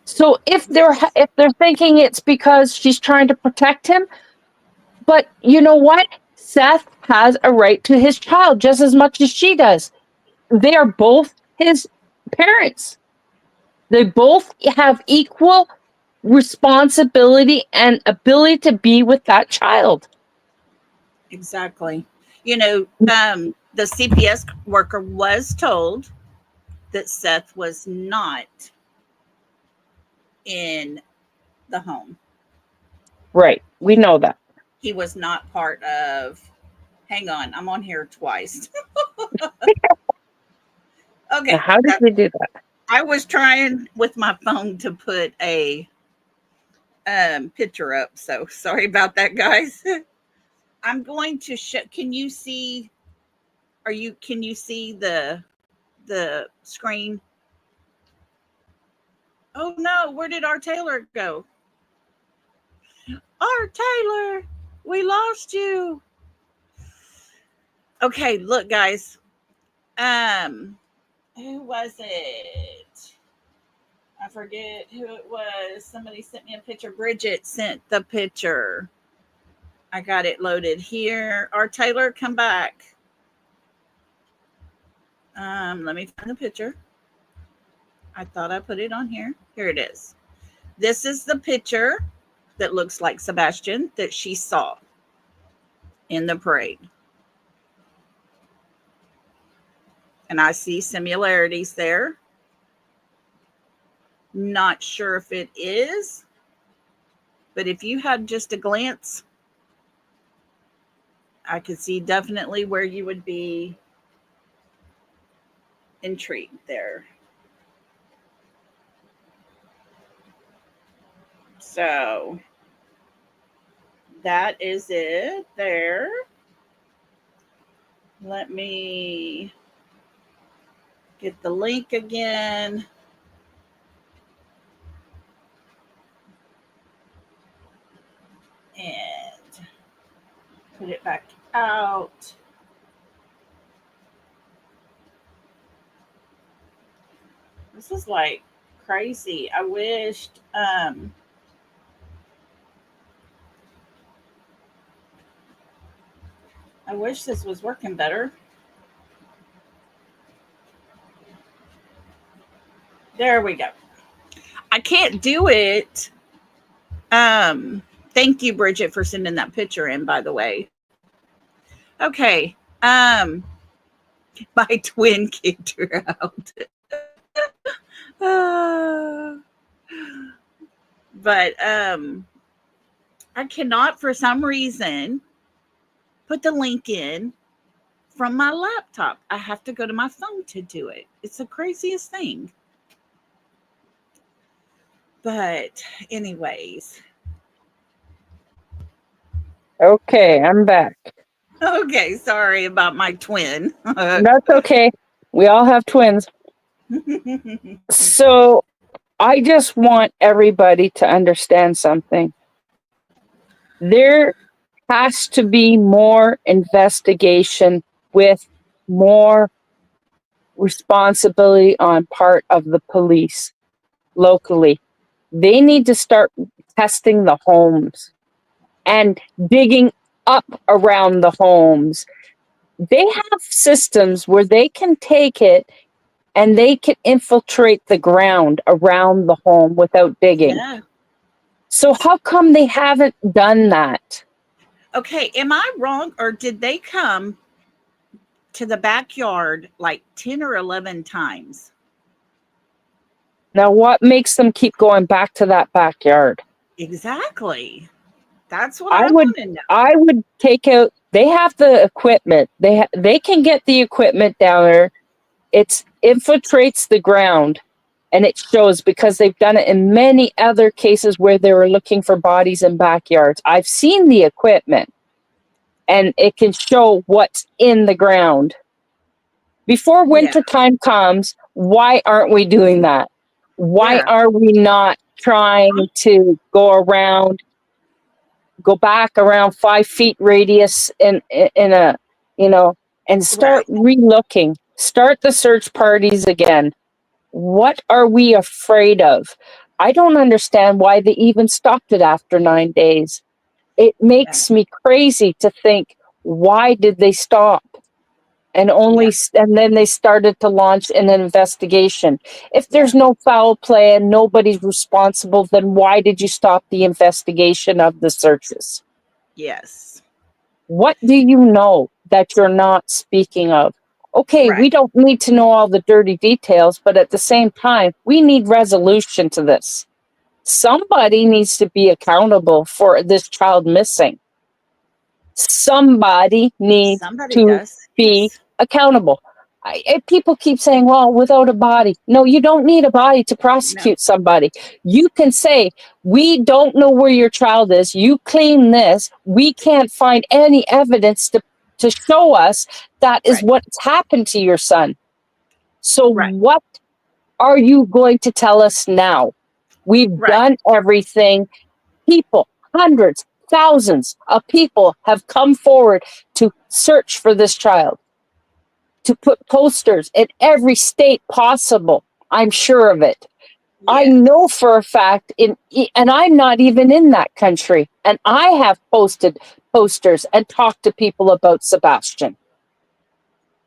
So Yes. if they're thinking it's because she's trying to protect him, but you know what? Seth has a right to his child just as much as she does. They are both his parents. They both have equal responsibility and ability to be with that child. Exactly. The CPS worker was told that Seth was not in the home. Right. We know that. He was not part of. Hang on, I'm on here twice. Now, Okay, how did we do that? I was trying with my phone to put a picture up, so sorry about that, guys. I'm going to show. Can you see? Are you? Can you see the screen? Oh no, where did our Taylor go? Our Taylor, we lost you. Okay, look, guys. Who was it? I forget who it was. Somebody sent me a picture. Bridget sent the picture. I got it loaded here. Our Taylor, come back. Let me find the picture. I thought I put it on here. Here it is. This is the picture that looks like Sebastian that she saw in the parade. And I see similarities there. Not sure if it is, but if you had just a glance, I could see definitely where you would be intrigued there. So that is it there. Let me get the link again. And put it back out. This is like crazy. I wished I wish this was working better. There we go. I can't do it. Thank you, Bridget, for sending that picture in, by the way. Okay. My twin kicked her out. But I cannot, for some reason, put the link in from my laptop. I have to go to my phone to do it. It's the craziest thing. But anyways. Okay, I'm back. Okay, sorry about my twin. That's okay. We all have twins. So I just want everybody to understand something. There has to be more investigation with more responsibility on part of the police locally. They need to start testing the homes and digging up around the homes. They have systems where they can take it and they can infiltrate the ground around the home without digging. Yeah. So how come they haven't done that? Okay, am I wrong, or did they come to the backyard like 10 or 11 times? Now, what makes them keep going back to that backyard? Exactly. That's what I I would want to know. I would take out. They have the equipment. They can get the equipment down there. It infiltrates the ground, and it shows because they've done it in many other cases where they were looking for bodies in backyards. I've seen the equipment, and it can show what's in the ground. Before Yeah. winter time comes, why aren't we doing that? Why Yeah. are we not trying to go back around 5 feet radius in a, and start Right. relooking, start the search parties again. What are we afraid of? I don't understand why they even stopped it after 9 days. It Yeah. makes me crazy to think, why did they stop? And then they started to launch an investigation. If there's no foul play and nobody's responsible, then why did you stop the investigation of the searches? Yes. What do you know that you're not speaking of? Okay, we Right. don't need to know all the dirty details, but at the same time, we need resolution to this. Somebody needs to be accountable for this child missing. Somebody needs Somebody to does. be Yes. accountable. People keep saying, well, without a body. No, you don't need a body to No. prosecute somebody. You can say, we don't know where your child is. You claim this. We can't find any evidence to show us that is Right. what's happened to your son. So, Right. what are you going to tell us now? We've Right. done everything. People, hundreds, thousands of people have come forward to search for this child, to put posters in every state possible. I'm sure of it. I Yes. know for a fact and I'm not even in that country, and I have posted posters and talked to people about Sebastian.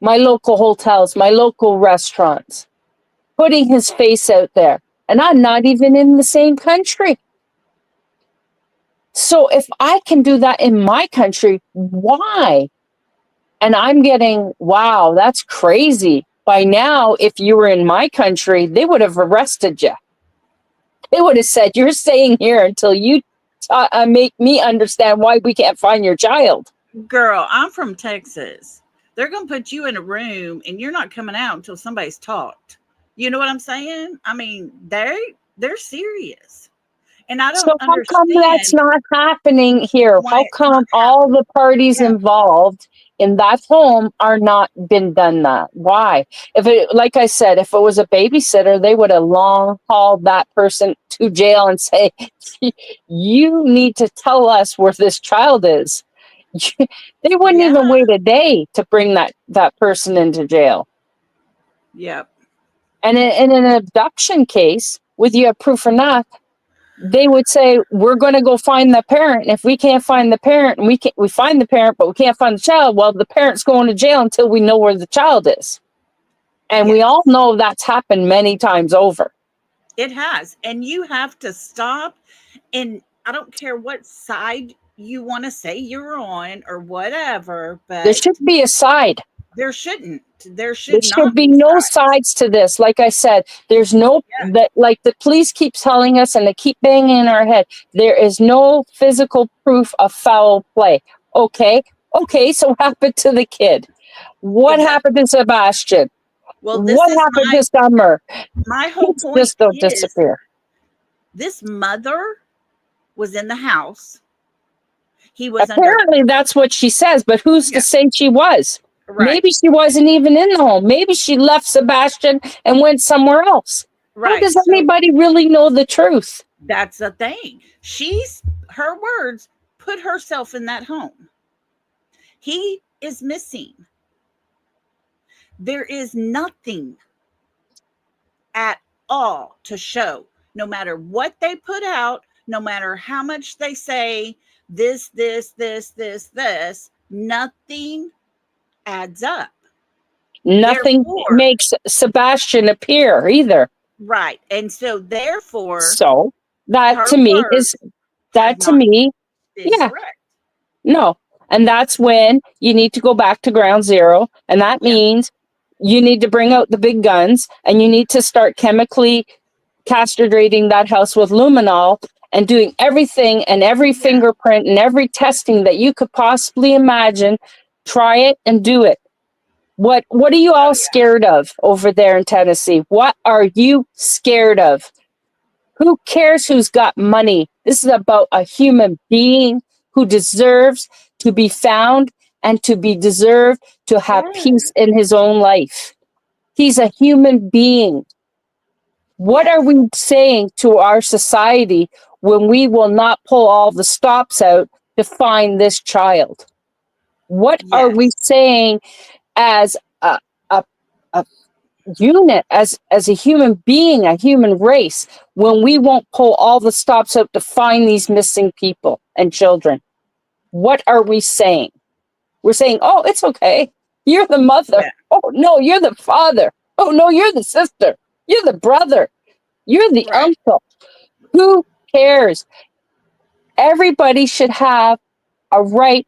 My local hotels, my local restaurants, putting his face out there, and I'm not even in the same country. So if I can do that in my country, why? And I'm getting, wow, that's crazy. By now, if you were in my country, they would have arrested you. They would have said, you're staying here until you make me understand why we can't find your child. Girl, I'm from Texas. They're going to put you in a room and you're not coming out until somebody's talked. You know what I'm saying? I mean, they're serious. And I So don't how come that's understand not happening here? why How it's not come all happening. the parties Yeah. involved in that home are not been done that? Why? If it, like I said, if it was a babysitter, they would have long hauled that person to jail and say, you need to tell us where this child is. They wouldn't Yeah. even wait a day to bring that person into jail. Yep. And in an abduction case, with you have proof or not, they would say, we're going to go find the parent. And if we can't find the parent, and we find the parent, but we can't find the child, well, the parent's going to jail until we know where the child is. And we all Yes. know that's happened many times over. It has. And you have to stop. And I don't care what side you want to say you're on or whatever, There but should be a side. there shouldn't. There There should should not be be no sides. sides to this. Like I said, there's no, Yeah. that, like the police keep telling us and they keep banging in our head, there is no physical proof of foul play. Okay. Okay. So what happened to the kid? What happened Exactly. to Sebastian? Well, this What is happened to Summer? my whole Kids point just don't is disappear. this mother was in the house. He was under. Apparently, that's what she says, but who's to Yeah. say she was? Right. Maybe she wasn't even in the home. Maybe she left Sebastian and went somewhere else. How Right. does So anybody really know the truth? that's the thing. She's her words put herself in that home. He is missing. There is nothing at all to show, no matter what they put out, no matter how much they say this, nothing adds up. Nothing Therefore, makes Sebastian appear either. right. And so, therefore, So her words have that to not me, been yeah, correct. no. And that's when you need to go back to ground zero. And that Yeah. means you need to bring out the big guns and you need to start chemically castrating that house with luminol and doing everything and every Yeah. fingerprint and every testing that you could possibly imagine. Try it and do it. What are you Oh, all yeah. scared of over there in Tennessee? What are you scared of? Who cares who's got money? This is about a human being who deserves to be found and to be deserved to have peace Yes. in his own life. He's a human being. What are Yes. we saying to our society when we will not pull all the stops out to find this child? What are we Yes. saying as a, a unit, as a human being, a human race, when we won't pull all the stops out to find these missing people and children? What are we saying? We're saying, oh, it's okay. You're the mother. Yeah. Oh, no, you're the father. Oh, no, you're the sister. You're the brother. You're the Right. uncle. Who cares? Everybody should have a right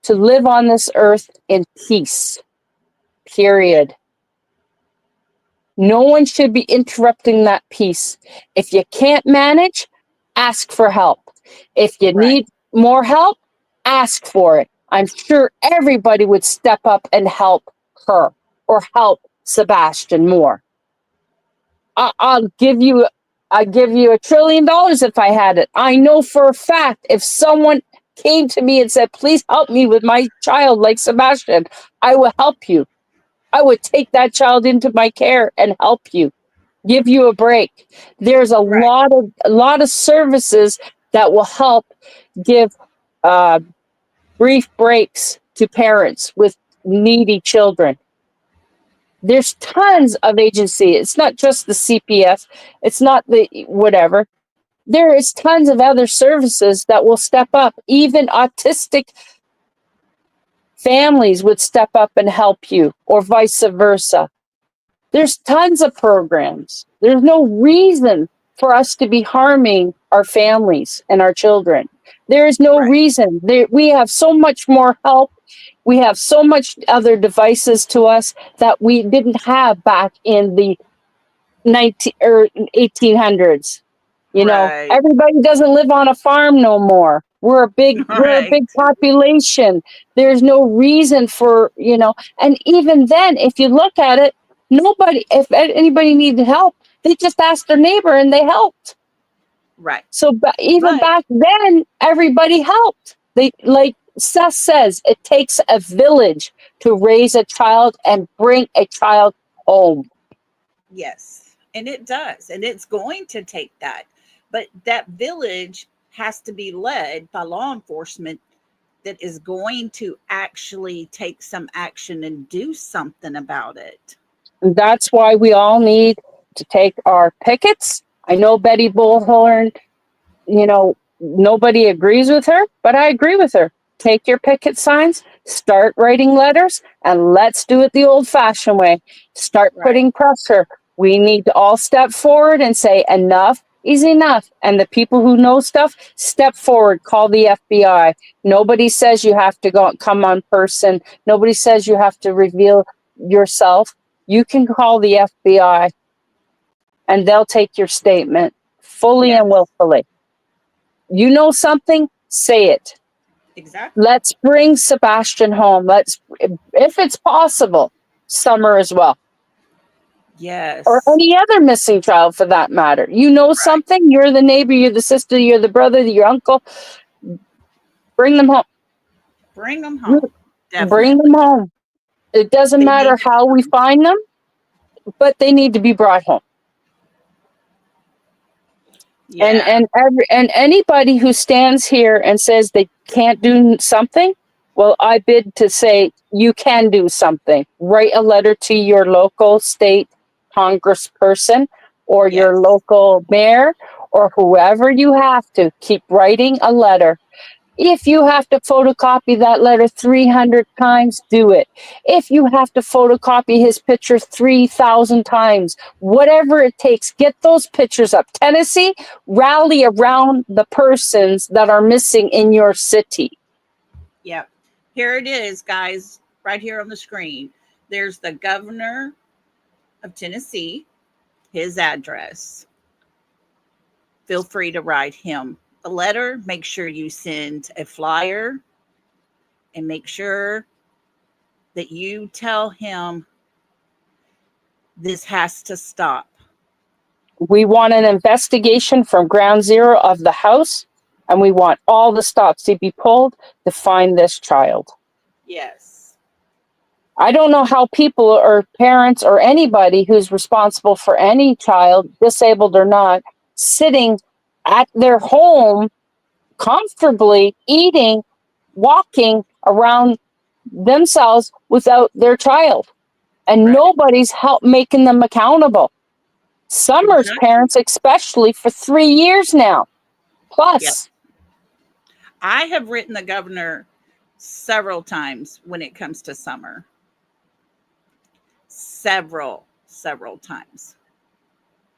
to live on this earth in peace, Yeah. period. No one should be interrupting that peace. If you can't manage, ask for help. If you Right. need more help, ask for it. I'm sure everybody would step up and help her or help Sebastian more. I'll give you $1 trillion if I had it. I know for a fact if someone came to me and said, please help me with my child like Sebastian, I will help you. I would take that child into my care and help you, give you a break. There's a Right. lot of services that will help give brief breaks to parents with needy children. There's tons of agency. It's not just the CPS. It's not the whatever. There is tons of other services that will step up. Even autistic families would step up and help you, or vice versa. There's tons of programs. There's no reason for us to be harming our families and our children. There is no Right. reason. We have so much more help. We have so much other devices to us that we didn't have back in the 19 or 1800s. You know, Right. everybody doesn't live on a farm no more. We're a Right. big population. There's no reason for, and even then, if you look at it, if anybody needed help, they just asked their neighbor and they helped. Right. So even But back then, everybody helped. Like Seth says, it takes a village to raise a child and bring a child home. yes, and it does. And it's going to take that. But that village has to be led by law enforcement that is going to actually take some action and do something about it. And that's why we all need to take our pickets. I know Betty Bullhorn, nobody agrees with her, but I agree with her. Take your picket signs, start writing letters, and let's do it the old fashioned way. Start Right. putting pressure. We need to all step forward and say, enough is enough. And the people who know stuff, step forward, call the FBI. Nobody says you have to come on person. Nobody says you have to reveal yourself. You can call the FBI and they'll take your statement fully and Yes, willfully. You know something, say it. exactly. Let's bring Sebastian home. If it's possible, Summer as well, or Yes. any other missing child for that matter. You know Right. something, you're the neighbor, you're the sister, you're the brother, your uncle, bring them home. Bring them home. Bring them Definitely. home. It doesn't They matter need to be how we heard. find them, but they need to be brought home. And Yeah. and anybody who stands here and says they can't do something, well, I bid to say you can do something. Write a letter to your local state congressperson or your Yes. local mayor or whoever you have to. Keep writing a letter. If you have to photocopy that letter 300 times, do it. If you have to photocopy his picture 3,000 times, whatever it takes, get those pictures up. Tennessee, rally around the persons that are missing in your city. Yep. Here it is, guys, right here on the screen. There's the governor of Tennessee, his address. Feel free to write him a letter. Make sure you send a flyer and make sure that you tell him this has to stop. We want an investigation from ground zero of the house, and we want all the stops to be pulled to find this child. Yes. I don't know how people or parents or anybody who's responsible for any child, disabled or not, sitting at their home comfortably, eating, walking around themselves without their child. And Right. nobody's making them accountable. Summer's Exactly. parents, especially for 3 years now, Yep. plus. I have written the governor several times when it comes to summer. Several times.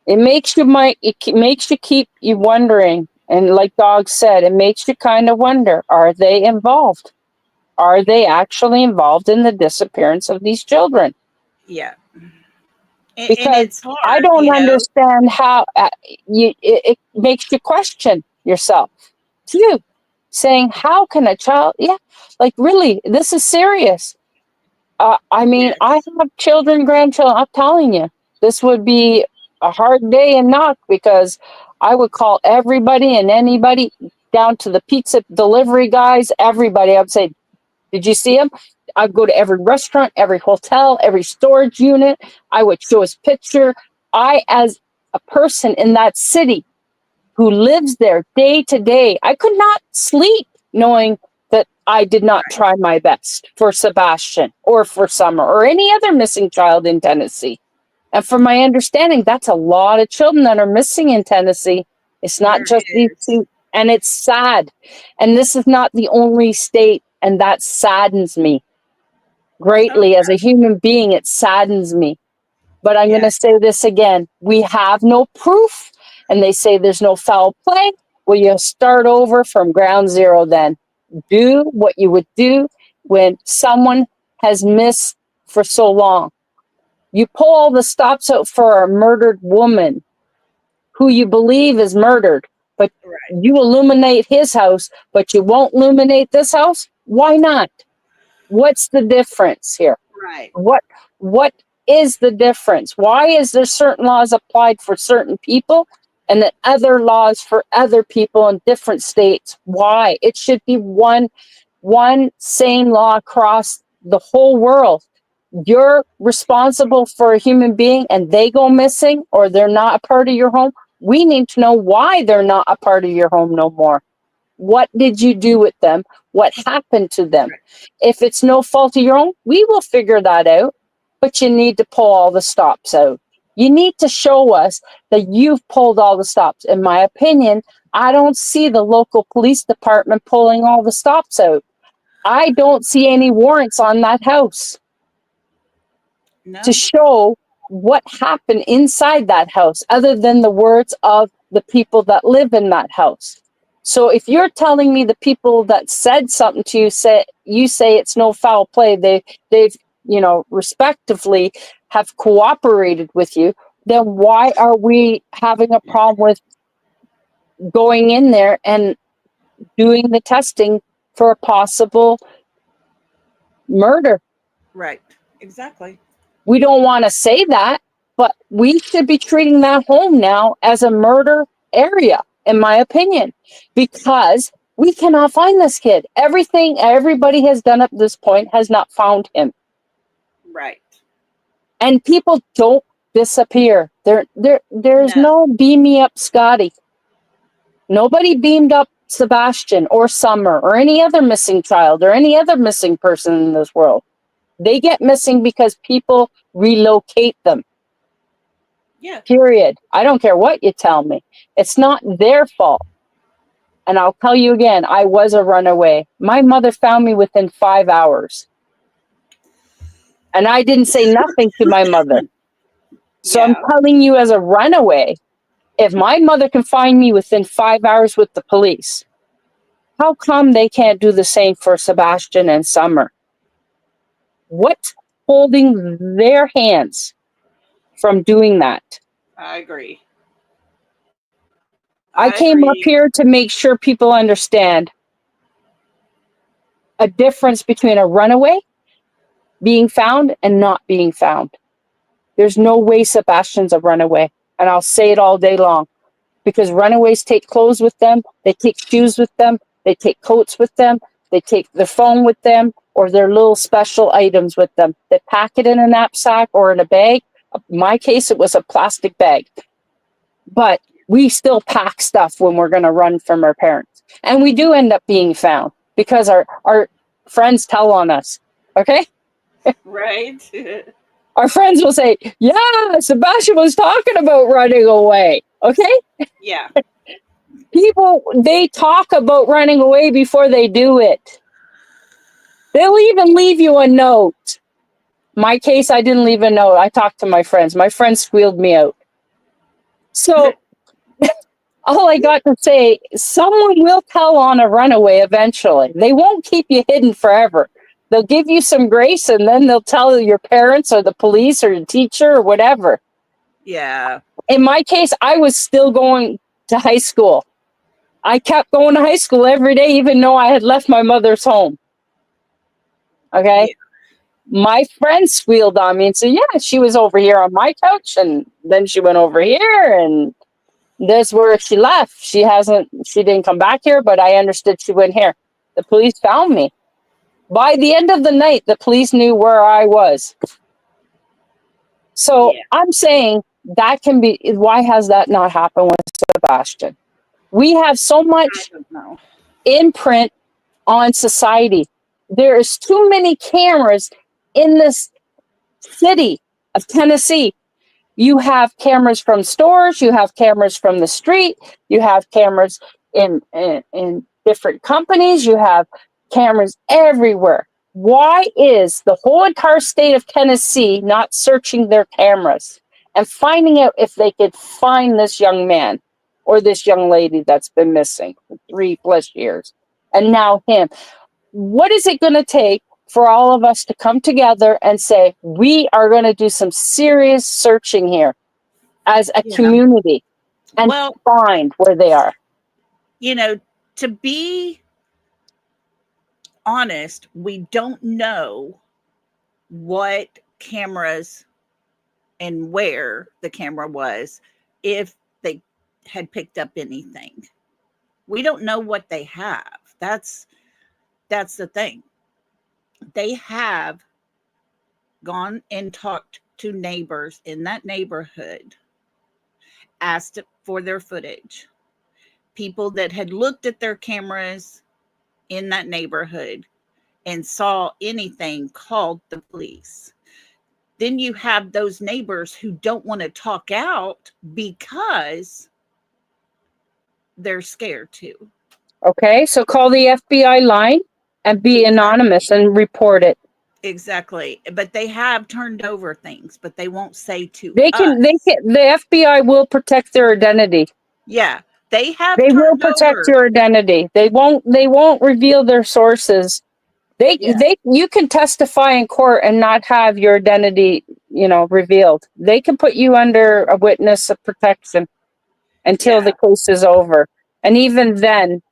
It makes you keep you wondering. And like Dog said, it makes you kind of wonder, are they involved? Are they actually involved in the disappearance of these children? Yeah. And because it's I hard, don't you know. understand how it makes you question yourself too, saying, how can a child, yeah, like really, this is serious. I mean, I Yes. have children, grandchildren. I'm telling you, this would be a hard day and knock because I would call everybody and anybody down to the pizza delivery guys, everybody. I'd say, did you see him? I'd go to every restaurant, every hotel, every storage unit. I would show his picture. I, as a person in that city who lives there day to day, I could not sleep knowing that I did not Right. try my best for Sebastian or for Summer or any other missing child in Tennessee. And from my understanding, that's a lot of children that are missing in Tennessee. It's not There just these is. two, and it's sad. And this is not the only state, and that saddens me Oh, greatly as a yeah. human being. It saddens me. But I'm going Yeah. to say this again. We have no proof, and they say there's no foul play. Well, you start over from ground zero then. Do what you would do when someone has missed for so long. You pull all the stops out for a murdered woman who you believe is murdered, but Right. you illuminate his house, but you won't illuminate this house. Why not? What's the difference here? Right. What is the difference? Why is there certain laws applied for certain people and then other laws for other people in different states? Why? It should be one same law across the whole world. You're responsible for a human being and they go missing or they're not a part of your home. We need to know why they're not a part of your home no more. What did you do with them? What happened to them? Right. If it's no fault of your own, we will figure that out. But you need to pull all the stops out. You need to show us that you've pulled all the stops. In my opinion, I don't see the local police department pulling all the stops out. I don't see any warrants on that house to No. show what happened inside that house other than the words of the people that live in that house. So if you're telling me the people that said something to you say it's no foul play, they've respectively have cooperated with you, then why are we having a problem with going in there and doing the testing for a possible murder? Right. Exactly. We don't want to say that, but we should be treating that home now as a murder area, in my opinion, because we cannot find this kid. Everything everybody has done up to this point has not found him. Right. And people don't disappear. There's No. no beam me up Scotty. Nobody beamed up Sebastian or Summer or any other missing child or any other missing person in this world. They get missing because people relocate them. Yeah. Period. I don't care what you tell me. It's not their fault. And I'll tell you again, I was a runaway. My mother found me within 5 hours. And I didn't say nothing to my mother. So I'm Yeah. telling you, as a runaway, if my mother can find me within 5 hours with the police, how come they can't do the same for Sebastian and Summer? What's holding their hands from doing that? I agree. I I came up agree. here to make sure people understand a difference between a runaway being found and not being found. There's no way Sebastian's a runaway. And I'll say it all day long because runaways take clothes with them, they take shoes with them, they take coats with them, they take their phone with them or their little special items with them. They pack it in a knapsack or in a bag. In my case, it was a plastic bag. But we still pack stuff when we're going to run from our parents. And we do end up being found because our friends tell on us. Okay? Right. Our friends will say, yeah, Sebastian was talking about running away. Okay? Yeah. People, they talk about running away before they do it. They'll even leave you a note. My case, I didn't leave a note. I talked to my friends. My friends squealed me out. So all I got to say, someone will tell on a runaway eventually. They won't keep you hidden forever. They'll give you some grace and then they'll tell your parents or the police or the teacher or whatever. Yeah. In my case, I was still going to high school. I kept going to high school every day, even though I had left my mother's home. Okay. Yeah. My friend squealed on me and said, yeah, she was over here on my couch, and then she went over here, and this where she left. She didn't come back here, but I understood she went here. The police found me. By the end of the night, the police knew where I was. So Yeah. I'm saying that can be, why has that not happened with Sebastian? We have so I much don't know. imprint on society. There is too many cameras in this city of Tennessee. You have cameras from stores, you have cameras from the street, you have cameras in different companies, you have cameras everywhere. Why is the whole entire state of Tennessee not searching their cameras and finding out if they could find this young man or this young lady that's been missing for 3+ years? And now him. What is it going to take for all of us to come together and say, we are going to do some serious searching here as a Yeah. community and Well, find where they are? you know, to be honest, we don't know what cameras and where the camera was, if they had picked up anything. We don't know what they have. That's the thing. They have gone and talked to neighbors in that neighborhood, asked for their footage. People that had looked at their cameras in that neighborhood and saw anything called the police. Then you have those neighbors who don't want to talk out because they're scared to. Okay, so call the FBI line and be Exactly. anonymous and report it. Exactly. But they have turned over things, but they won't say to They us. can, the FBI will protect their identity. Yeah, they have They will turned protect over. your identity. They won't reveal their sources. Yeah, You can testify in court and not have your identity, revealed. They can put you under a witness of protection until the yeah, case is over. And even then,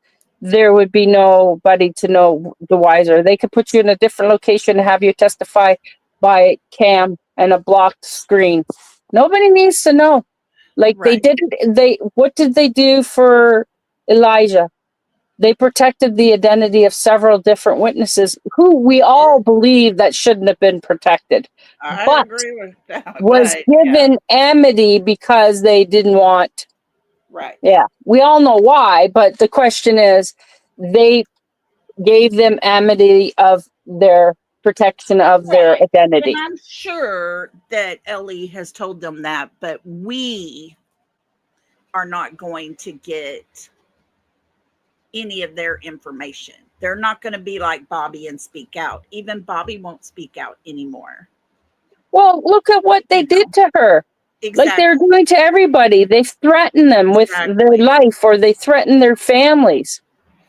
there would be nobody to know the wiser. They could put you in a different location and have you testify by cam and a blocked screen. Nobody needs to know. Like they right. didn't, what did they do for Elijah? They protected the identity of several different witnesses who we all believe that shouldn't have been protected, I but agree with that, was but yeah, given amity because they didn't want. right, Yeah, we all know why, but the question is, they gave them amity of their protection of their right. And identity. I'm sure that Ellie has told them that, but we are not going to get any of their information. They're not going to be like Bobby and speak out. Even Bobby won't speak out anymore. Well, look at what they You did know, to her. Like they're exactly, doing to everybody. They've threatened them with their exactly. life or they threaten their families.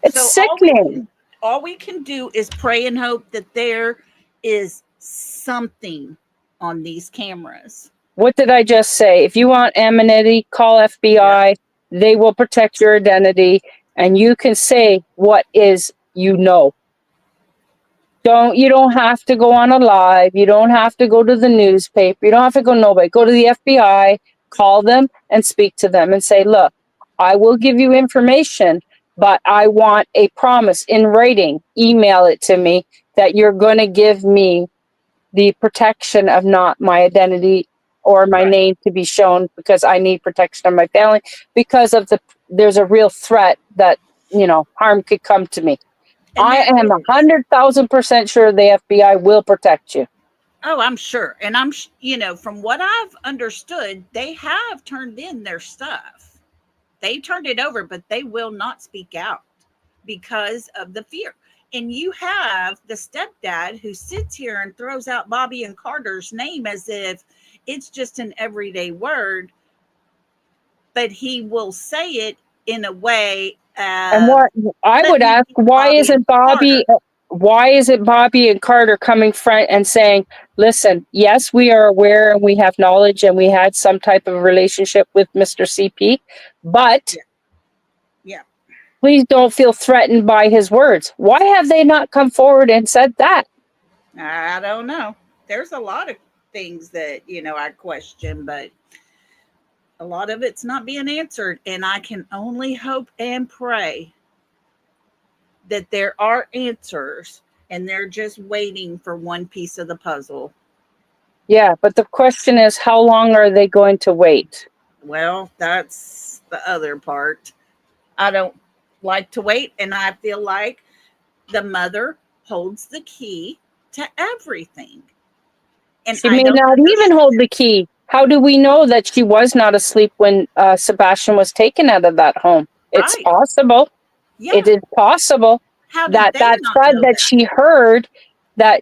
It's So sickening. all we can do is pray and hope that there is something on these cameras. What did I just say? If you want anonymity, call Yeah, FBI. They will protect your identity and you can say what is you don't have to go on a live. You don't have to go to the newspaper. You don't have to go nobody. Go to the FBI, call them and speak to them and say, look, I will give you information, but I want a promise in writing. Email it to me that you're going to give me the protection of not my identity or my right. name to be shown because I need protection of my family because of there's a real threat that, harm could come to me. And I there am is. 100,000% sure the FBI will protect you. Oh, I'm sure. And from what I've understood, they have turned in their stuff. They turned it over, but they will not speak out because of the fear. And you have the stepdad who sits here and throws out Bobby and Carter's name as if it's just an everyday word, but he will say it in a way And of, what I let would me ask, get why Bobby and isn't Bobby, Carter. why is it Bobby and Carter coming front and saying, listen, yes, we are aware and we have knowledge and we had some type of relationship with Mr. CP, but Yeah. please don't feel threatened by his words. Why have they not come forward and said that? I don't know. There's a lot of things that, I question, but a lot of it's not being answered. And I can only hope and pray that there are answers and they're just waiting for one piece of the puzzle. Yeah, but the question is, how long are they going to wait? Well, that's the other part. I don't like to wait, and I feel like the mother holds the key to everything. And She I may don't not even understand. hold the key. How do we know that she was not asleep when Sebastian was taken out of that home? It's Right. possible. It Yeah. is possible How did that they that not thud know that that? she heard, that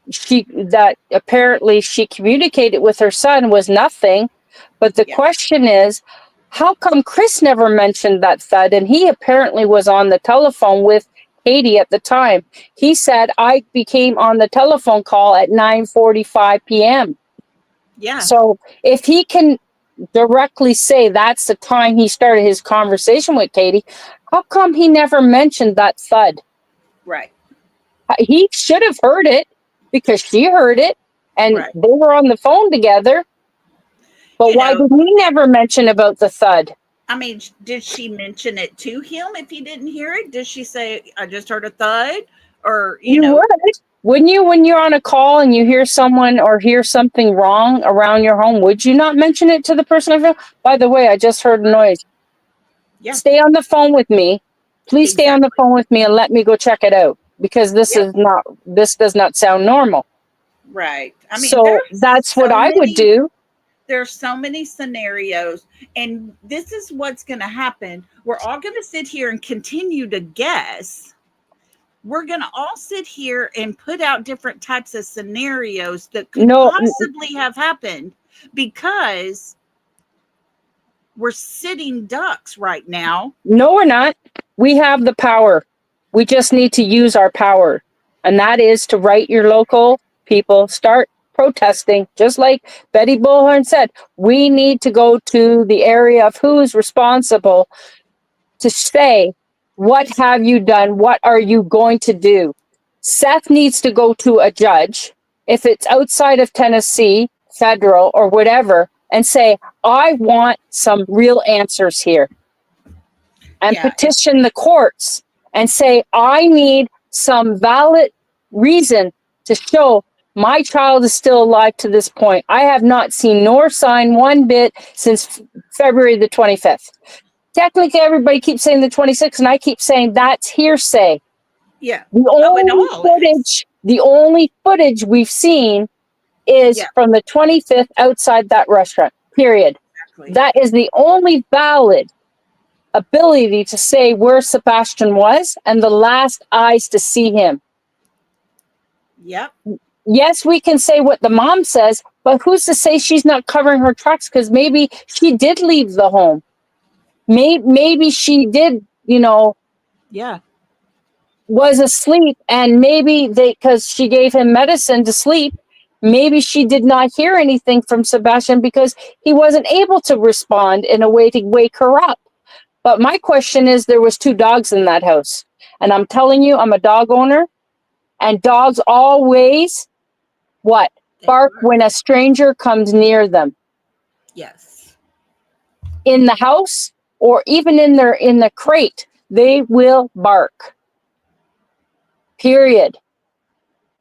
apparently she communicated with her son, was nothing. But the Yeah. question is, how come Chris never mentioned that thud? And he apparently was on the telephone with Katie at the time. He said, I became on the telephone call at 9:45 p.m. Yeah. So if he can directly say that's the time he started his conversation with Katie, how come he never mentioned that thud? Right. He should have heard it because she heard it and Right. they were on the phone together. But You why know, did he never mention about the thud? I mean, did she mention it to him if he didn't hear it? Did she say, I just heard a thud? Or, You would, wouldn't you, when you're on a call and you hear someone or hear something wrong around your home, would you not mention it to the person? By the way, I just heard a noise. yeah, Stay on the phone with me. Please stay on the exactly. phone with me and let me go check it out because Yep. this does not sound normal. Right. I mean, So that's what so I would many do. there's so many scenarios, and this is what's going to happen. We're all going to sit here and continue to guess. We're going to all sit here and put out different types of scenarios that could No, possibly have happened because we're sitting ducks right now. no, we're not. We have the power. We just need to use our power. And that is to write your local people, start protesting, just like Betty Bullhorn said. We need to go to the area of who is responsible to say, what have you done? What are you going to do? Seth needs to go to a judge, if it's outside of Tennessee, federal, or whatever, and say, I want some real answers here. And Yeah. petition the courts and say, I need some valid reason to show my child is still alive to this point. I have not seen nor signed one bit since February the 25th. Technically, everybody keeps saying the 26th, and I keep saying that's hearsay. Yeah. The Oh, it only all is. the only footage we've seen is Yeah. from the 25th outside that restaurant. Period. Exactly. That is the only valid ability to say where Sebastian was and the last eyes to see him. Yep. Yes, we can say what the mom says, but who's to say she's not covering her tracks? Because maybe she did leave the home. Maybe she did, Yeah. was asleep, and maybe because she gave him medicine to sleep, maybe she did not hear anything from Sebastian because he wasn't able to respond in a way to wake her up. But my question is, there was 2 dogs in that house. And I'm telling you, I'm a dog owner, and dogs always what? Bark when a stranger comes near them. Yes. In the house or even in the crate, they will bark. Period.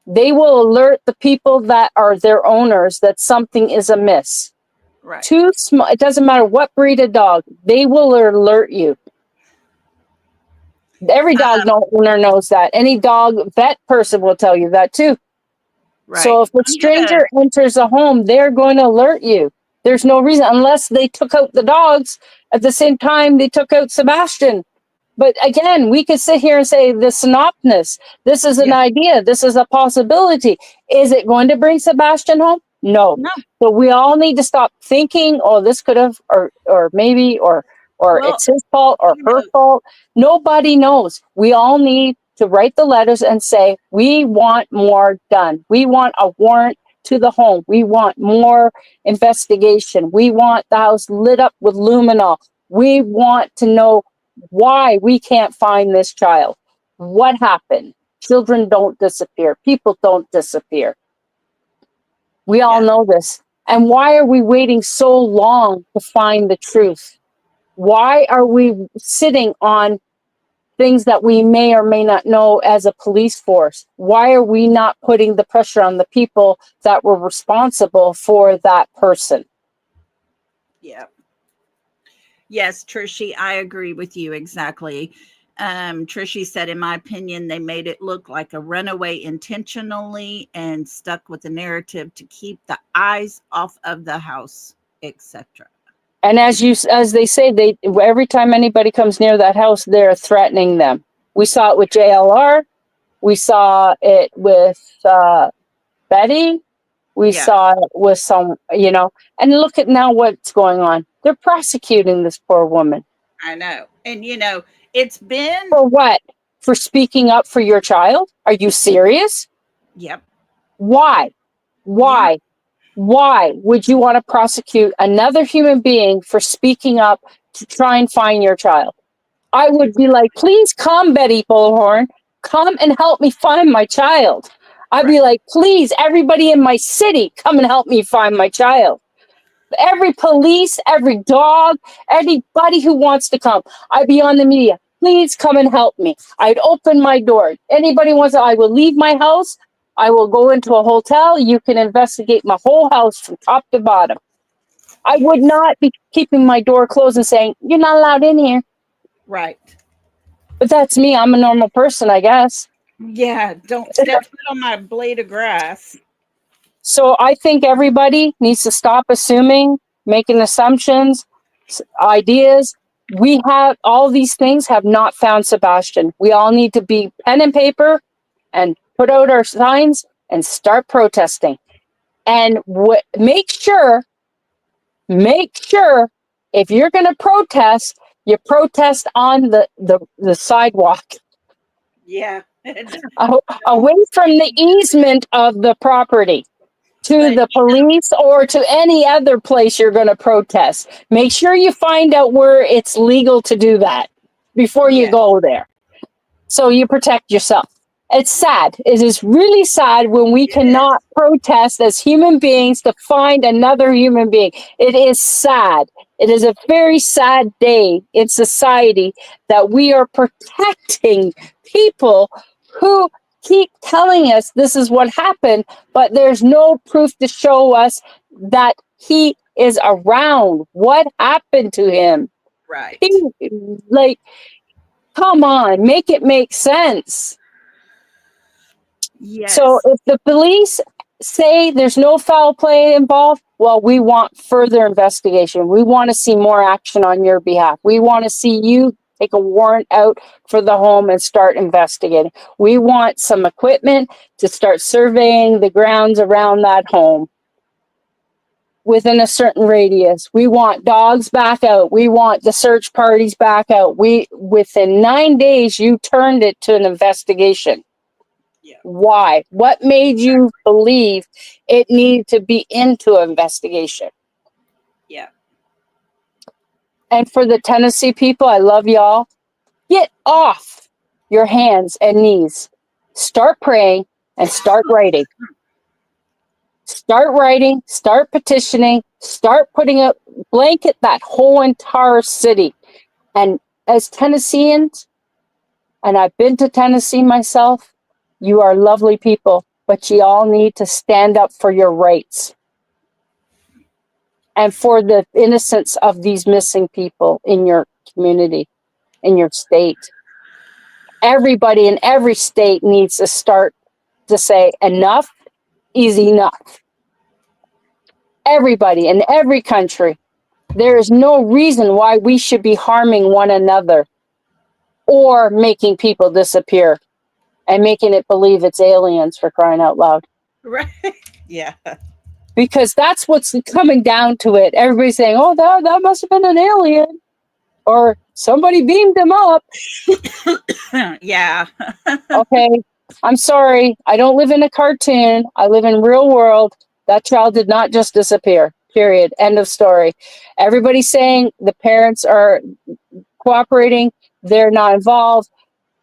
They will alert the people that are their owners that something is amiss. Right. Too small, it doesn't matter what breed of dog, they will alert you. Every dog owner knows that. Any dog vet person will tell you that too. Right. So if a stranger enters a home, they're going to alert you. There's no reason, unless they took out the dogs at the same time they took out Sebastian. But again, we could sit here and say the synopsis. This is an idea. This is a possibility. Is it going to bring Sebastian home? No. No. So we all need to stop thinking, oh, this could have, or maybe, or Well, it's his fault or her fault. Nobody knows. We all need to write the letters and say, we want more done. We want a warrant to the home. We want more investigation. We want the house lit up with luminol. We want to know why we can't find this child. What happened? Children don't disappear. People don't disappear. We all know this. And why are we waiting so long to find the truth? Why are we sitting on things that we may or may not know as a police force? Why are we not putting the pressure on the people that were responsible for that person? Yeah. Yes, Trishy, I agree with you exactly. Trishy said, in my opinion, they made it look like a runaway intentionally and stuck with the narrative to keep the eyes off of the house, etc. And as they say, they every time anybody comes near that house, they're threatening them. We saw it with JLR. We saw it with Betty. We saw it with some, and look at now what's going on. They're prosecuting this poor woman. I know. And, it's been... For what? For speaking up for your child? Are you serious? Yep. Why? Why? Yeah. Why would you want to prosecute another human being for speaking up to try and find your child? I would be like, please come, Betty Bullhorn. Come and help me find my child. I'd be like, please, everybody in my city, come and help me find my child. Every police, every dog, anybody who wants to come. I'd be on the media. Please come and help me. I'd open my door. Anybody wants to, I will leave my house. I will go into a hotel. You can investigate my whole house from top to bottom. I would not be keeping my door closed and saying, you're not allowed in here. Right. But that's me. I'm a normal person, I guess. Yeah, don't step foot on my blade of grass. So I think everybody needs to stop assuming, making assumptions, ideas. We have all these things have not found Sebastian. We all need to be pen and paper and put out our signs and start protesting. And make sure if you're going to protest, you protest on the sidewalk. Yeah. Away from the easement of the property. To the police or to any other place you're going to protest. Make sure you find out where it's legal to do that before you go there. So you protect yourself. It's sad. It is really sad when we cannot protest as human beings to find another human being. It is sad. It is a very sad day in society that we are protecting people who keep telling us this is what happened, but there's no proof to show us that he is around. What happened to him? Right. Come on, make it make sense. Yes. So if the police say there's no foul play involved, well, we want further investigation. We want to see more action on your behalf. We want to see you take a warrant out for the home and start investigating. We want some equipment to start surveying the grounds around that home within a certain radius. We want dogs back out. We want the search parties back out. Within 9 days, you turned it to an investigation. Yeah. Why? What made you believe it needed to be into an investigation? Yeah. And for the Tennessee people, I love y'all. Get off your hands and knees. Start praying and start writing. Start writing, start petitioning, start putting a blanket that whole entire city. And as Tennesseans, and I've been to Tennessee myself, you are lovely people, but you all need to stand up for your rights and for the innocence of these missing people in your community, in your state. Everybody in every state needs to start to say enough is enough. Everybody in every country. There is no reason why we should be harming one another or making people disappear and making it believe it's aliens, for crying out loud. Right. Yeah. Because that's what's coming down to it. Everybody's saying, oh, that must have been an alien. or somebody beamed him up. Yeah. Okay, I'm sorry. I don't live in a cartoon. I live in real world. That child did not just disappear. Period. End of story. Everybody's saying the parents are cooperating. They're not involved.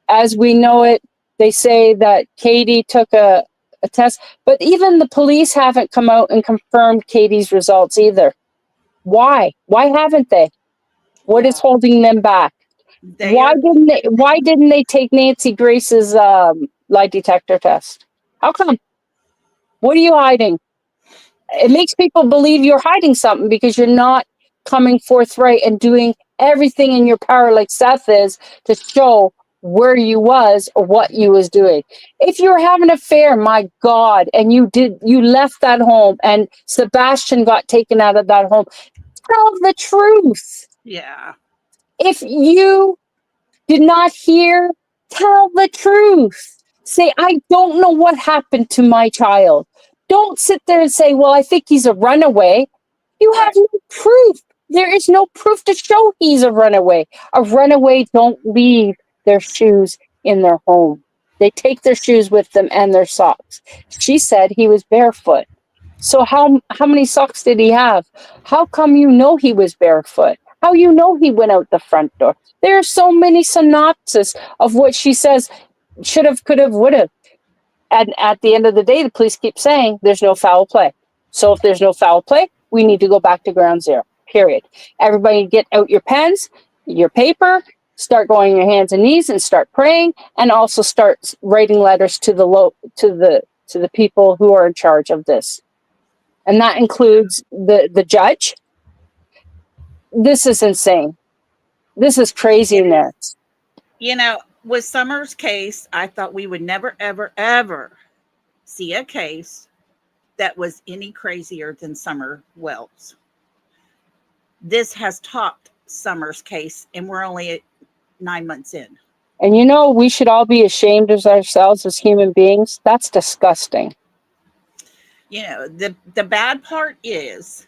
As we know it, they say that Katie took a test, but even the police haven't come out and confirmed Katie's results either. Why? Why haven't they? What is Well, holding them back? they are Why didn't they take Nancy Grace's lie detector test? How come? What are you hiding? It makes people believe you're hiding something because you're not coming forthright and doing everything in your power like Seth is to show where you was or what you was doing. If you were having an affair, my God, and you left that home and Sebastian got taken out of that home, tell the truth. yeah. If you did not hear, tell the truth. Say, I don't know what happened to my child. Don't sit there and say, well, I think he's a runaway. You have Right. no proof. There is no proof to show he's a runaway. A runaway don't leave their shoes in their home. They take their shoes with them and their socks. She said he was barefoot. So how many socks did he have? How come you know he was barefoot? How you know he went out the front door? There are so many synopses of what she says should have, could have, would have. And at the end of the day, the police keep saying there's no foul play. So if there's no foul play, we need to go back to ground zero. Period. Everybody get out your pens, your paper, start going on your hands and knees and start praying, and also start writing letters to the people who are in charge of this. And that includes the judge. This is insane. This is craziness. With Summer's case, I thought we would never, ever, ever see a case that was any crazier than Summer Wells. This has topped Summer's case, and we're only at 9 months in. And we should all be ashamed of ourselves as human beings. That's disgusting. The bad part is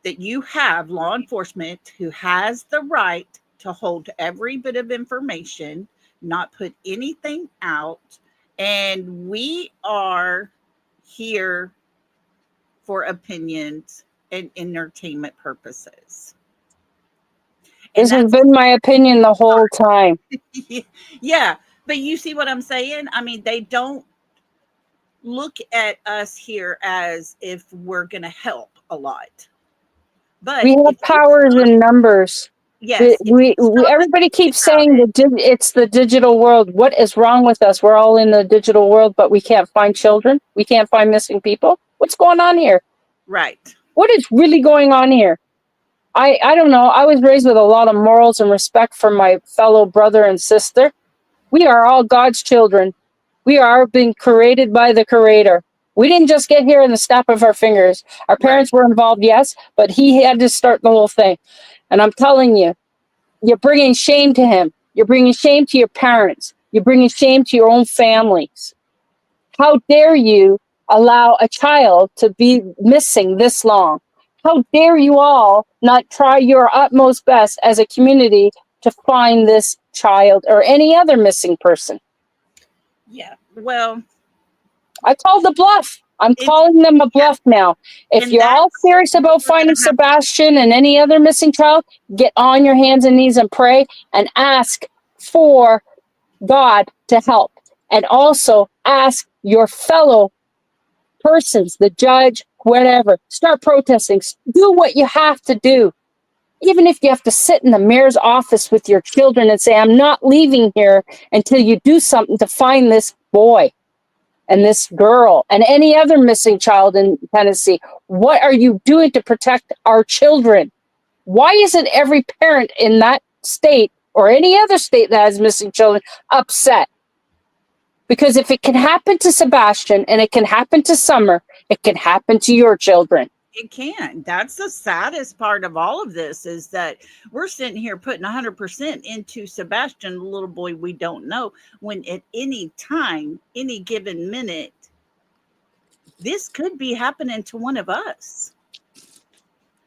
that you have law enforcement who has the right to hold every bit of information, not put anything out, and we are here for opinions and entertainment purposes. And This has that's been my opinion the whole time. yeah, but you see what I'm saying? I mean, they don't look at us here as if we're going to help a lot. But We have if you powers in numbers. yes, if you stop and Everybody think keeps about saying it, it's the digital world. What is wrong with us? We're all in the digital world, but we can't find children. We can't find missing people. What's going on here? right. What is really going on here? I don't know. I was raised with a lot of morals and respect for my fellow brother and sister. We are all God's children. We are being created by the Creator. We didn't just get here in the snap of our fingers. Our Right. parents were involved, yes, but He had to start the whole thing. And I'm telling you, you're bringing shame to Him. You're bringing shame to your parents. You're bringing shame to your own families. How dare you allow a child to be missing this long? How dare you all not try your utmost best as a community to find this child or any other missing person? Yeah. Well, I called the bluff. I'm it's calling them a yeah, bluff now. If and you're all that's serious what about we're finding gonna have. Sebastian and any other missing child, get on your hands and knees and pray and ask for God to help. And also ask your fellow persons, the judge, whatever, start protesting. Do what you have to do. Even if you have to sit in the mayor's office with your children and say, I'm not leaving here until you do something to find this boy and this girl and any other missing child in Tennessee. What are you doing to protect our children? Why isn't every parent in that state or any other state that has missing children upset? Because if it can happen to Sebastian and it can happen to Summer, it can happen to your children. It can. That's the saddest part of all of this is that we're sitting here putting 100% into Sebastian, the little boy we don't know, when at any time, any given minute, this could be happening to one of us.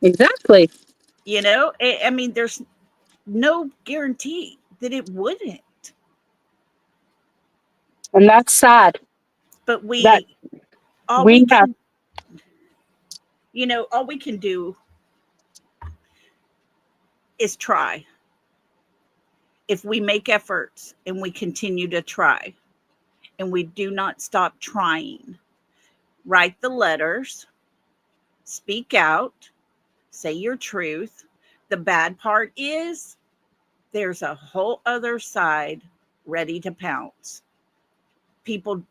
Exactly. I mean, there's no guarantee that it wouldn't. And that's sad But that all we we have. can, all we can do is try. If we make efforts and we continue to try and we do not stop trying, write the letters, speak out, say your truth. The bad part is there's a whole other side ready to pounce. People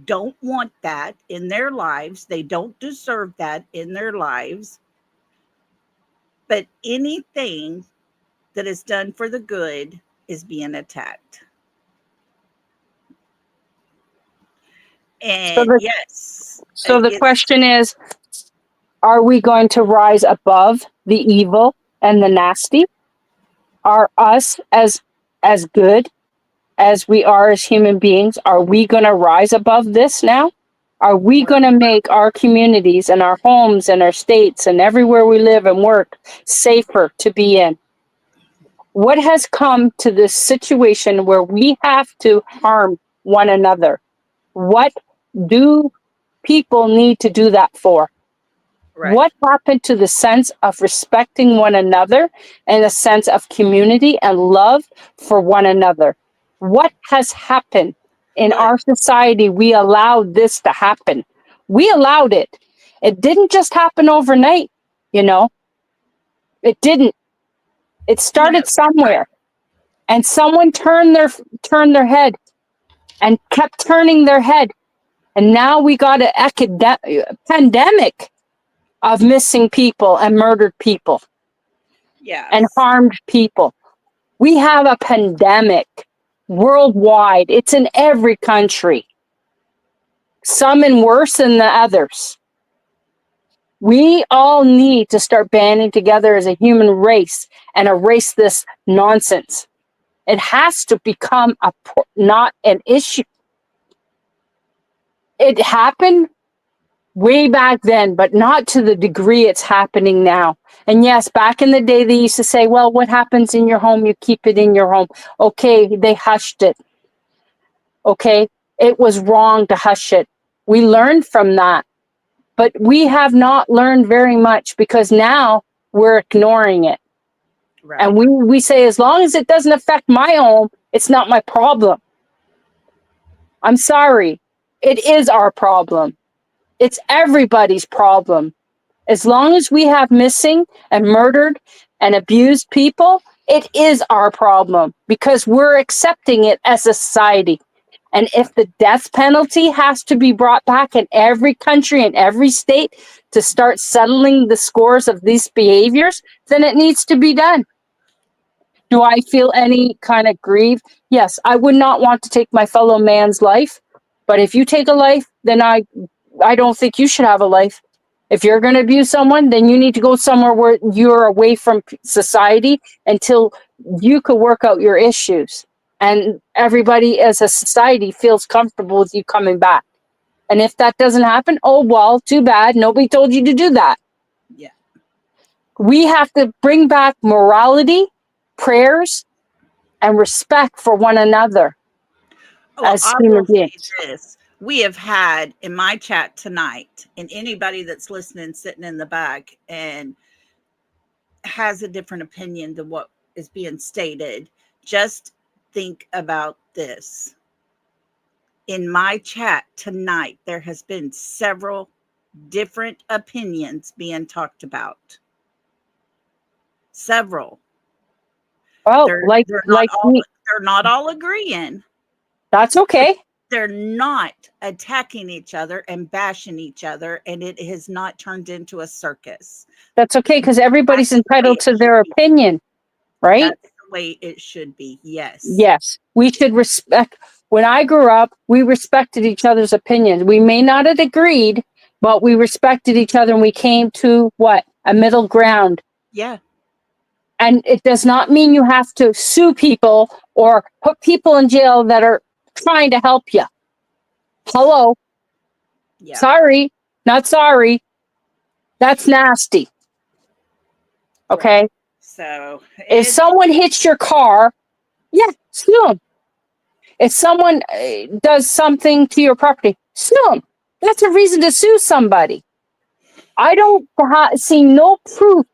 don't want that in their lives. They don't deserve that in their lives. But anything that is done for the good is being attacked. So And the yes, so the it's question is, are we going to rise above the evil and the nasty? Are us as good as we are as human beings, are we going to rise above this now? Are we going to make our communities and our homes and our states and everywhere we live and work safer to be in? What has come to this situation where we have to harm one another? What do people need to do that for? right, What happened to the sense of respecting one another and a sense of community and love for one another? What has happened in good, our society? We allowed this to happen. We allowed it. It didn't just happen overnight, you know. It didn't. It no, started right, somewhere, and someone turned their head and kept turning their head, and now we got an pandemic of missing people and murdered people and yes, harmed people. We have a pandemic worldwide. It's in every country, some in worse than the others. We all need to start banding together as a human race and erase this nonsense. It has to become not an issue. It happened way back then, but not to the degree it's happening now. And yes, back in the day, they used to say, well, what happens in your home, you keep it in your home. Okay, they hushed it. Okay, it was wrong to hush it. We learned from that, but we have not learned very much because now we're ignoring it. And right, we say, as long as it doesn't affect my home, it's not my problem. I'm sorry. It is our problem. It's everybody's problem. As long as we have missing and murdered and abused people, it is our problem because we're accepting it as a society. And if the death penalty has to be brought back in every country and every state to start settling the scores of these behaviors, then it needs to be done. Do I feel any kind of grief? Yes, I would not want to take my fellow man's life. But if you take a life, then I don't think you should have a life. If you're going to abuse someone, then you need to go somewhere where you're away from society until you could work out your issues. And everybody as a society feels comfortable with you coming back. And if that doesn't happen, oh, well, too bad. Nobody told you to do that. yeah. We have to bring back morality, prayers, and respect for one another Well, as I human will say beings. this. We have had in my chat tonight, and anybody that's listening, sitting in the back and has a different opinion than what is being stated, just think about this. In my chat tonight, there has been several different opinions being talked about. Several. Well, They're like they're not like all me, they're not all agreeing. that's But okay. they're not attacking each other and bashing each other, and it has not turned into a circus. That's okay because everybody's That's the way entitled it to should their be. opinion, right? That's the way it should be. Yes. Yes, we should respect. When I grew up, we respected each other's opinions. We may not have agreed, but we respected each other and we came to what? A middle ground. Yeah. And it does not mean you have to sue people or put people in jail that are trying to help you. Hello. Yeah. Sorry. Not sorry. That's nasty. Right. Okay. So If it's someone hits your car, yeah, sue them. If someone does something to your property, sue them. That's a reason to sue somebody. I don't see no proof.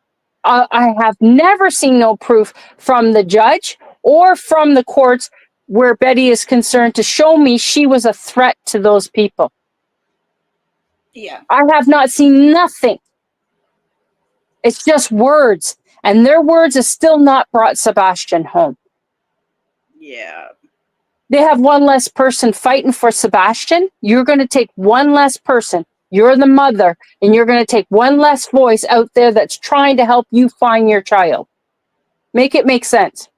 I have never seen no proof from the judge or from the courts where Betty is concerned to show me she was a threat to those people. yeah, I have not seen nothing. It's just words. And their words has still not brought Sebastian home. yeah. They have one less person fighting for Sebastian. You're going to take one less person. You're the mother, and you're going to take one less voice out there that's trying to help you find your child. Make it make sense.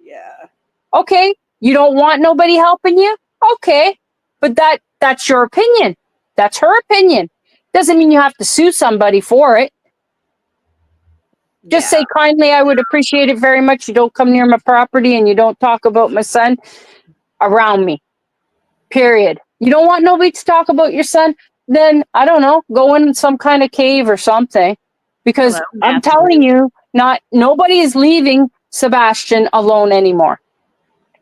Yeah. Okay, you don't want nobody helping you? Okay, but that's your opinion. That's her opinion. Doesn't mean you have to sue somebody for it. Just Yeah. say kindly, I would appreciate it very much. You don't come near my property and you don't talk about my son around me. Period. You don't want nobody to talk about your son? Then, I don't know, go in some kind of cave or something. Because Hello, I'm Matthew. telling you, nobody is leaving Sebastian alone anymore.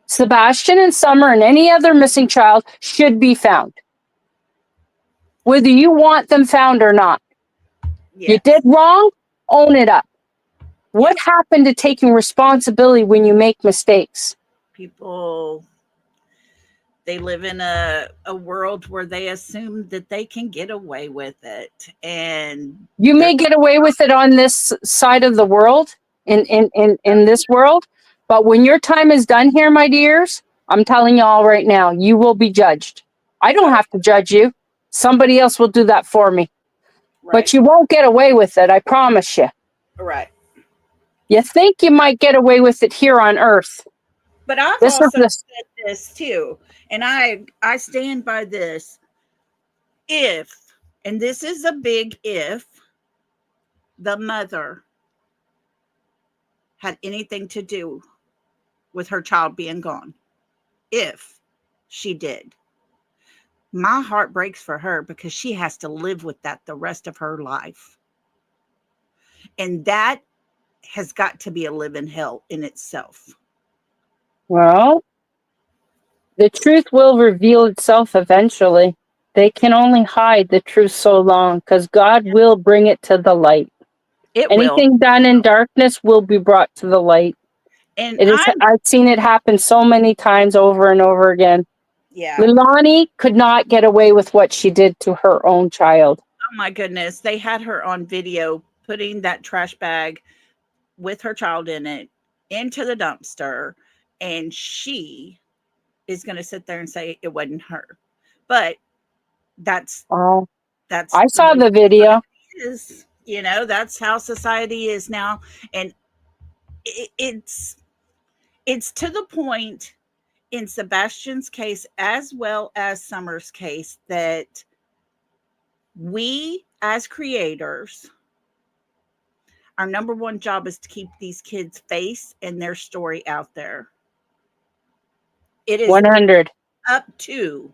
Sebastian and Summer and any other missing child should be found. Whether you want them found or not. You Yes. did wrong, own it up. What Yes. happened to taking responsibility when you make mistakes? People, they live in a world where they assume that they can get away with it. And You they're may get away with it on this side of the world, in this world, but when your time is done here, my dears, I'm telling you all right now, you will be judged. I don't have to judge you. Somebody else will do that for me. right. But you won't get away with it, I promise you. Right. You think you might get away with it here on earth. But I've This is also this. said this too, and I stand by this. If, and this is a big if, the mother had anything to do with her child being gone, if she did, my heart breaks for her because she has to live with that the rest of her life. And that has got to be a living hell in itself. Well, the truth will reveal itself eventually. They can only hide the truth so long because God will bring it to the light. It will. Anything done in darkness will be brought to the light. And It is. I'm, I've seen it happen so many times over and over again. yeah. Lilani could not get away with what she did to her own child. Oh my goodness. They had her on video putting that trash bag with her child in it into the dumpster. And she is going to sit there and say it wasn't her. But that's Oh, that's I the saw way the video. it is. You know, that's how society is now. And it's to the point in Sebastian's case as well as Summer's case that we as creators, our number one job is to keep these kids' face and their story out there. It is 100. up to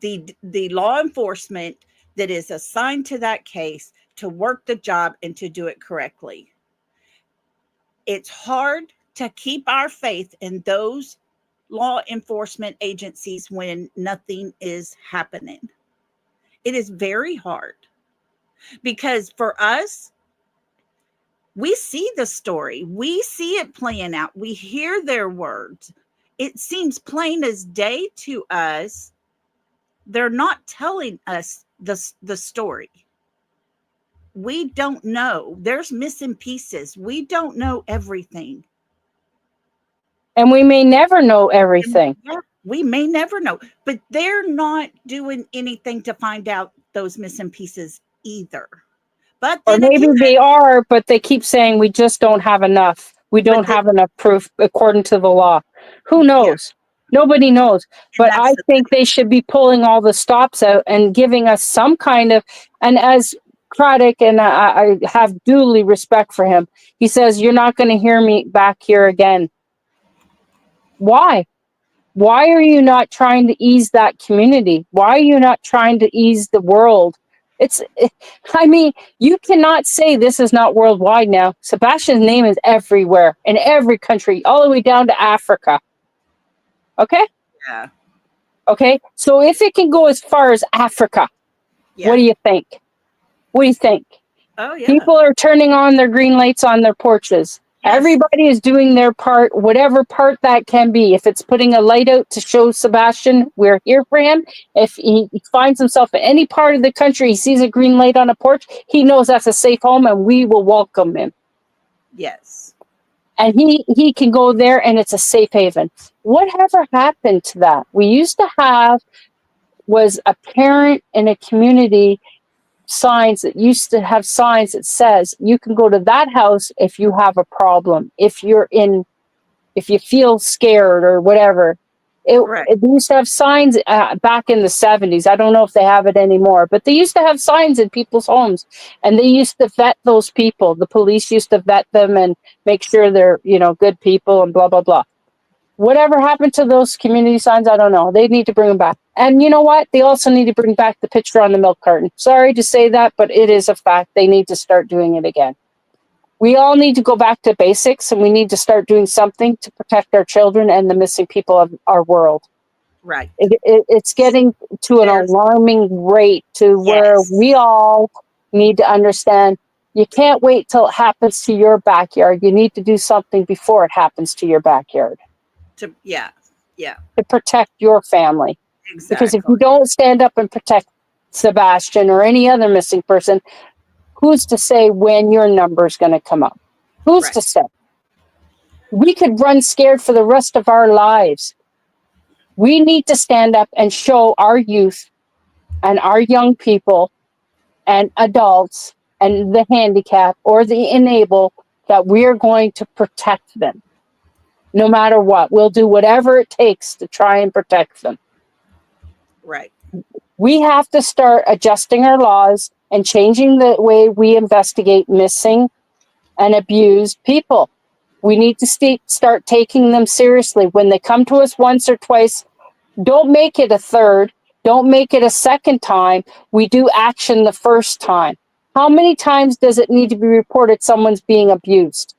the law enforcement that is assigned to that case to work the job and to do it correctly. It's hard to keep our faith in those law enforcement agencies when nothing is happening. It is very hard because for us, we see the story, we see it playing out, we hear their words. It seems plain as day to us. They're not telling us the story. We don't know. There's missing pieces. We don't know everything. And we may never know And everything. yeah, we may never know, but they're not doing anything to find out those missing pieces either. But Or then maybe again, they are, but they keep saying we just don't have enough. We but don't the, have enough proof according to the law. Who yeah, knows? Nobody knows. and But that's I the think they should be pulling all the stops out and giving us some kind of, and as Craddock, and I have duly respect for him, he says, you're not going to hear me back here again. Why? Why are you not trying to ease that community? Why are you not trying to ease the world It's, I mean, you cannot say this is not worldwide now. Sebastian's name is everywhere in every country, all the way down to Africa. Okay? Yeah. Okay. So if it can go as far as Africa, what Yeah. do you think? What do you think? Oh, yeah. People are turning on their green lights on their porches. Yes. Everybody is doing their part, whatever part that can be. If it's putting a light out to show Sebastian we're here for him, if he finds himself in any part of the country, he sees a green light on a porch, he knows that's a safe home and we will welcome him. Yes. And he can go there and it's a safe haven. Whatever happened to that? We used to have was a parent in a community signs that used to have signs that says you can go to that house if you have a problem, if you feel scared or whatever. Right. It used to have signs back in the 70s. I don't know if they have it anymore, but they used to have signs in people's homes, and they used to vet those people. The police used to vet them and make sure they're good people and blah blah blah. Whatever happened to those community signs, I don't know. They need to bring them back. And you know what? They also need to bring back the picture on the milk carton. Sorry to say that, but it is a fact. They need to start doing it again. We all need to go back to basics, and we need to start doing something to protect our children and the missing people of our world. Right. It's getting to an There's alarming rate to where we yes. all need to understand you can't wait till it happens to your backyard. You need to do something before it happens to your backyard Yeah. Yeah. to protect your family. Because if Exactly. you don't stand up and protect Sebastian or any other missing person, who's to say when your number is going to come up? Who's Right. to say? We could run scared for the rest of our lives. We need to stand up and show our youth and our young people and adults and the handicapped or the enable that we're going to protect them. No matter what, we'll do whatever it takes to try and protect them. Right. We have to start adjusting our laws and changing the way we investigate missing and abused people. We need to start taking them seriously. When they come to us once or twice, don't make it a third. Don't make it a second time. We do action the first time. How many times does it need to be reported someone's being abused?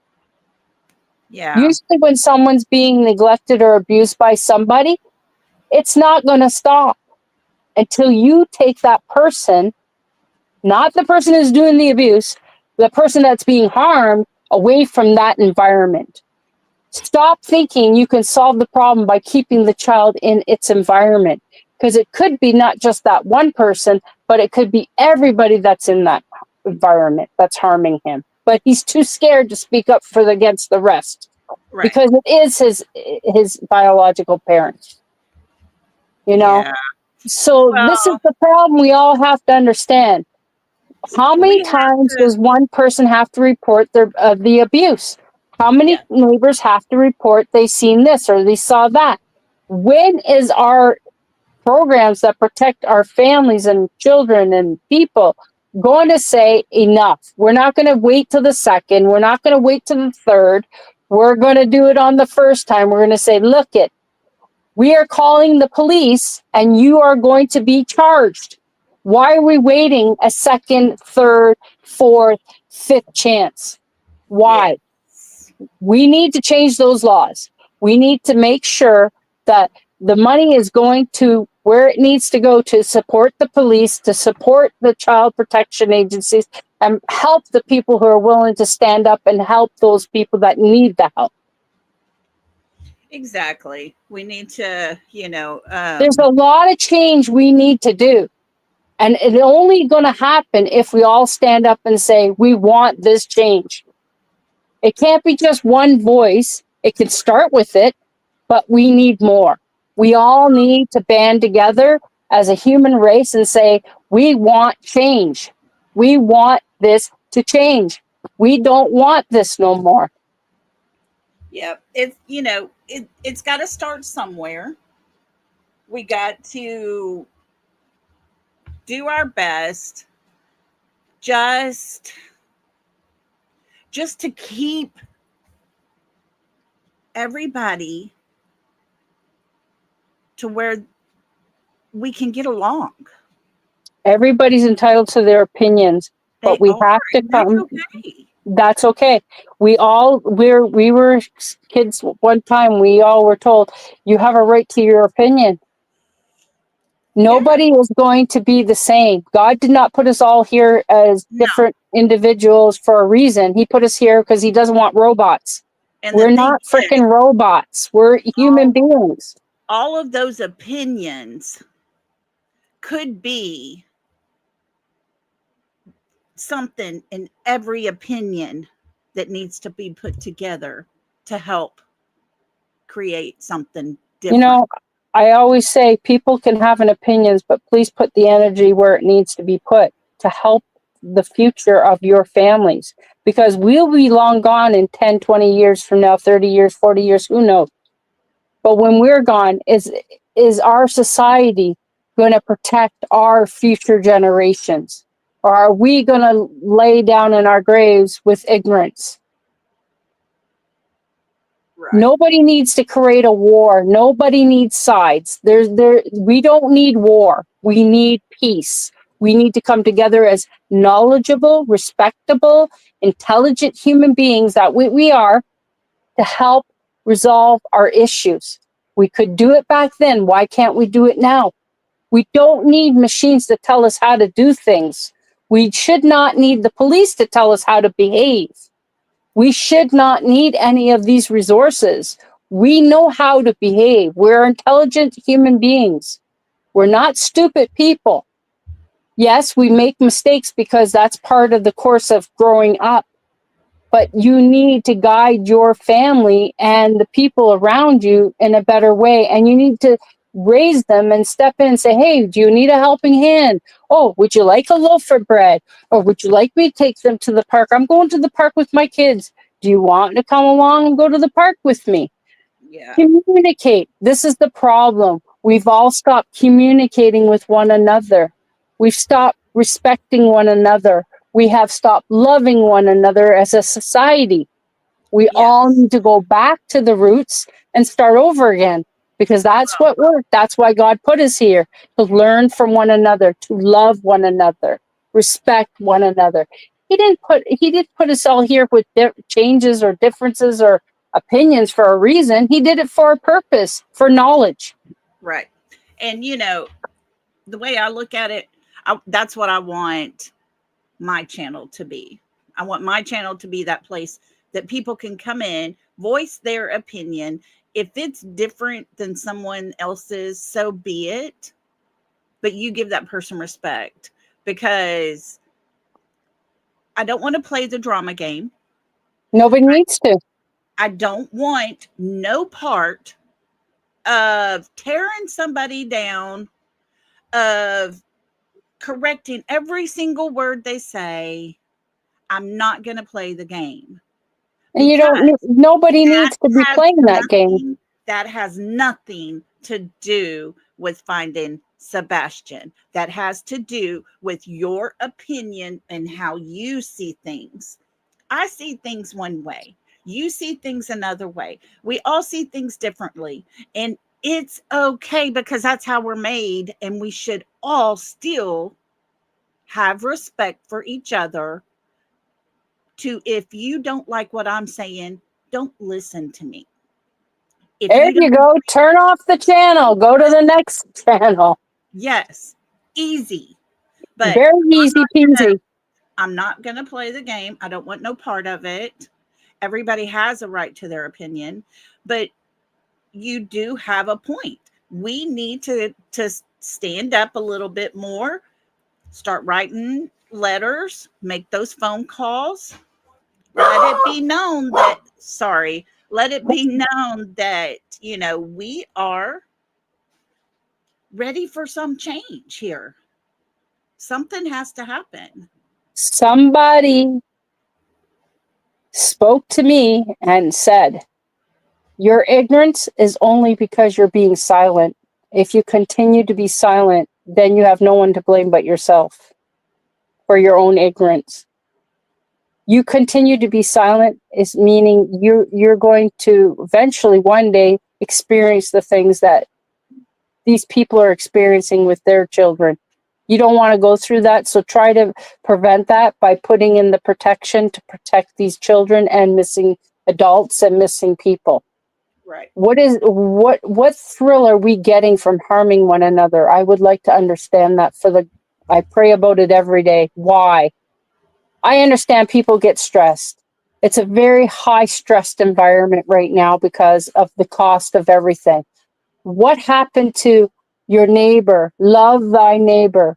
Yeah. Usually when someone's being neglected or abused by somebody, it's not going to stop until you take that person, not the person who's doing the abuse, the person that's being harmed, away from that environment. Stop thinking you can solve the problem by keeping the child in its environment, because it could be not just that one person, but it could be everybody that's in that environment that's harming him. But he's too scared to speak up against the rest Right. because it is his biological parents, you know? Yeah. So this is Well, the problem we all have to understand. How many we have times to. does one person have to report the abuse? How many Yeah. neighbors have to report they seen this or they saw that? When is our programs that protect our families and children and people going to say enough? We're not going to wait till the second. We're not going to wait till the third. We're going to do it on the first time. We're going to say, look it, we are calling the police and you are going to be charged. Why are we waiting a second, third, fourth, fifth chance? Why? Yes. We need to change those laws. We need to make sure that the money is going to where it needs to go to support the police, to support the child protection agencies, and help the people who are willing to stand up and help those people that need the help. Exactly. We need to, There's a lot of change we need to do. And it's only going to happen if we all stand up and say, we want this change. It can't be just one voice. It can start with it, but we need more. We all need to band together as a human race and say, we want change. We want this to change. We don't want this no more. yep. It's got to start somewhere. We got to do our best just just to keep everybody to where we can get along. Everybody's entitled to their opinions, but They we are, have to and that's come. okay. That's okay. We were kids one time. We all were told you have a right to your opinion. Yeah. Nobody is going to be the same. God did not put us all here as No. different individuals for a reason. He put us here because he doesn't want robots. And the We're thing not is, freaking robots. We're human beings. all of those opinions could be something in every opinion that needs to be put together to help create something You different. know, I always say people can have an opinions, but please put the energy where it needs to be put to help the future of your families. Because we'll be long gone in 10, 20 years from now, 30 years, 40 years, who knows? But when we're gone, is our society going to protect our future generations? Or are we going to lay down in our graves with ignorance? Right. Nobody needs to create a war. Nobody needs sides. We don't need war. We need peace. We need to come together as knowledgeable, respectable, intelligent human beings that we are to help resolve our issues. We could do it back then. Why can't we do it now? We don't need machines to tell us how to do things. We should not need the police to tell us how to behave. We should not need any of these resources. We know how to behave. We're intelligent human beings. We're not stupid people. Yes, we make mistakes because that's part of the course of growing up. But you need to guide your family and the people around you in a better way. And you need to raise them and step in and say, hey, do you need a helping hand? Oh, would you like a loaf of bread? Or would you like me to take them to the park? I'm going to the park with my kids. Do you want to come along and go to the park with me? Yeah. Communicate. This is the problem. We've all stopped communicating with one another. We've stopped respecting one another. We have stopped loving one another as a society. We all Yes. need to go back to the roots and start over again because that's what worked. That's why God put us here to learn from one another, to love one another, respect one another. He didn't put us all here with changes or differences or opinions for a reason. He did it for a purpose, for knowledge. Right. And the way I look at it, that's what I want my channel to be. I want my channel to be that place that people can come in, voice their opinion. If it's different than someone else's, so be it. But you give that person respect, because I don't want to play the drama game. Nobody needs to. I don't want no part of tearing somebody down, of correcting every single word they say. I'm not going to play the game, And because nobody that needs to be has playing that game. nothing to do with finding Sebastian. That has to do with your opinion and how you see things. I see things one way. You see things another way. We all see things differently. And it's okay, because that's how we're made. And we should all still have respect for each other. If you don't like what I'm saying, don't listen to me. If There you you don't, go. Turn off the channel. Go to the next channel. yes, easy. But Very easy peasy. I'm not going to play the game. I don't want no part of it. Everybody has a right to their opinion, but you do have a point. We need to stand up a little bit more, start writing letters, make those phone calls. Let it be known that, sorry, let it be known that, we are ready for some change here. Something has to happen. Somebody spoke to me and said, your ignorance is only because you're being silent. If you continue to be silent, then you have no one to blame but yourself for your own ignorance. You continue to be silent is meaning you're going to eventually one day experience the things that these people are experiencing with their children. You don't want to go through that. So try to prevent that by putting in the protection to protect these children and missing adults and missing people. Right. What thrill are we getting from harming one another? I would like to understand that. I pray about it every day. Why? I understand people get stressed. It's a very high stressed environment right now because of the cost of everything. What happened to your neighbor? Love thy neighbor.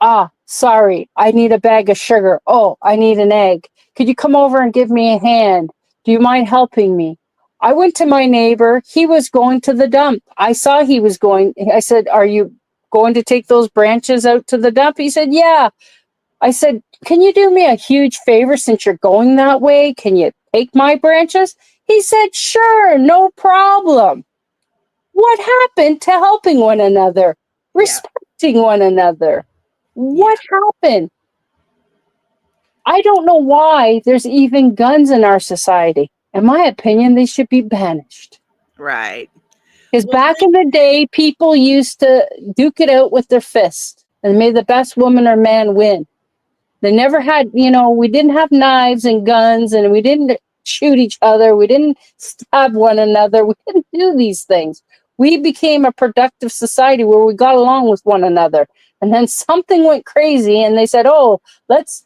Ah, sorry, I need a bag of sugar. Oh, I need an egg. Could you come over and give me a hand? Do you mind helping me? I went to my neighbor. He was going to the dump. I saw he was going. I said, "Are you going to take those branches out to the dump?" He said, "Yeah." I said, "Can you do me a huge favor since you're going that way? Can you take my branches?" He said, "Sure, no problem." What happened to helping one another, Yeah. respecting one another? Yeah. What happened? I don't know why there's even guns in our society. In my opinion, they should be banished. Right. Because Well, back in the day, people used to duke it out with their fist and may the best woman or man win. They never had, we didn't have knives and guns and we didn't shoot each other. We didn't stab one another. We didn't do these things. We became a productive society where we got along with one another. And then something went crazy and they said, "Oh, let's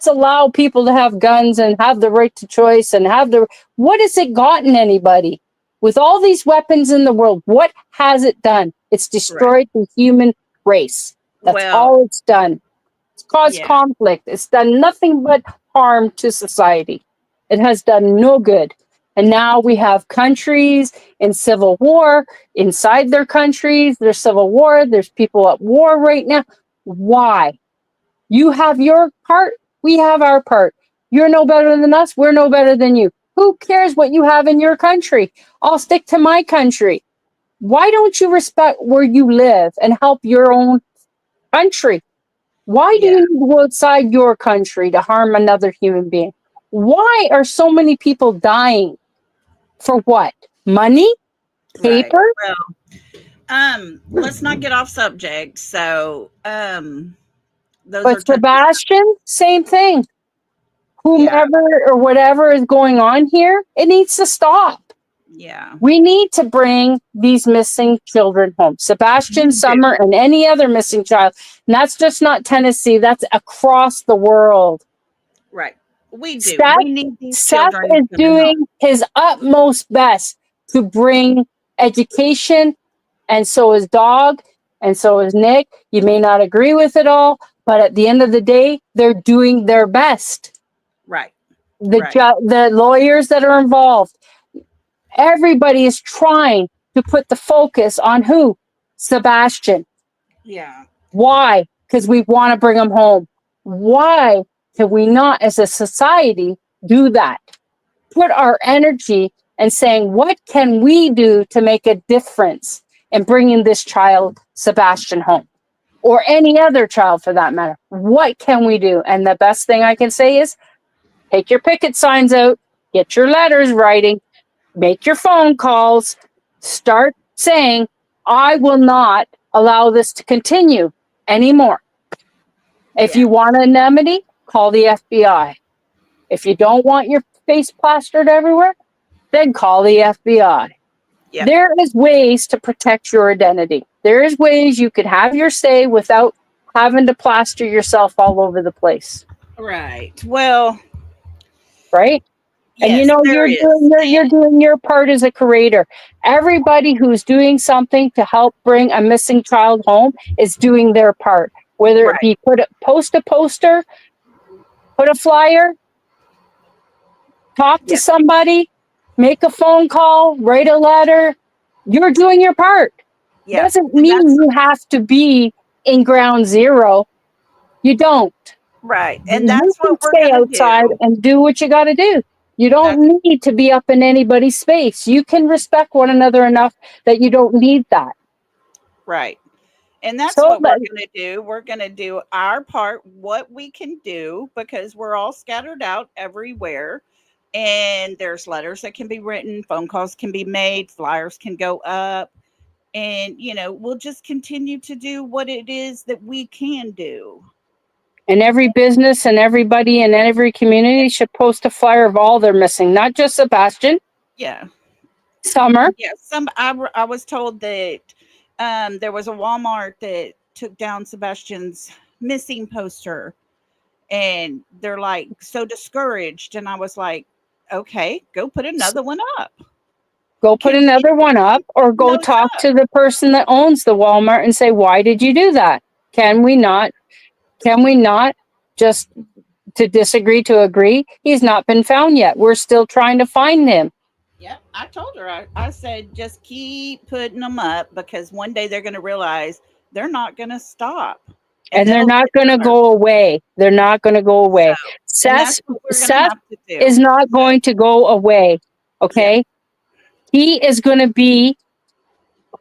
allow people to have guns and have the right to choice and what has it gotten anybody? With all these weapons in the world, what has it done? It's right. destroyed the human race. That's Well, all it's done. It's caused yeah. conflict. It's done nothing but harm to society. It has done no good. And now we have countries in civil war inside their countries. There's civil war. There's people at war right now. Why? You have your part. We have our part. You're no better than us. We're no better than you. Who cares what you have in your country? I'll stick to my country. Why don't you respect where you live and help your own country? Why do Yeah. you need to go outside your country to harm another human being? Why are so many people dying? For what? Money? Right. Paper? Well, let's not get off subject. So, those are But touchy. Sebastian, same thing. Yeah. Whomever or whatever is going on here, it needs to stop. Yeah. We need to bring these missing children home. Sebastian, We do. Summer, and any other missing child. And that's just not Tennessee, that's across the world. Right. We do. Seth, We need these Seth children is coming home. doing his utmost best to bring education, and so is Dog, and so is Nick. You may not agree with it all, but at the end of the day, they're doing their best. Right. The Right. the lawyers that are involved, everybody is trying to put the focus on who? Sebastian. Yeah. Why? Because we want to bring them home. Why can we not, as a society, do that? Put our energy and saying, what can we do to make a difference in bringing this child, Sebastian, home? Or any other child for that matter. What can we do? And the best thing I can say is take your picket signs out, get your letters writing, make your phone calls, start saying, I will not allow this to continue anymore. If Yeah. you want anonymity, call the FBI. If you don't want your face plastered everywhere, then call the FBI. Yep. There is ways to protect your identity. There is ways you could have your say without having to plaster yourself all over the place, Right. Well, right? And yes, there is. you're doing your part as a creator. Everybody who's doing something to help bring a missing child home is doing their part. Whether it Right. be post a poster, put a flyer, talk to Yep. somebody, make a phone call, write a letter. You're doing your part. Yeah. Doesn't And mean that's you have to be in ground zero. You don't. right. And You that's can what we're stay going to outside do. and do what you got to do. You That's don't need to be up in anybody's space. You can respect one another enough that you don't need that. right. And that's So, what we're going to do. We're going to do our part, what we can do, because we're all scattered out everywhere. And there's letters that can be written, phone calls can be made, flyers can go up. And, we'll just continue to do what it is that we can do. And every business and everybody in every community should post a flyer of all they're missing, not just Sebastian, Yeah. Summer. Yeah. I was told that there was a Walmart that took down Sebastian's missing poster, and they're like so discouraged. And I was like, okay, go put another one up. Go put another one up, or go Those talk up. to the person that owns the Walmart and say, why did you do that? Can we not just to disagree to agree? He's not been found yet. We're still trying to find him. Yeah, I told her. I said, just keep putting them up, because one day they're going to realize they're not going to stop, And they're they'll not get going to hurt. go away. They're not going to go away. So, and that's what we're going to Seth have to do. is not going to go away. Okay. Yeah. He is going to be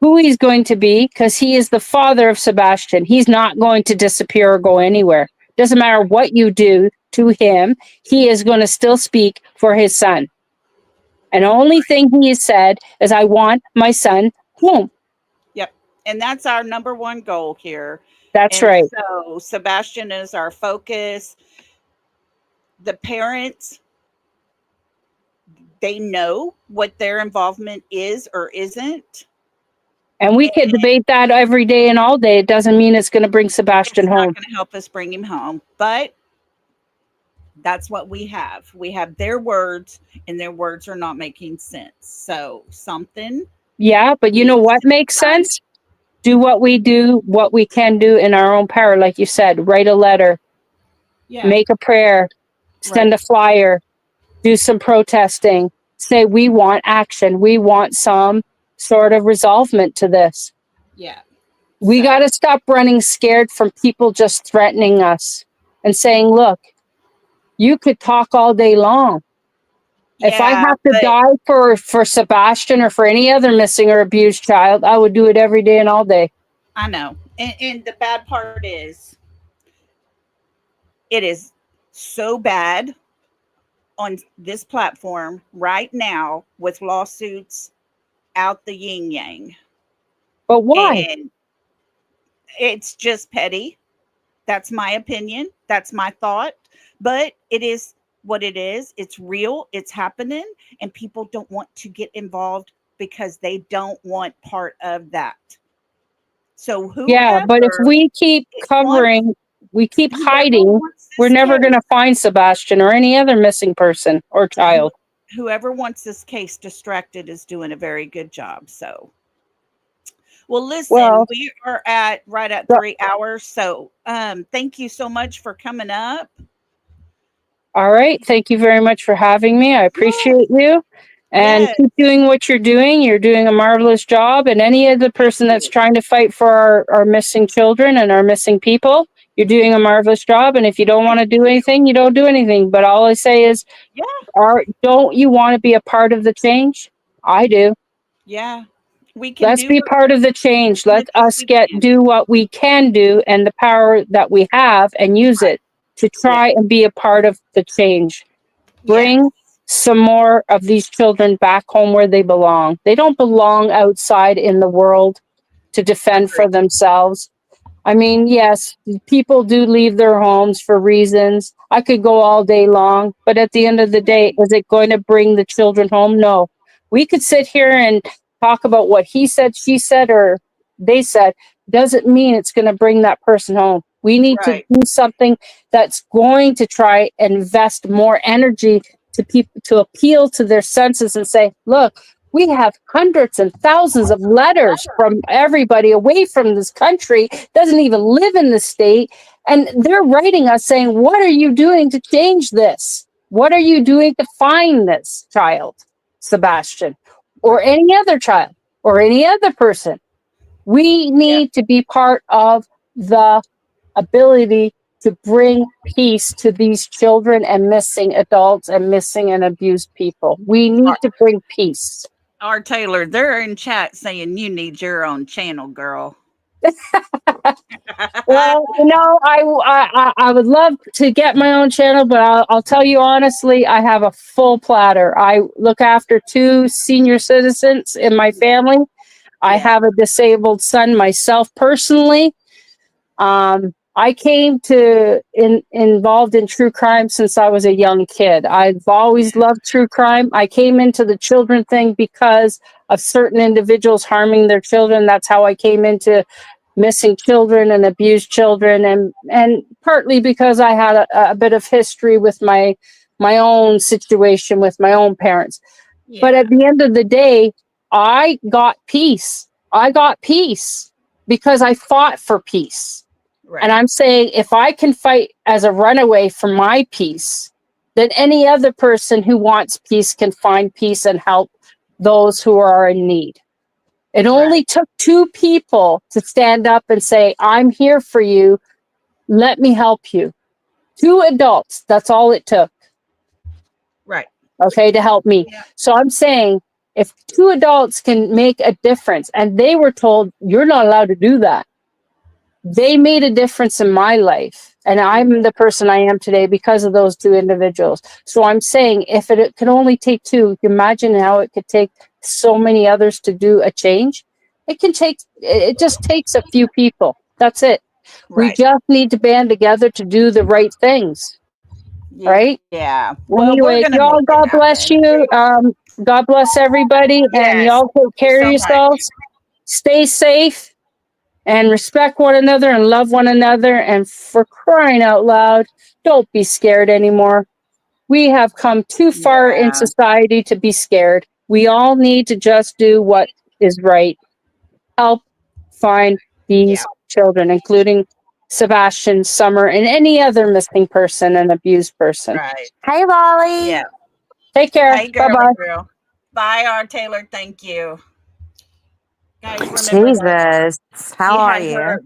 who he's going to be, because he is the father of Sebastian. He's not going to disappear or go anywhere. Doesn't matter what you do to him, he is going to still speak for his son. And the only thing he has said is, I want my son home. Yep. And that's our number one goal here. That's And right. so Sebastian is our focus. The parents, they know what their involvement is or isn't. And we could debate that every day and all day. It doesn't mean it's going to bring Sebastian It's not home. going to help us bring him home, but that's what we have. We have their words, and their words are not making sense. So something. Yeah, but you know what makes sense? Do what we do, what we can do in our own power. Like you said, write a letter, make a prayer, send a flyer, do some protesting, say we want action. We want some sort of resolvement to this. Yeah. We got to stop running scared from people just threatening us and saying, look, you could talk all day long. Yeah, if I have to die for Sebastian or for any other missing or abused child, I would do it every day and all day. I know. And the bad part is, it is so bad on this platform right now with lawsuits out the yin yang. But why? And it's just petty. That's my opinion. That's my thought. But it is what it is. It's real. It's happening. And people don't want to get involved because they don't want part of that. So but if we keep covering, we keep hiding, we're never going to find Sebastian or any other missing person or child. Whoever wants this case distracted is doing a very good job. So, well, listen, we are right at 3 hours. So, thank you so much for coming up. All right. Thank you very much for having me. I appreciate you. And keep doing what you're doing. You're doing a marvelous job. And any other person that's trying to fight for our missing children and our missing people, you're doing a marvelous job. And if you don't want to do anything, you don't do anything. But all I say is, don't you want to be a part of the change? I do. Yeah. We can. Let's be part of the change. Let us do what we can do and the power that we have and use it to try and be a part of the change. Bring some more of these children back home where they belong. They don't belong outside in the world to defend for themselves. I mean, yes, people do leave their homes for reasons. I could go all day long, but at the end of the day, is it going to bring the children home? No. We could sit here and talk about what he said, she said, or they said. Doesn't mean it's going to bring that person home. We need to do something that's going to try and invest more energy to people, to appeal to their senses and say, look, we have hundreds and thousands of letters from everybody away from this country, doesn't even live in the state. And they're writing us saying, what are you doing to change this? What are you doing to find this child, Sebastian, or any other child or any other person? We need to be part of the ability to bring peace to these children and missing adults and missing and abused people. We need to bring peace. R. Taylor, they're in chat saying you need your own channel, girl. Well, I would love to get my own channel, but I'll tell you honestly, I have a full platter. I look after 2 senior citizens in my family. I Yeah. have a disabled son myself personally. I came to involved in true crime since I was a young kid. I've always loved true crime. I came into the children thing because of certain individuals harming their children. That's how I came into missing children and abused children, and partly because I had a bit of history with my own situation with my own parents. But Yeah. at the end of the day, I got peace. I got peace because I fought for peace. And Right. I'm saying if I can fight as a runaway for my peace, then any other person who wants peace can find peace and help those who are in need. It only Right. took two people to stand up and say, I'm here for you. Let me help you. Two adults. That's all it took. Right. Okay, to help me. Yeah. So I'm saying if two adults can make a difference and they were told, you're not allowed to do that, they made a difference in my life. And I'm the person I am today because of those two individuals. So I'm saying if it could only take two, you can imagine how it could take so many others to do a change. It just takes a few people. That's it. We Right. just need to band together to do the right things. Right? Yeah. Well, we're gonna Anyway, make it y'all, God happen. bless you. God bless everybody. And Yes. y'all take Thank you care of so much. yourselves. Stay safe and respect one another and love one another. And for crying out loud, don't be scared anymore. We have come too far in Yeah. society to be scared. We all need to just do what is right. Help find Yeah. these children, including Sebastian, Summer, and any other missing person and abused person. Right. Hey, Yeah. Lolly. Take care. Hey, Bye girly bye. girl. Bye, R. Taylor. Thank you. Guys, remember that Jesus. How she are had you? her,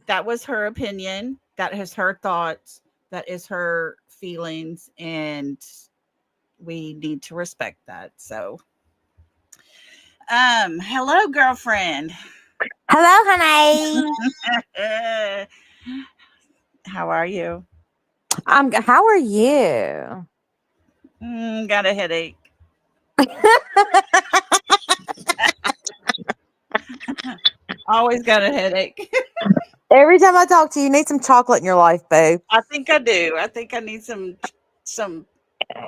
that was her opinion. That is her thoughts. That is her feelings. And we need to respect that. So, hello, girlfriend. Hello, honey. How are you? How are you? Got a headache. Always got a headache. Every time I talk to you, you need some chocolate in your life, boo. I think I do. I think I need some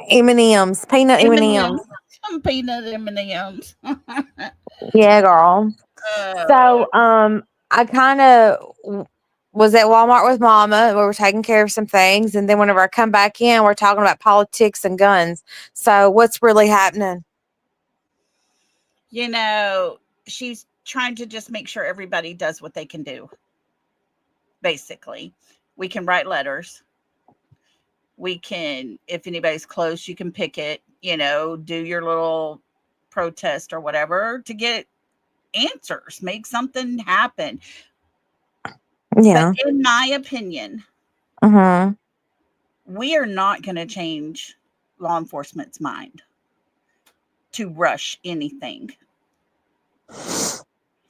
M&M's, peanut M&Ms, M&M's. some peanut M&Ms. Yeah, girl. Oh, So, I kind of was at Walmart with Mama. We were taking care of some things, and then whenever I come back in, we're talking about politics and guns. So, what's really happening? you know, she's trying to just make sure everybody does what they can do. Basically, we can write letters. We can, if anybody's close, you can pick it. Do your little protest or whatever to get answers, make something happen. But Yeah. in my opinion, Mm-hmm. we are not going to change law enforcement's mind to rush anything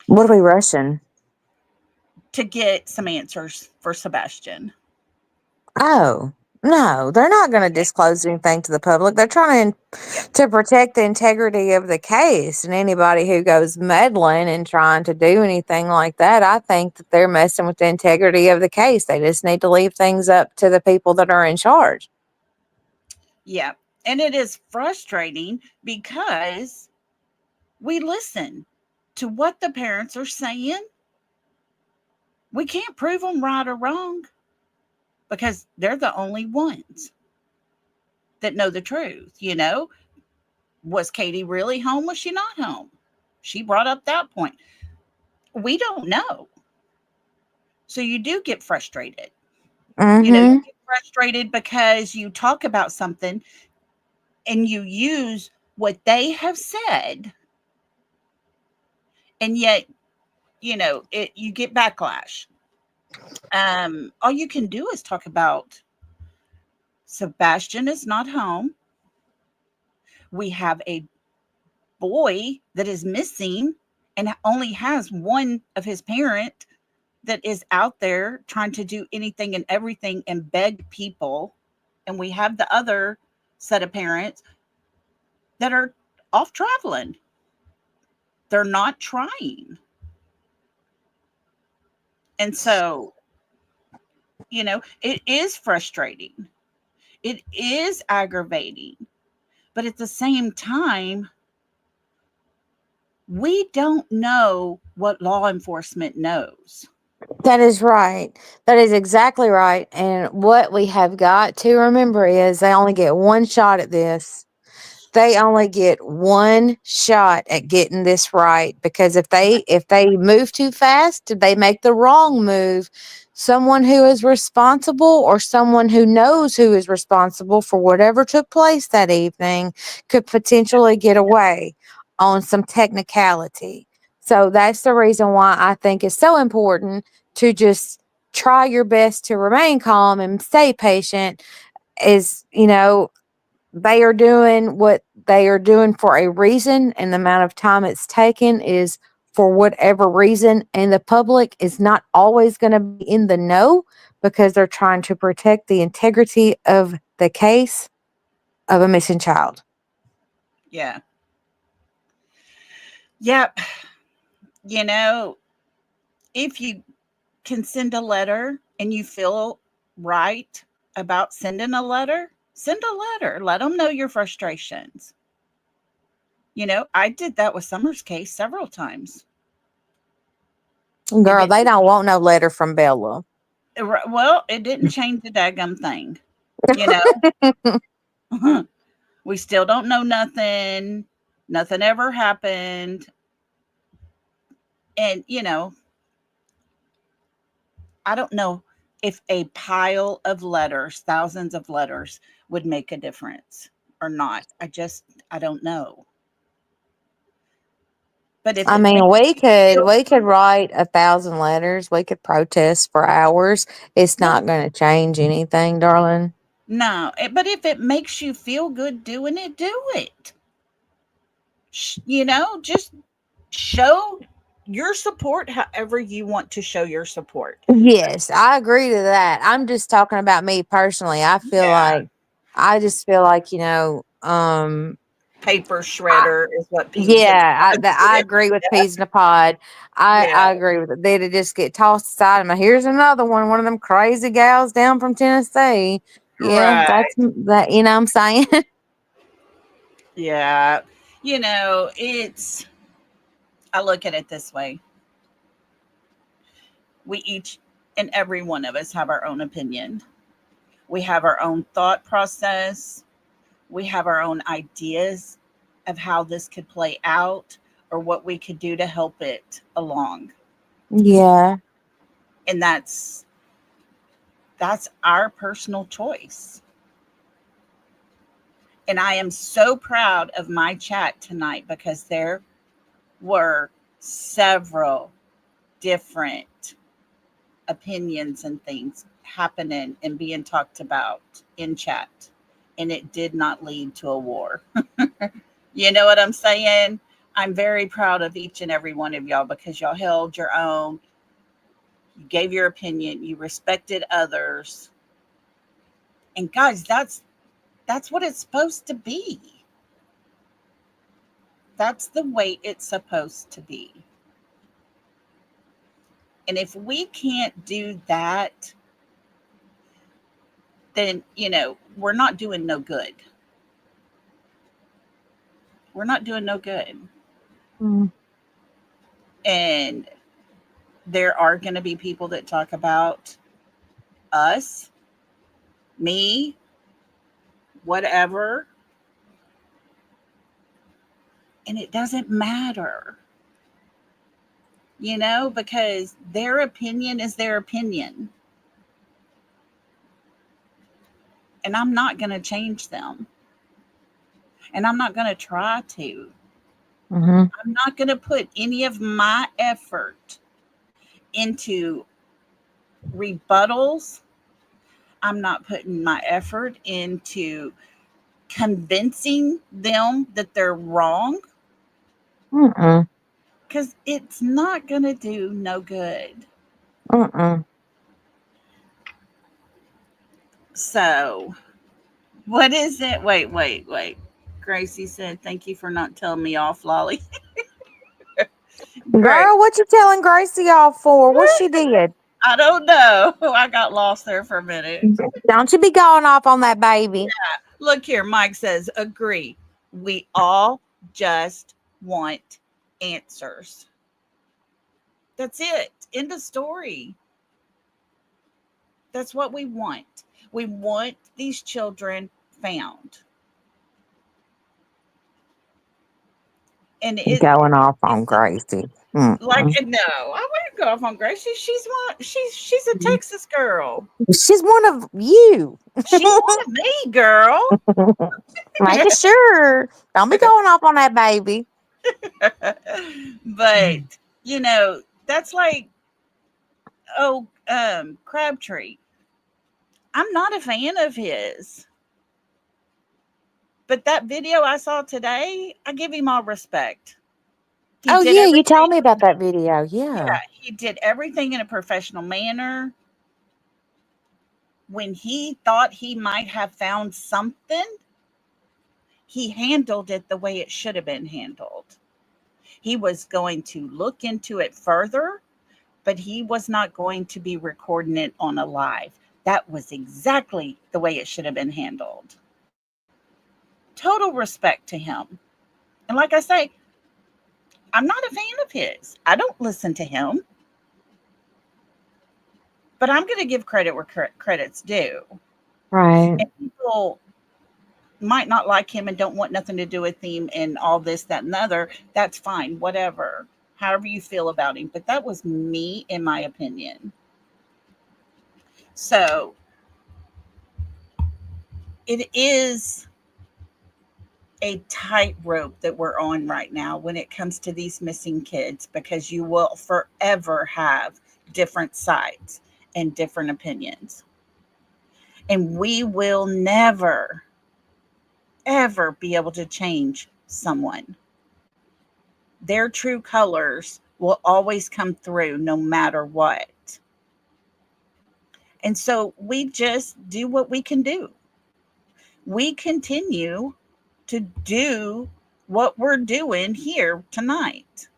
What are we rushing? to get some answers for Sebastian. Oh, no, they're not going to disclose anything to the public. They're trying to protect the integrity of the case. And anybody who goes meddling and trying to do anything like that, I think that they're messing with the integrity of the case. They just need to leave things up to the people that are in charge. Yeah. And it is frustrating because we listen to what the parents are saying. We can't prove them right or wrong because they're the only ones that know the truth. Was Katie really home? Was she not home? She brought up that point. We don't know. So you do get frustrated. You Mm-hmm. get frustrated because you talk about something and you use what they have said, and yet, you get backlash. All you can do is talk about Sebastian is not home. We have a boy that is missing and only has one of his parent that is out there trying to do anything and everything and beg people. And we have the other set of parents that are off traveling. They're not trying. And so, it is frustrating. It is aggravating. But at the same time, we don't know what law enforcement knows. That is right. That is exactly right. And what we have got to remember is they only get one shot at this. They only get one shot at getting this right, because if they move too fast, if they make the wrong move, someone who is responsible, or someone who knows who is responsible for whatever took place that evening, could potentially get away on some technicality. So that's the reason why I think it's so important to just try your best to remain calm and stay patient. Is, they are doing what they are doing for a reason, and the amount of time it's taken is for whatever reason. And the public is not always going to be in the know, because they're trying to protect the integrity of the case of a missing child. Yeah. Yep. You know, if you can send a letter and you feel right about sending a letter, send a letter. Let them know your frustrations. I did that with Summer's case several times. It Girl, they didn't, don't want no letter from Bella. well, it didn't change the daggum thing. You know, we still don't know nothing. Nothing ever happened. And, I don't know if a pile of letters, thousands of letters, would make a difference or not. I don't know. But if I it mean, makes we you could feel we could write 1,000 letters. We could protest for hours. It's no, not going to change anything, darling. no, but if it makes you feel good doing it, do it. Just show your support however you want to show your support. Yes, I agree to that. I'm just talking about me personally. Yeah, I just feel like, paper I, shredder is what peas in a yeah, pod I is. agree with peas in a pod. Yeah, I agree with it. They'd just get tossed aside. And here's another one of them crazy gals down from Tennessee. Yeah, that's right. that. You know what I'm saying? Yeah. I look at it this way. We each and every one of us have our own opinion. We have our own thought process. We have our own ideas of how this could play out or what we could do to help it along. Yeah. And that's our personal choice. And I am so proud of my chat tonight because there were several different opinions and things happening and being talked about in chat. And it did not lead to a war. You know what I'm saying? I'm very proud of each and every one of y'all because y'all held your own. You gave your opinion. You respected others. And guys, that's what it's supposed to be. That's the way it's supposed to be. And if we can't do that, then, we're not doing no good. We're not doing no good. Mm. And there are going to be people that talk about us, me, whatever, and it doesn't matter, because their opinion is their opinion, and I'm not going to change them, and I'm not going to try to. Hmm. I'm not going to put any of my effort into rebuttals. I'm not putting my effort into convincing them that they're wrong Mm-mm. because it's not going to do no good. Mm-mm. So, what is it? Wait. Gracie said, thank you for not telling me off, Lolly. Right. Girl, what you telling Gracie off for? What she did? I don't know. I got lost there for a minute. Don't you be going off on that baby. Look here, Mike says, agree. We all just want answers. That's it. End of story. That's what we want. We want these children found. And Going off on it's Gracie. like, Mm-mm. no, I wouldn't go off on Gracie. She's a Texas girl. She's one of you. She's one of me, girl. Making sure. Don't be going off on that baby. But that's like, oh, Crabtree. I'm not a fan of his. But that video I saw today, I give him all respect. He Oh, did yeah, you told everything. me about that video. Yeah, Yeah. he did everything in a professional manner. When he thought he might have found something, he handled it the way it should have been handled. He was going to look into it further, but he was not going to be recording it on a live. That was exactly the way it should have been handled. Total respect to him. And like I say, I'm not a fan of his. I don't listen to him. But I'm going to give credit where credit's due. Right. And people might not like him and don't want nothing to do with him and all this, that, and the other. That's fine, whatever. However you feel about him. But that was me, in my opinion. So it is a tightrope that we're on right now when it comes to these missing kids, because you will forever have different sides and different opinions. And we will never, ever be able to change someone. Their true colors will always come through no matter what. And so we just do what we can do. We continue to do what we're doing here tonight.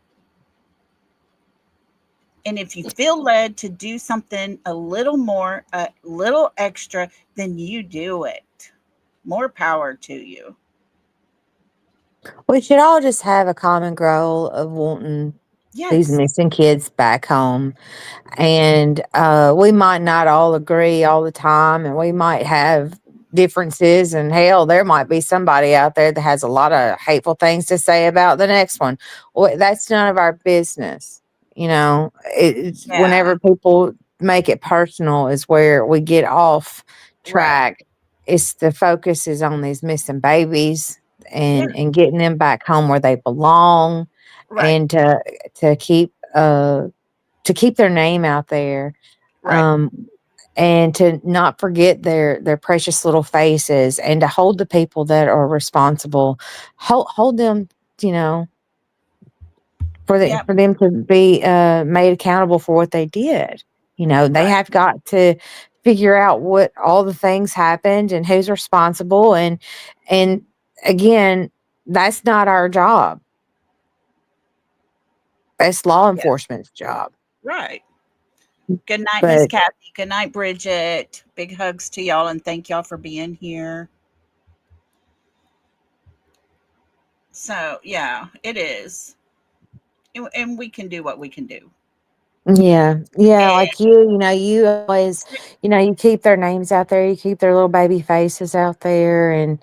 And if you feel led to do something a little more, a little extra, then you do it. More power to you. We should all just have a common goal of wanting these Yes. missing kids back home. And we might not all agree all the time, and we might have differences. And hell, there might be somebody out there that has a lot of hateful things to say about the next one. Well, that's none of our business. It's Yeah. whenever people make it personal is where we get off Right. track. It's the focus is on these missing babies Yeah. and getting them back home where they belong, Right. and to keep their name out there, Right. um, and to not forget their precious little faces, and to hold the people that are responsible, hold them, you know, Yep. for them to be made accountable for what they did. They Right. have got to figure out what all the things happened and who's responsible, and again, that's not our job. That's law Yeah. enforcement's job. Right. Good night, Miss But Kathy. Good night, Bridget. Big hugs to y'all and thank y'all for being here. So, yeah, it is. And we can do what we can do. yeah, And like you always, you keep their names out there, you keep their little baby faces out there, and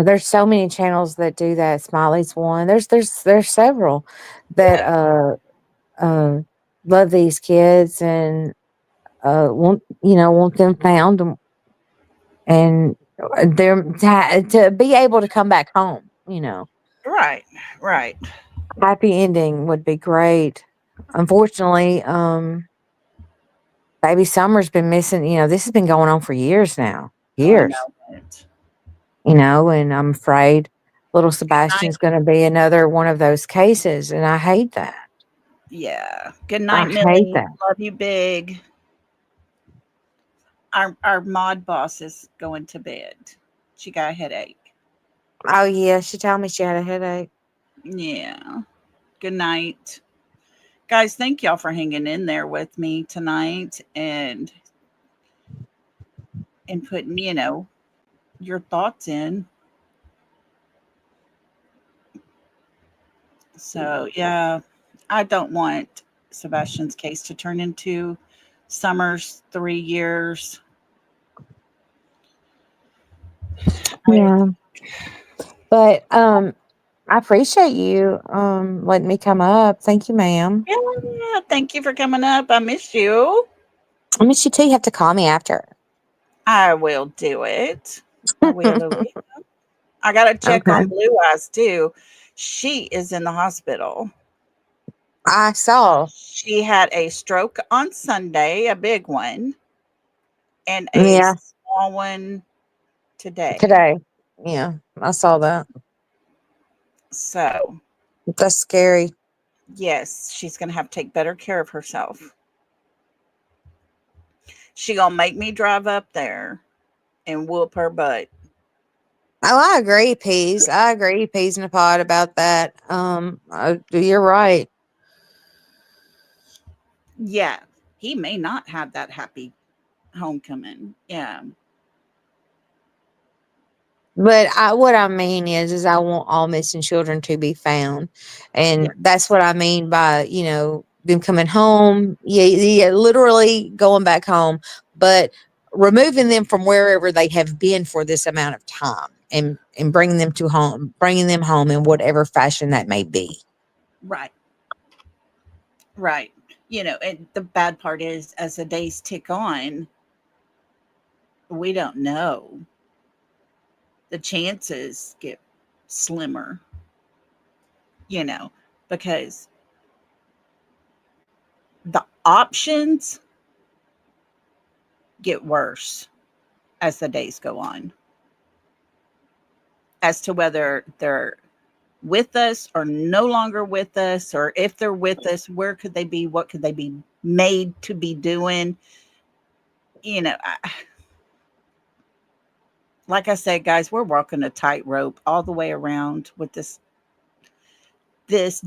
there's so many channels that do that. Smiley's one. There's several that yeah, uh love these kids, and want them found, and they're to be able to come back home. right, right. Happy ending would be great. Unfortunately, baby Summer's been missing. This has been going on for years now. Oh, I Years. know it. And I'm afraid little Good night. Sebastian's going to be another one of those cases. And I hate that. Yeah. Good I night, hate Millie. that. Love you big. Our mod boss is going to bed. She got a headache. Oh, yeah. She told me she had a headache. Yeah. Good night. Guys, thank y'all for hanging in there with me tonight and putting, your thoughts in. So, yeah, I don't want Sebastian's case to turn into Summer's 3 years. Yeah. But I appreciate you letting me come up. Thank you, ma'am. Yeah, thank you for coming up. I miss you. I miss you too. You have to call me after. I will do it. I will. I got to check Okay. on Blue Eyes too. She is in the hospital. I saw. She had a stroke on Sunday, a big one, and a Yeah, small one today. today. Yeah, I saw that. So, That's scary. yes, she's going to have to take better care of herself. She going to make me drive up there and whoop her butt. Oh, I agree, Peas. I agree, Peas in a pod about that. You're right. Yeah, he may not have that happy homecoming. Yeah. But what I mean is I want all missing children to be found, and Yeah. that's what I mean by them coming home. Yeah, yeah, literally going back home, but removing them from wherever they have been for this amount of time, and bringing them home in whatever fashion that may be. Right. Right. And the bad part is as the days tick on, we don't know. The chances get slimmer, you know, because the options get worse as the days go on as to whether they're with us or no longer with us, or if they're with us, where could they be? What could they be made to be doing? You know, like I said, guys, we're walking a tightrope all the way around with this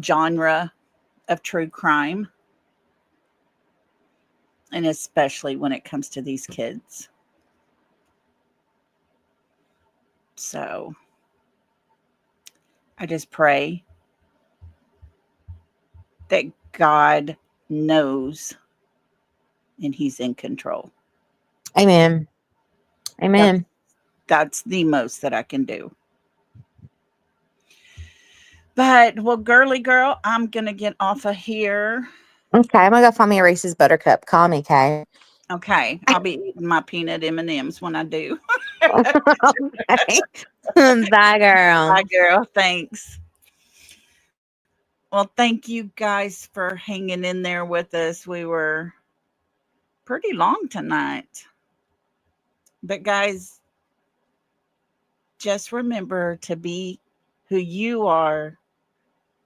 genre of true crime, and especially when it comes to these kids. So I just pray that God knows and he's in control. Amen. That's Amen. that's the most that I can do. But well, girly girl, I'm gonna get off of here. Okay, I'm gonna go find me a Reese's Buttercup. Call me, Kay. Okay, I'll be eating my peanut M&Ms when I do. Okay. Bye, Bye, girl. girl. Thanks. Well, thank you guys for hanging in there with us. We were pretty long tonight. But guys, just remember to be who you are.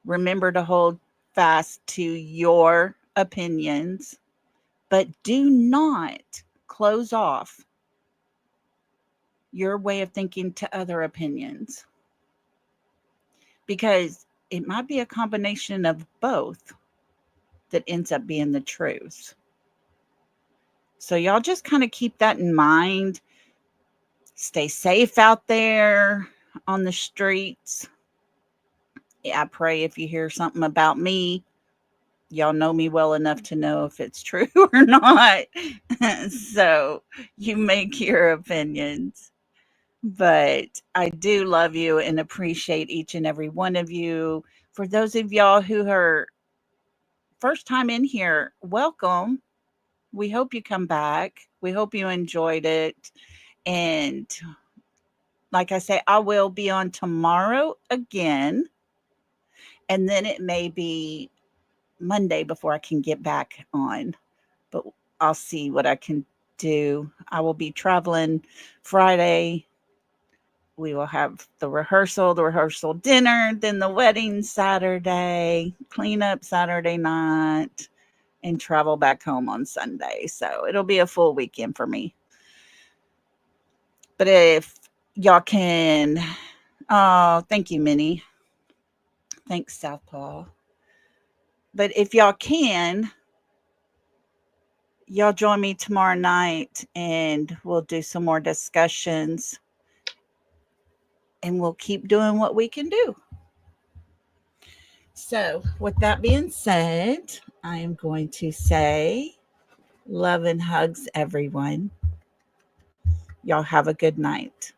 Remember to hold fast to your opinions, but do not close off your way of thinking to other opinions, because it might be a combination of both that ends up being the truth. So, y'all just kind of keep that in mind. Stay safe out there on the streets. I pray if you hear something about me, y'all know me well enough to know if it's true or not. So you make your opinions. But I do love you and appreciate each and every one of you. For those of y'all who are first time in here, welcome. We hope you come back. We hope you enjoyed it. And like I say, I will be on tomorrow again. And then it may be Monday before I can get back on, but I'll see what I can do. I will be traveling Friday. We will have the rehearsal dinner, then the wedding Saturday, cleanup Saturday night, and travel back home on Sunday. So it'll be a full weekend for me. But if y'all can, oh, thank you, Minnie. Thanks, Southpaw. But if y'all can, y'all join me tomorrow night and we'll do some more discussions and we'll keep doing what we can do. So, with that being said, I am going to say love and hugs, everyone. Y'all have a good night.